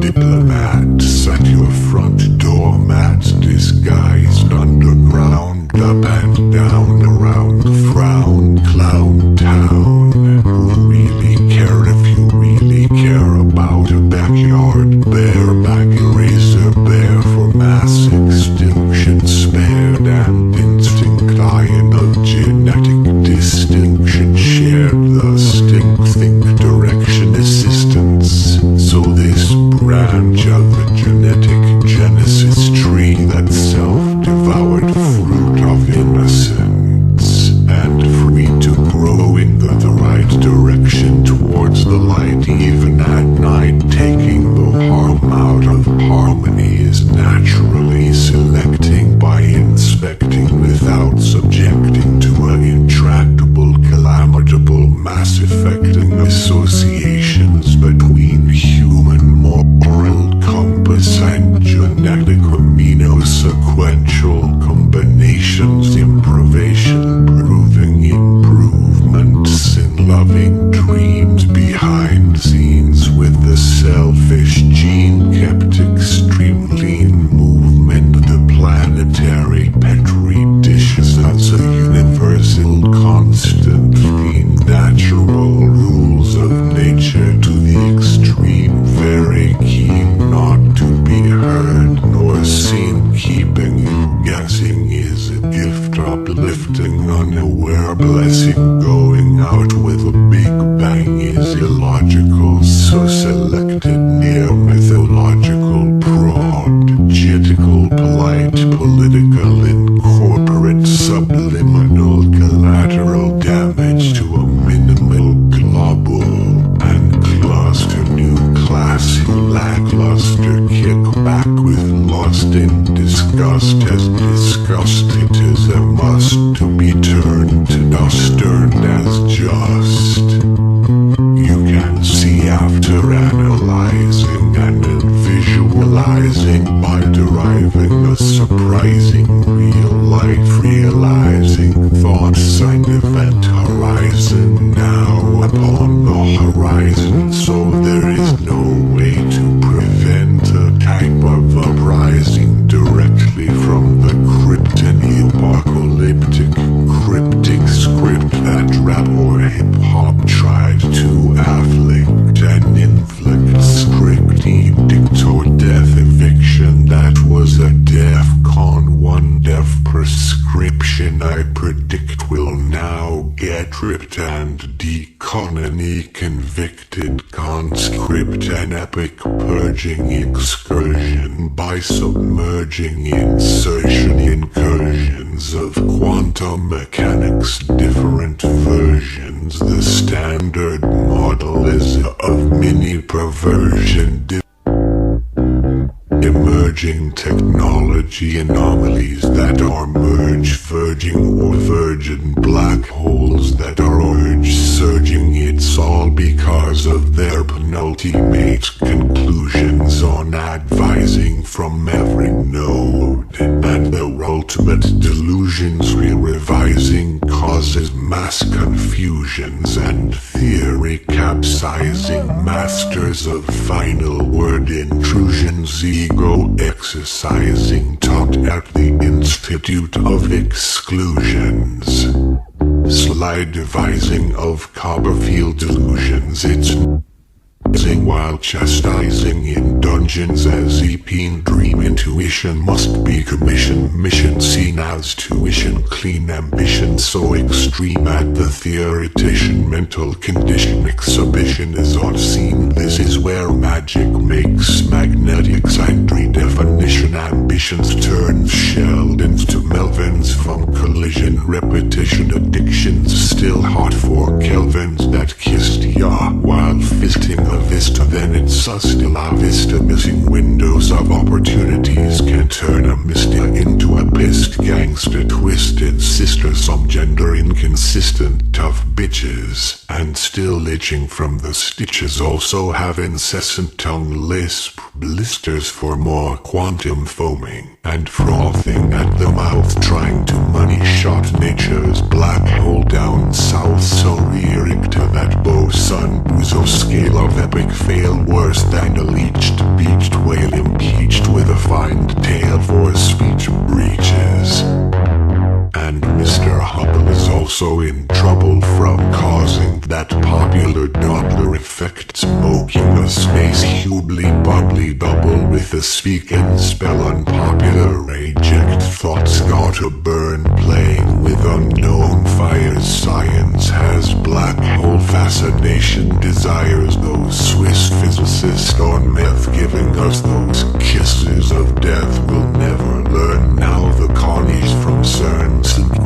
Diplomat, set your front door mat disguised underground, up and down around frown clown town. Who really care if you really care about a backyard bareback eraser bear for mass extinction spared and instinct iron of genetic distinction shared the stink think direction assistance. So this branch of the genetic genesis tree that self-devoured fruit of innocence and free to grow in the right direction towards the light even at night, taking the harm out of harmony is naturally selecting by inspecting without subjecting to an intractable calamitable mass affecting associations between human moral compass and genetic amino sequential combinations improvisation proving improvements in loving dreams behind scenes with the selfish gene kept extreme lean movement the planetary petri dishes as a universal constant clean natural rules of nature to the extreme very keen not to be heard nor seen keeping you guessing is a gift uplifting unaware blessing going out with a big bang is illogical so selected near mythological prodigital polite political incorporate subliminal collateral damage to a minimal global and cluster new classy lackluster kickback with lost in disgust as disgust it is a must to be turned to dust earned as just. You can see after analyzing and visualizing by deriving a surprising real life realizing thoughts and event horizon now upon the horizon so there is no way to prevent a type of uprising directly from the krypton apocalyptic cryptic script that rap or hip-hop tried to afflict and inflict scripty dicto death eviction that was a DEFCON 1 death prescription I predict will now get ripped and deconony convicted conscript an epic purging excursion by submerging insertion incursions of quantum mechanics different versions the standard model is of mini perversion emerging technology anomalies that are merge verging or virgin black holes that are urge surging it's all because of their penultimate conclusions on advising from every node and their ultimate delusions re-revising causes mass confusions and theory capsizing masters of final word intrusions ego exercising taught at the Institute of Exclusions sly devising of Copperfield delusions it's while chastising in dungeons as Epine dream intuition must be commission mission seen as tuition clean ambition so extreme at the theoretician mental condition exhibition is on scene this is where magic makes magnetics and redefinition ambitions turn Sheldons to Melvins from collision repetition addictions still hot for Kelvins that kissed you yeah, while fisting a vista, then it's still la vista. Missing windows of opportunities can turn a mister into a pissed gangster, twisted sister, some gender inconsistent tough bitches, and still itching from the stitches. Also have incessant tongue lisp, blisters for more quantum foaming, and frothing at the mouth, trying to money shot nature's black hole down south. So lyric to that bosun Buzo scale of epic fail, worse than a leeched beached whale impeached with a fine tail for speech breaches. And Mr. Hubble is also in trouble from causing that popular Doppler effect, smoking a space hubly bubbly double with a speak and spell unpopular eject thoughts gotta burn, playing with unknown fires. Science has black hole fascination desires, those Swiss physicists on meth giving us those kisses of death. We'll never learn now the Connies from CERN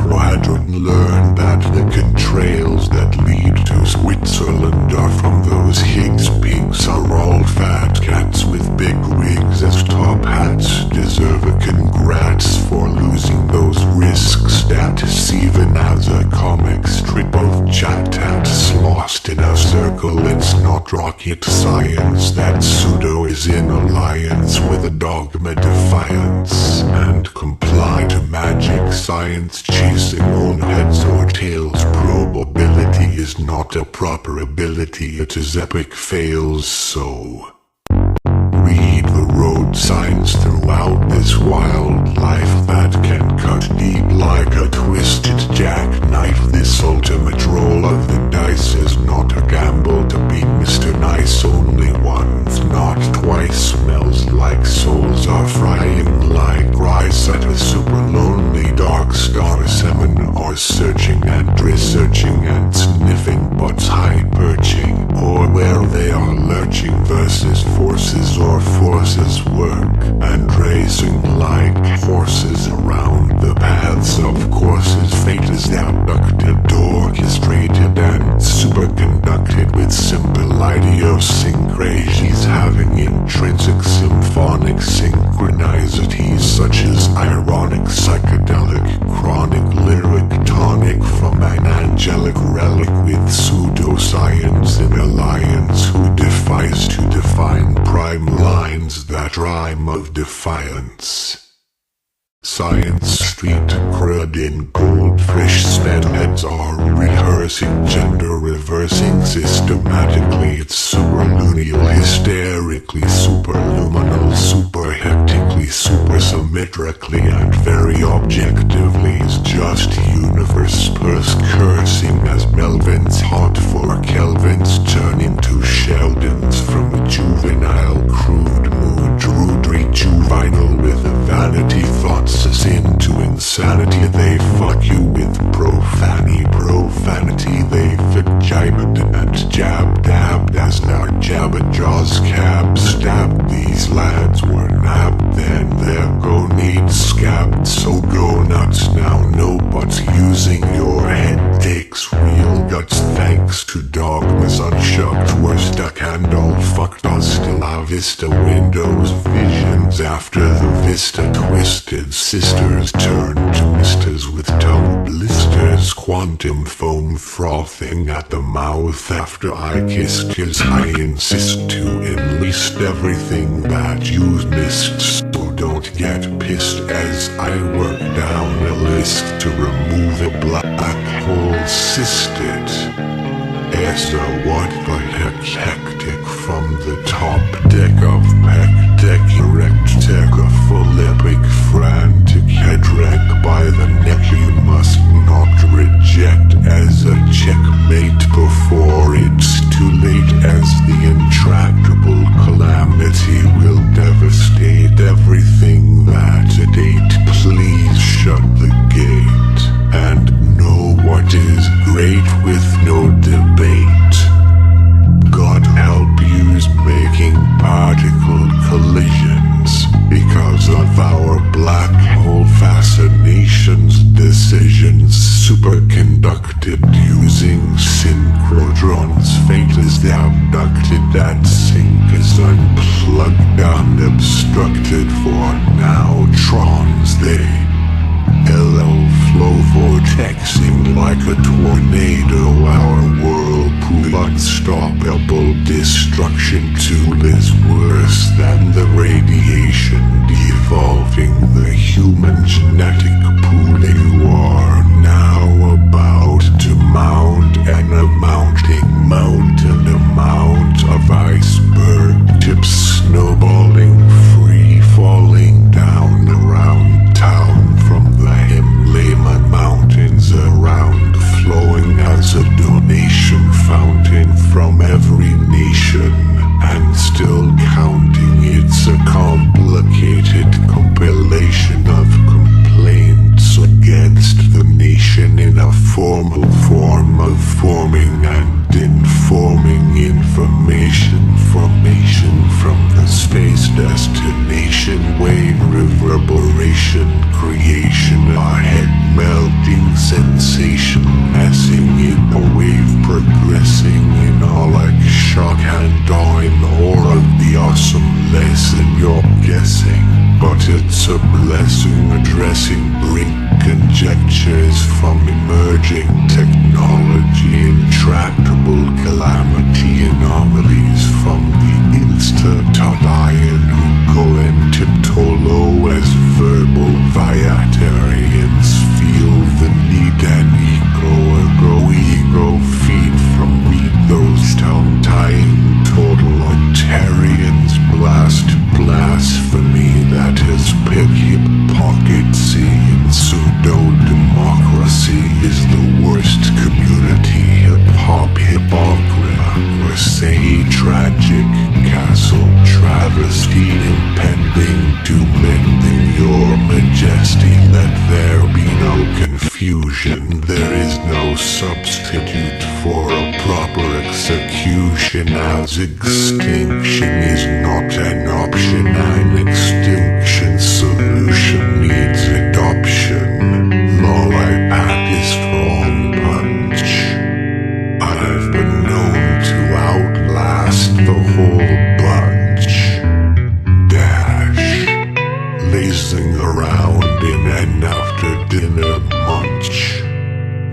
Quadrant learn that the contrails that lead to Switzerland are from those Higgs pigs, are all fat cats with big wigs as top hats. Deserve a congrats for losing those risk status, even as a comic strip of chat tats lost in a circle. It's not rocket science, that pseudo is in alliance with a dogma defiance, and comply to magic science, chasing own heads or tails. Probability is not a proper ability, it is epic fails. So read the road signs throughout this wild life that can cut deep like a twisted jackknife. This ultimate roll of the dice is not a gamble to beat Mr. Nice only once, not twice. Smells like souls are frying like rice at a super lonely dark star seminar, searching and researching and sniffing butts high perching, or where they are lurching versus forces, or forces work and racing like horses around the paths of courses. Fate is abducted, orchestrated and superconducted with simple idiosyncrasies, having intrinsic symphonic synchronicities such as ironic, psychedelic, chronic, lyric, tonic from an angelic relic with pseudoscience in alliance, who defies to define prime lines that rhyme of defiance. Science Street crud in goldfish sped heads are rehearsing, gender reversing systematically. It's superluneal, hysterically, superluminal, super hectically, super symmetrically, and very objectively is just universe purse cursing as Melvins hot for Kelvins turn into Sheldons from a juvenile crude mood, rude juvenile with a vanity thoughts us into insanity. They fuck you with profanity, they fit jibbed and jabbed as now jabba jaws cab stabbed. These lads were nabbed, then their go needs scabbed. So go nuts now, no buts, using your head takes real guts. Thanks to dogmas unshucked, we're stuck and all fucked. Still la vista windows visions after the vista twisted sisters turn to misters with tongue blisters, quantum foam frothing at the mouth after I kissed his. I insist to enlist everything that you missed, so don't get pissed as I work down a list to remove a black hole cysted. Essa, what the heck, hectic from the top deck of Peck Deck, erect tech, a full epic frantic head wreck by the neck. You must not reject as a checkmate before it's too late, as the intractable calamity will devastate everything that to date. Please shut the gate and know what is great with no debate. God help you's making particle collisions because of our black hole fascinations, decisions, superconductors. conducted using synchrotrons. Fate is abducted and sync is unplugged, unobstructed for now. Trons they hello flow vortexing like a tornado. Our whirlpool unstoppable destruction tool is worse than the radiation devolving the human genetic pool. You are now about to mount an amounting mountain amount of iceberg tips snowballing, free falling down around town from the Himalaya mountains around, flowing as a donation fountain from every nation, and still counting. It's a complicated compilation of complaints against the nation in a formal form of forming and informing information formation from the space destination wave reverberation creation, a head melting sensation messing in a wave progressing in all like shock and awe in awe of the awesome lesson you're guessing. But it's a blessing addressing brink conjectures from emerging technology, intractable calamity anomalies from the insta-Todian who go and tiptoe low as verbal viatarians feel the need and ego feed from read those tongue-tying totalitarians blast blasphemy that is pickpocketsy and pseudo-democracy is the worst community hip-hop hypocrisy, tragic castle travesty impending doom ending your majesty. Let there be no confusion, there is no substitute for a proper execution, as extinction is not an option. An extinction solution needs adoption. Lol, I pack is strong punch. I've been known to outlast the whole bunch. Dash, lazing around in an after dinner munch.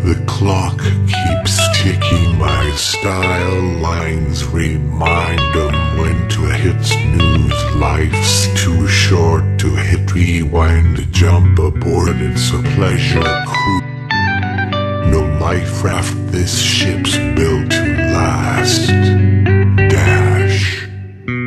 The clock keeps ticking, my style lines remind 'em when to hit snooze. Life's too short to hit rewind, jump aboard, it's a pleasure cruise. No life raft, this ship's built to last. Dash,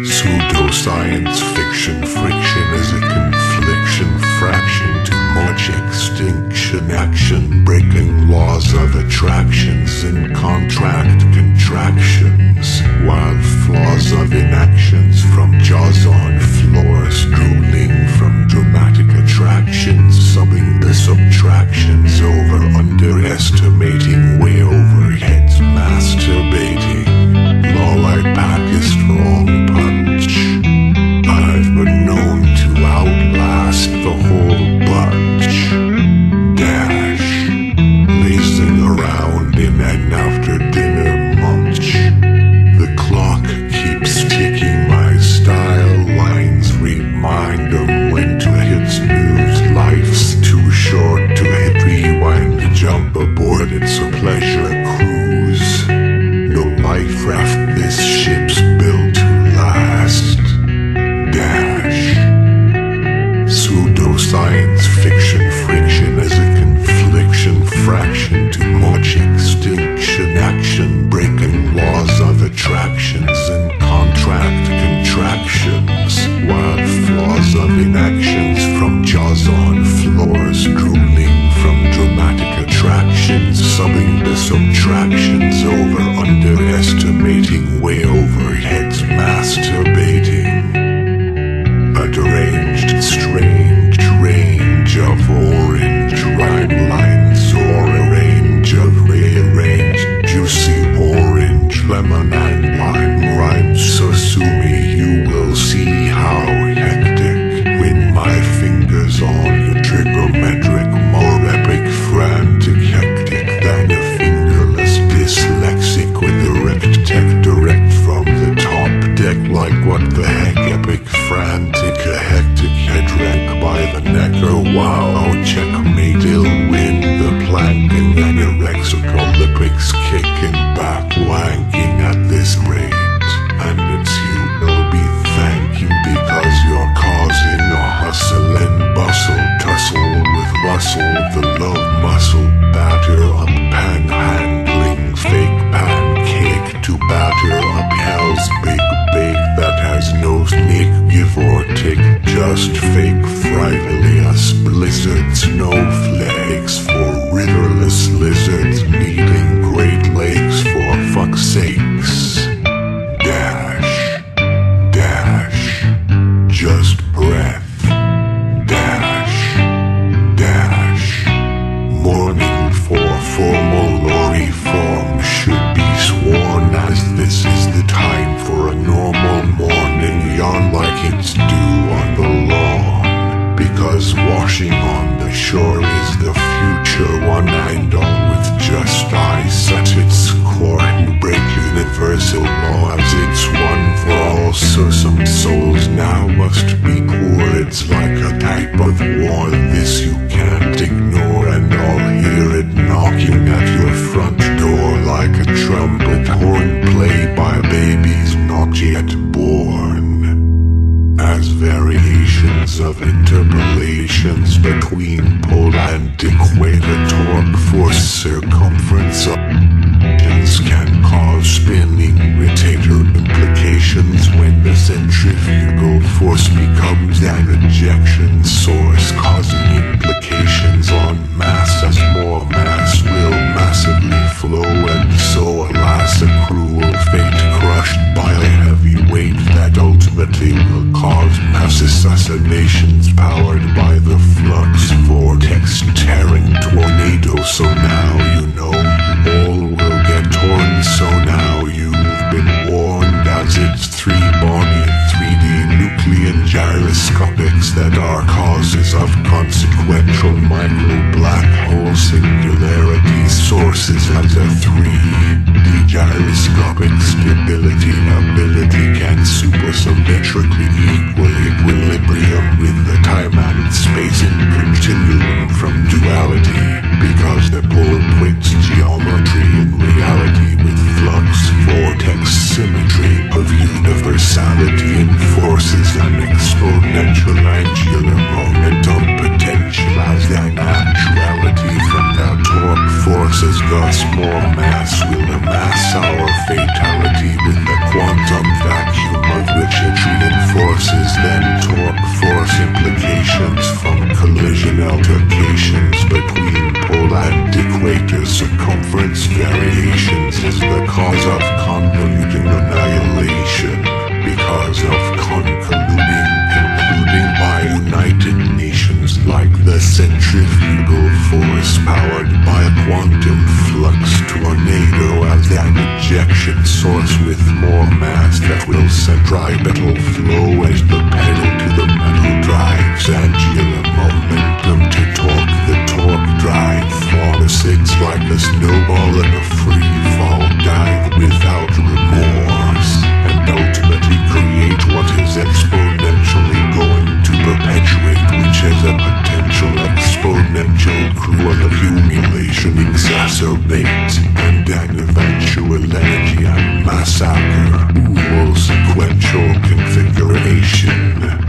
pseudo-science fiction friction is a confliction fraction too much extinction action, breaking laws of attractions in contract contractions, wild flaws of inactions from jaws on floors, drooling from dramatic attractions, subbing the subtractions over, underestimating way overheads, masturbating. Lol, I pack a strong punch. I've been known to outlast the whole bunch. Dash, lazing around in an after dinner munch. The clock keeps ticking, my style lines remind 'em when to hit snooze. Life's too short to hit rewind, jump aboard, it's a pleasure cruise. No life raft, this ship's built to last. Dash, pseudo-science fiction friction is a confliction fraction too much extinction action, breaking laws of attractions in contract contractions, wild flaws of inactions from jaws on floors, drooling from dramatic attractions, subbing the subtractions lizard snowflakes for riverless lizards meeting Great Lakes for fuck's sakes. Dash, dash, just breath. Dash, dash, mourning for formal or reform should be sworn, as this is the time for a normal morning yawn like it's due on the lawn. Because washing on the shore is the future, one and all with just ice at its core, who break universal law as it's one for all. So some souls now must be poor. It's like a type of war, this you can't ignore, and I'll hear it knocking at your front door like a trumpet horn played by babies not yet born. As variations of interpolations between pole and equator, torque force circumference options can cause spinning rotator implications when the centrifugal force becomes an ejection source, causing implications on mass as more mass will massively flow, and so alas a cruel fate, crushed by a heavy weight that ultimately will cause mass assassinations powered by the flux vortex tearing tornado. So now you know all will get torn, so now you've been warned, as it's 3 Bonnie 3D nucleon gyroscopics that are causes of consequential micro black hole singularity sources, as a 3D gyroscopic stability ability can supersymmetrically equal equilibrium with the time and space in continuum from duality, because the pole points geometry in reality with flux vortex symmetry of universality enforces an exponential angular momentum potential as an actuality from the torque forces. Thus more mass will amass our fatality with the quantum vacuum of which it reinforces then torque force implications from collision altercations between pole and equator circumference variations is the cause of convoluting annihilation, because of concluding, concluding by United Nations like the centrifugal force powered by a quantum flux tornado as an ejection source with more mass that will centripetal flow as the pedal to the metal drives angular momentum to torque the torque drive force. It's like a snowball in a free fall dive without remorse, and ultimately create what is exponentially going to perpetuate, which is a potential exponential cruel accumulation exacerbate, and an eventual energy and massacre dual sequential configuration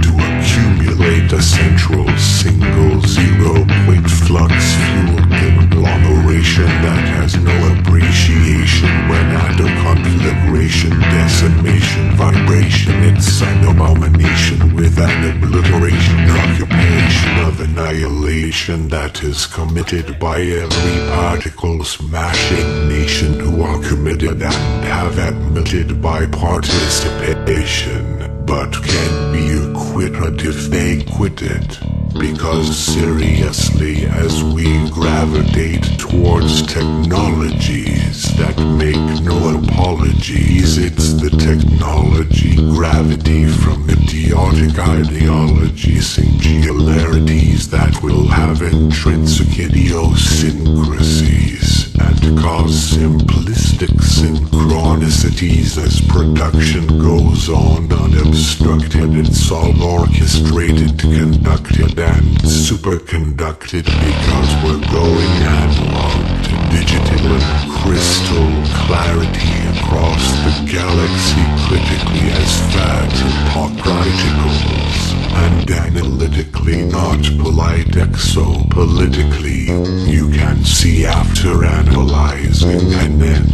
to accumulate a central single 0-point flux fueled conglomeration that has no appreciation when at a conflagration, decimation, vibration. It's an abomination with an obliteration, occupation of annihilation that is committed by every particle smashing nation who are committed and have admitted by participation, but can be acquitted if they quit it. Because seriously, as we gravitate towards technologies that make no apologies, it's the technology gravity from idiotic ideology singularities that will have intrinsic idiosyncrasies and cause simplistic synchronicities as production goes on unobstructed. It's all orchestrated, conducted, and superconducted because we're going analog to digital and crystal clarity across the galaxy, critically as fat particles, and analytically not polite exopolitically. You can see after analyzing and then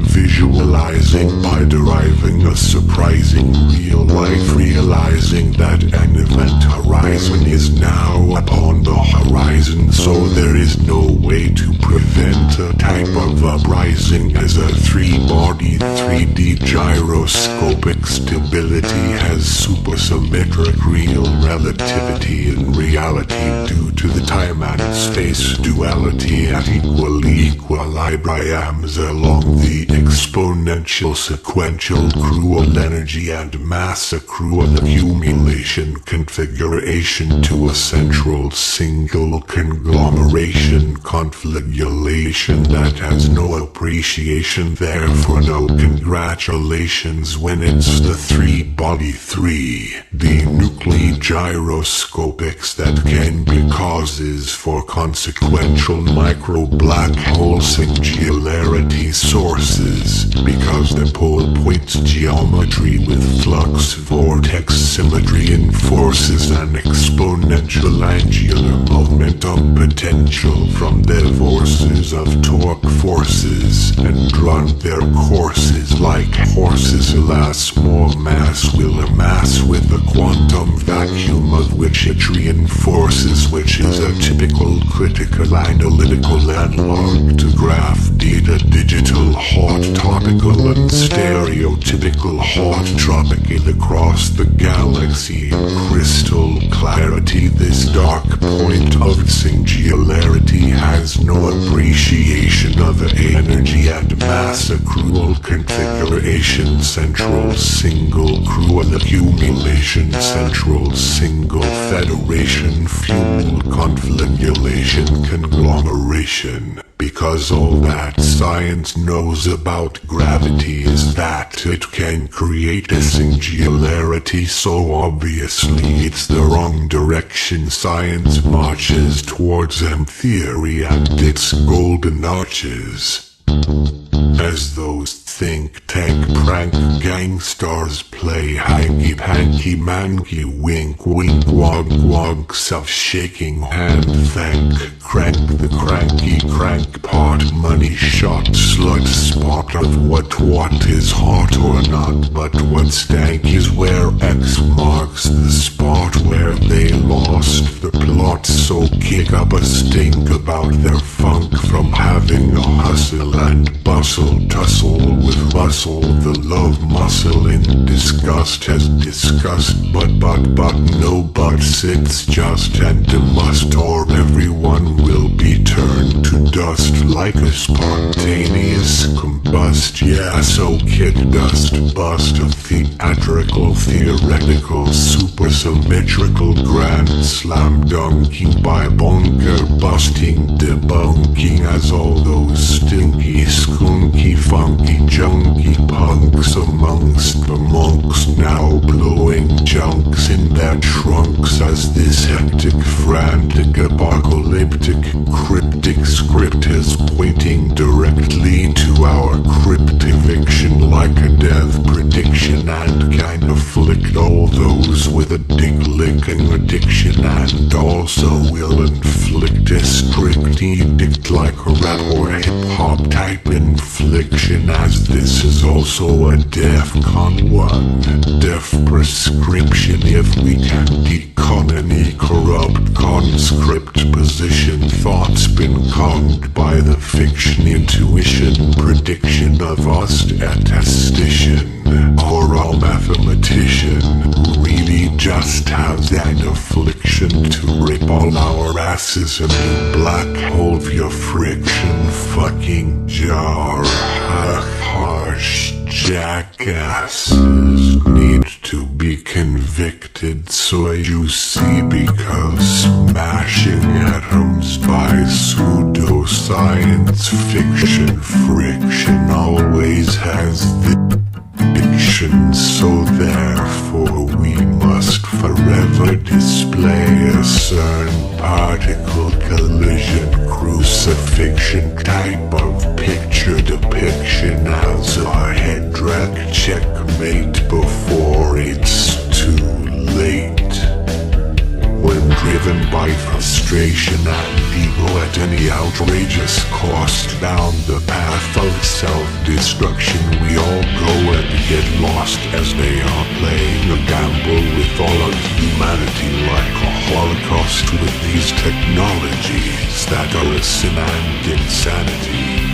visualizing by deriving describing a surprising real life, realizing that an event horizon is now upon the horizon, so there is no way to prevent a type of uprising. As a three-body 3D gyroscopic stability has supersymmetric real relativity in reality due to the time and space duality at equally equilibriums along the exponential sequential accrual energy and mass accrual accumulation configuration to a central single conglomeration configuration that has no appreciation, therefore no congratulations when it's the three-body 3D nuclei gyroscopics that can be causes for consequential micro black hole singularity sources, because the pole point geometry with flux vortex symmetry enforces an exponential angular momentum potential from the forces of torque forces, and run their courses like horses. Alas, more mass will amass with a quantum vacuum of which it reinforces, which is a typical critical analytical analog to graph data, digital hot topical and stereotypical hot tropical across the galaxy in crystal clarity. This dark point of singularity has no appreciation of the energy and mass accrual configuration, central single accrual accumulation, central single federation, fuel configuration conglomeration. Because all that science knows about gravity is that it can create a singularity, so obviously it's the wrong direction science marches towards M theory and its golden arches. As those think tank prank gangsters play hanky panky manky wink wink wog wog self-shaking hand thank crank the cranky crank pot money shot slut spot of what is hot or not, but what stank is where X marks the spot where they lost the plot. So kick up a stink about their funk from having a hustle and bustle, tussle with muscle, the love muscle in disgust has discussed, but no buts, it's just and a must, or everyone will be turned to dust like a spontaneous combust. Yeah, so kick dust bust a theatrical, theoretical, supersymmetrical grand slam dunking by bonker busting debunking as all those stinky skunky funky junky punks amongst the monks now blowing junks in their trunks as this hectic, frantic, apocalyptic, cryptic script is pointing directly to our crypt eviction like a death prediction, and kind of flicked all those with a dick licking addiction, and also will inflict a strict edict like a rap or hip-hop type infliction, as this is also a DEFCON 1 death prescription. If we can decon any corrupt conscript position, thoughts been conned by the fiction, intuition, prediction of us attestation, or a mathematician who really just has an affliction to rip all our asses a new black hole via friction fucking jar. Harsh jackasses need to be convicted, so you see, because smashing atoms by pseudoscience fiction friction always has the diction, so therefore we must forever display a CERN particle collision crucifixion type of picture depiction as a head drag checkmate before it's too late. When driven by frustration and ego at any outrageous cost down the path path of self-destruction. We all go and get lost as they are playing a gamble with all of humanity, like a holocaust with these technologies that are a sin and insanity.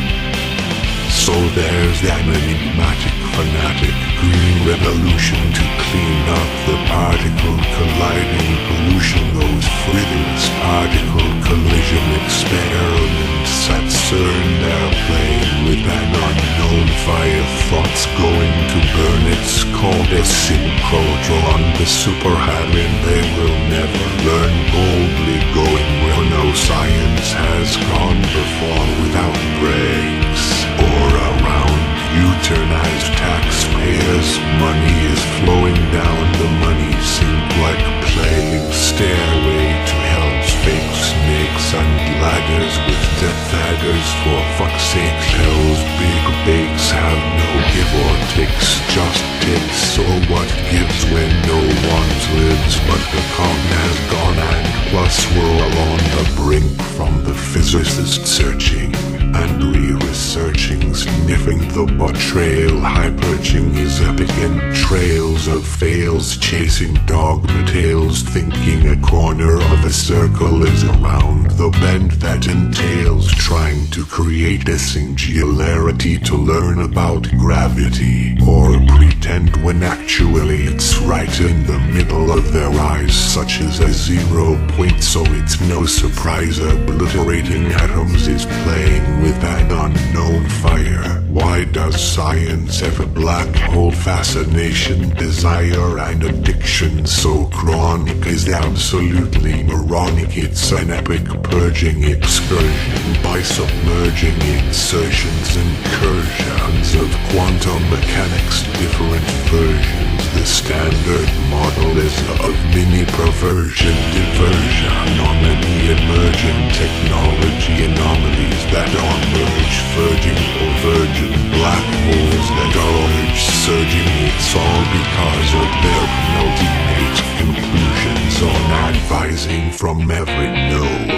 So there's an enigmatic, fanatic green revolution to clean up the particle colliding pollution, those frivolous particle collision experiments at CERN. They're playing with an unknown fire, thoughts going to burn. It's called a synchrotron, the super hadron they will never learn, boldly going where no science has gone before, without brakes or around U-turn. As taxpayers' money is flowing down the money sink like playing Stairway to Hell's fake snakes and ladders with death adders. For fuck's sake, hell's big bakes have no give or takes, just takes. So what gives when no one lives? But the calm has gone, and plus we're all on the brink, from the physicist searching and re-researching, sniffing the betrayal, high-perching his epic entrails of fails, chasing dogma tales, thinking a corner of a circle is around the bend that entails trying to create a singularity, to learn about gravity, or pretend when actually it's right in the middle of their eyes, such as a 0 point. So it's no surprise obliterating atoms is playing with an unknown fire. Why does science have a black hole fascination, desire and addiction so chronic is absolutely moronic? It's an epic purging excursion by submerging insertions, incursions of quantum mechanics, different versions. The standard model is of mini perversion, diversion, anomaly, emerging technology anomalies that are merge, verging or virgin black holes that are urge surging. It's all because of their penultimate conclusions on advising from every node,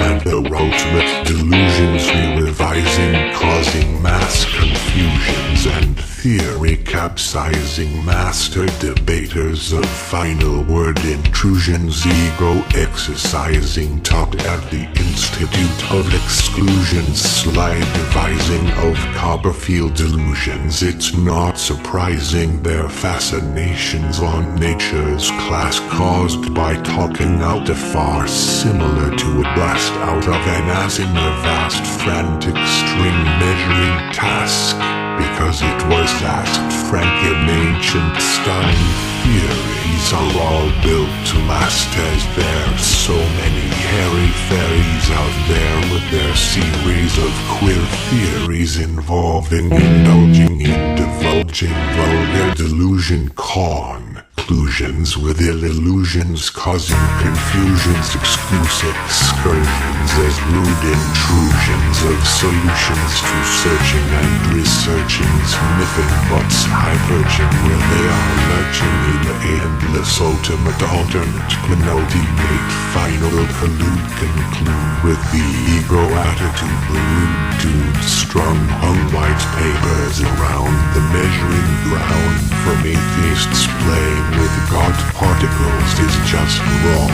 and their ultimate delusions re-revising, causing mass confusions and theory capsizing. Master debaters of final word intrusions, ego exercising, taught at the Institute of Exclusions, sly devising of Copperfield delusions. It's not surprising their fascinations on nature's class, caused by talking out a farce similar to a blast out of an ass in a vast frantic string measuring task, because it was asked frank in ancient style. Theories are all built to last, as there's so many hairy fairies out there with their series of queer theories involving indulging in divulging vulgar delusion conclusions with ill illusions, causing confusions, exclusive excursions as rude intrusions of solutions to searching and researching, sniffing butts, high-perching where they are lurching in the endless ultimate alternate penultimate final collude, conclude with the ego attitude, the rude dude strung hung white papers around the measuring ground, from atheists playing with God particles is just wrong.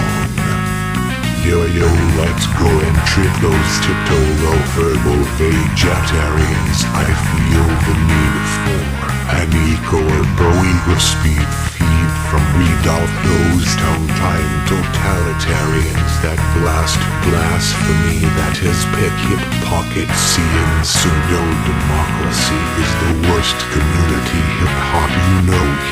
Yo, let's go and trip those tiptoe verbal vegetarians. I feel the need for an eco or speed feed from Rudolph, those tongue-tied totalitarians that blast blasphemy, that is pick hip pocket seeing pseudo-democracy is the worst community. Hip-hop,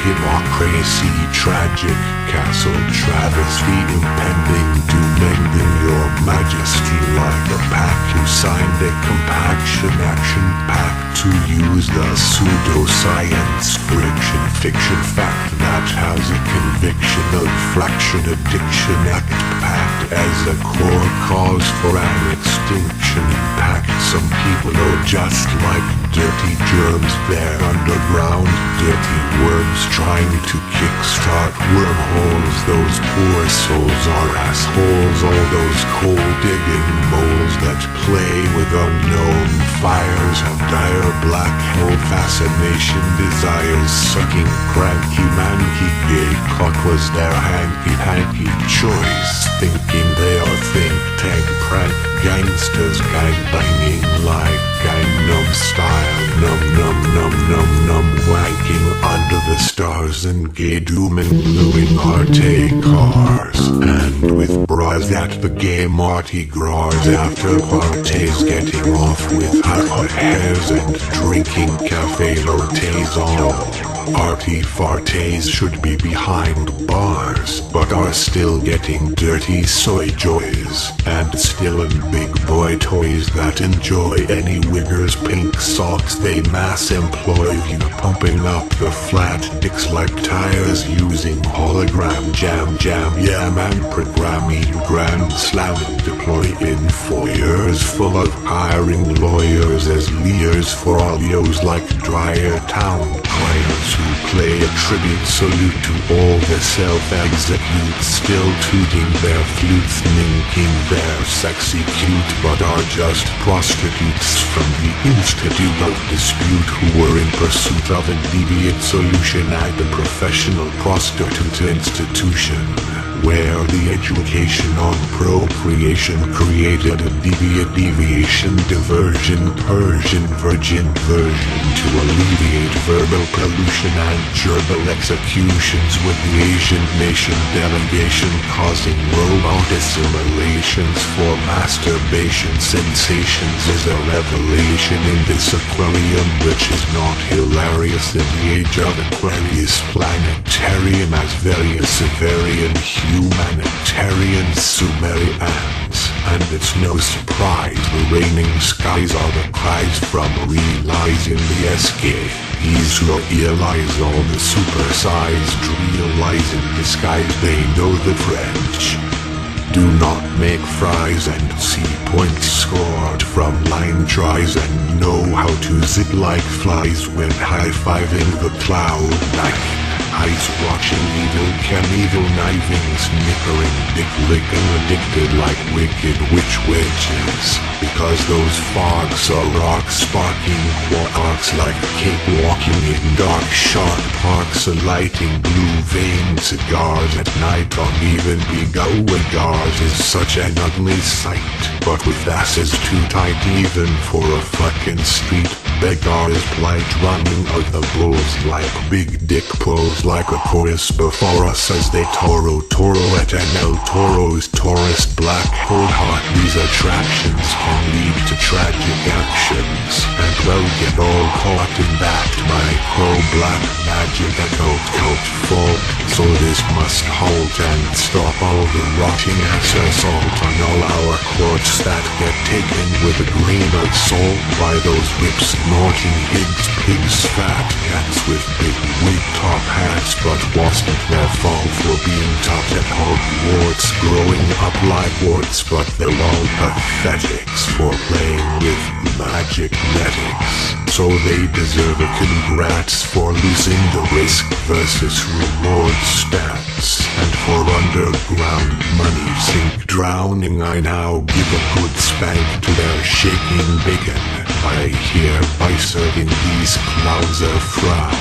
hypocrisy, tragic castle travesty, impending doom, ending your majesty like a pack who signed a compaction action pact to use the pseudoscience friction fiction fact that has a conviction of fraction addiction act packed as a core cause for an extinction impact. Some people are just like dirty germs there underground, dirty worms trying to kickstart wormholes. Those poor souls are assholes, all those coal-digging moles that play with unknown fires have dire black hole fascination desires, sucking cranky manky gay cock was their hanky-panky choice, thinking they are think tank prank gangsters gang-banging like Gangnam Style, num wanking under the stars and gay doom and gluing Arte cars, and with bras at the gay Mardi Gras after parties, getting off with hot hairs and drinking cafe lattes. All arty farties should be behind bars, but are still getting dirty soy joys, and still in big boy toys that enjoy any wigger's pink socks they mass employ. You pumping up the flat dicks like tires using hologram jam, yeah man, program you grand slam deploy in foyers full of hiring lawyers as leers for all yos like Dryer Town players who play a tribute salute to all the self-executes, still tooting their flutes, ninking their sexy cute, but are just prostitutes from the Institute of Dispute who were in pursuit of a deviant solution at the Professional Prostitute Institution, where the education on procreation created a deviation diversion Persian virgin version to alleviate verbal pollution and gerbil executions, with the Asian nation delegation causing robot assimilations for masturbation sensations is a revelation in this aquarium, which is not hilarious in the age of Aquarius planetarium as various Severian humanitarian Sumerians, and it's no surprise the raining skies are the cries from realizing the escape. These who realize all the supersized realize in disguise they know the French. Do not make fries and see points scored from line tries, and know how to zip like flies when high-fiving the cloud like eyes watching evil Knievel kniving, snickering, dick licking, addicted like wicked witches, because those fogs are rock sparking quarks like cakewalking in dark sharp parks, lighting blue vein cigars at night on even cigars is such an ugly sight, but with asses too tight even for a fucking street beggars plight, running out the bulls like big dick pulls like a chorus before us as they toro at an El Toro's tourist black hole heart. These attractions can lead to tragic actions, and well get all caught in that micro black magic cult fault. So this must halt and stop all the rotting ass assault on all our courts that get taken with a grain of salt by those whips snorting pigs, fat cats with big wig top hats, but wasn't their fault for being taught at Hogwarts, growing up like warts, but they're all pathetics for playing with magic netics. So they deserve a congrats for losing the risk versus reward stats, and for underground money sink drowning I now give a good spank to their shaking bacon. I hereby serving these clowns a frown,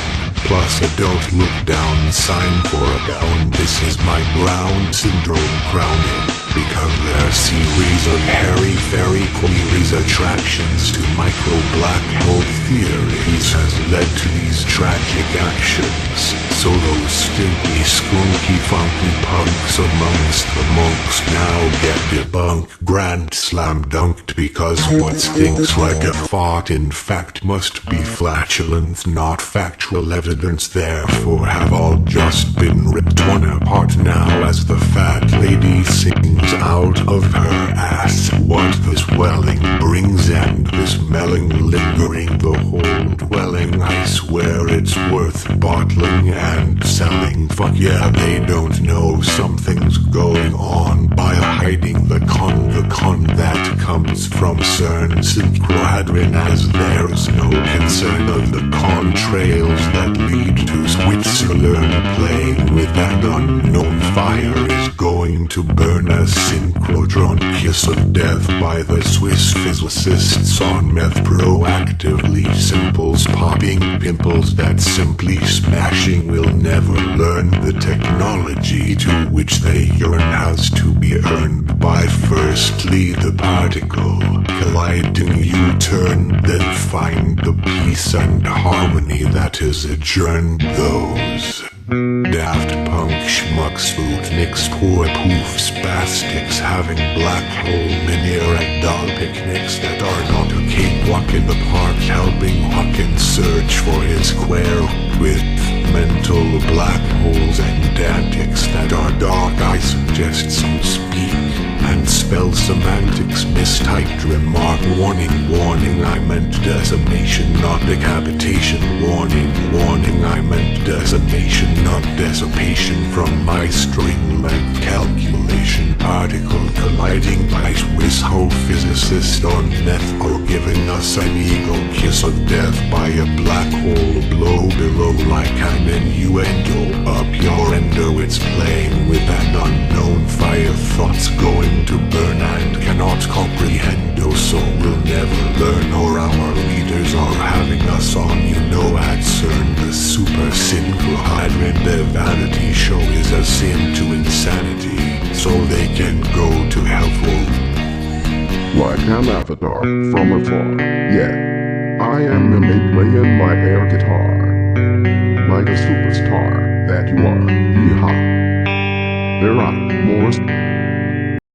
plus a don't look down sign for a gown. This is my Brown syndrome crowning, because their series of hairy fairy queries attractions to micro black hole theories has led to these tragic actions. So those stinky, skunky, funky punks amongst the monks now get debunked, grand slam dunked, because what stinks like a fart in fact must be flatulence, not factual evidence, therefore have all just been ripped torn apart now as the fat lady sings out of her ass what the swelling brings, and this melling lingering the whole dwelling lying, I swear it's worth bottling and selling. Fuck yeah, they don't know something's going on by hiding the con that comes from CERN Synchrohadron, as there's no concern of the contrails that lead to Switzerland. Playing with an unknown fire is going to burn a synchrotron. Kiss of death by the Swiss physicists on meth, proactively simples popping pimples that simply smashing will never learn. The technology to which they yearn has to be earned by firstly the particle colliding U-turn, then find the peace and harmony that is adjourned. Those Daft Punk schmucks, Sputniks, poor poof spastics, having black hole mini ragdoll picnics that are not a cakewalk in the park, helping Hawkins search for his square with mental black holes and antics that are dark. I suggest some speak and spell semantics, mistyped remark. Warning, warning, I meant decimation, not decapitation. Warning, warning, I meant decimation, not dissipation. From my string length calculation, particle colliding by Swiss ho physicist on meth, or giving us an ego kiss of death by a black hole blow below like an innuendo. Up your endo, it's playing with an unknown fire, thoughts going to burn and cannot comprehend, so we'll never learn, or our leaders are having us on, at CERN. The super synchrohadron, their vanity show is a sin to insanity, so they can go to hellful. Like an avatar from afar, yeah, I am Mimi playing my air guitar, like a superstar that you are, yeehaw. There are more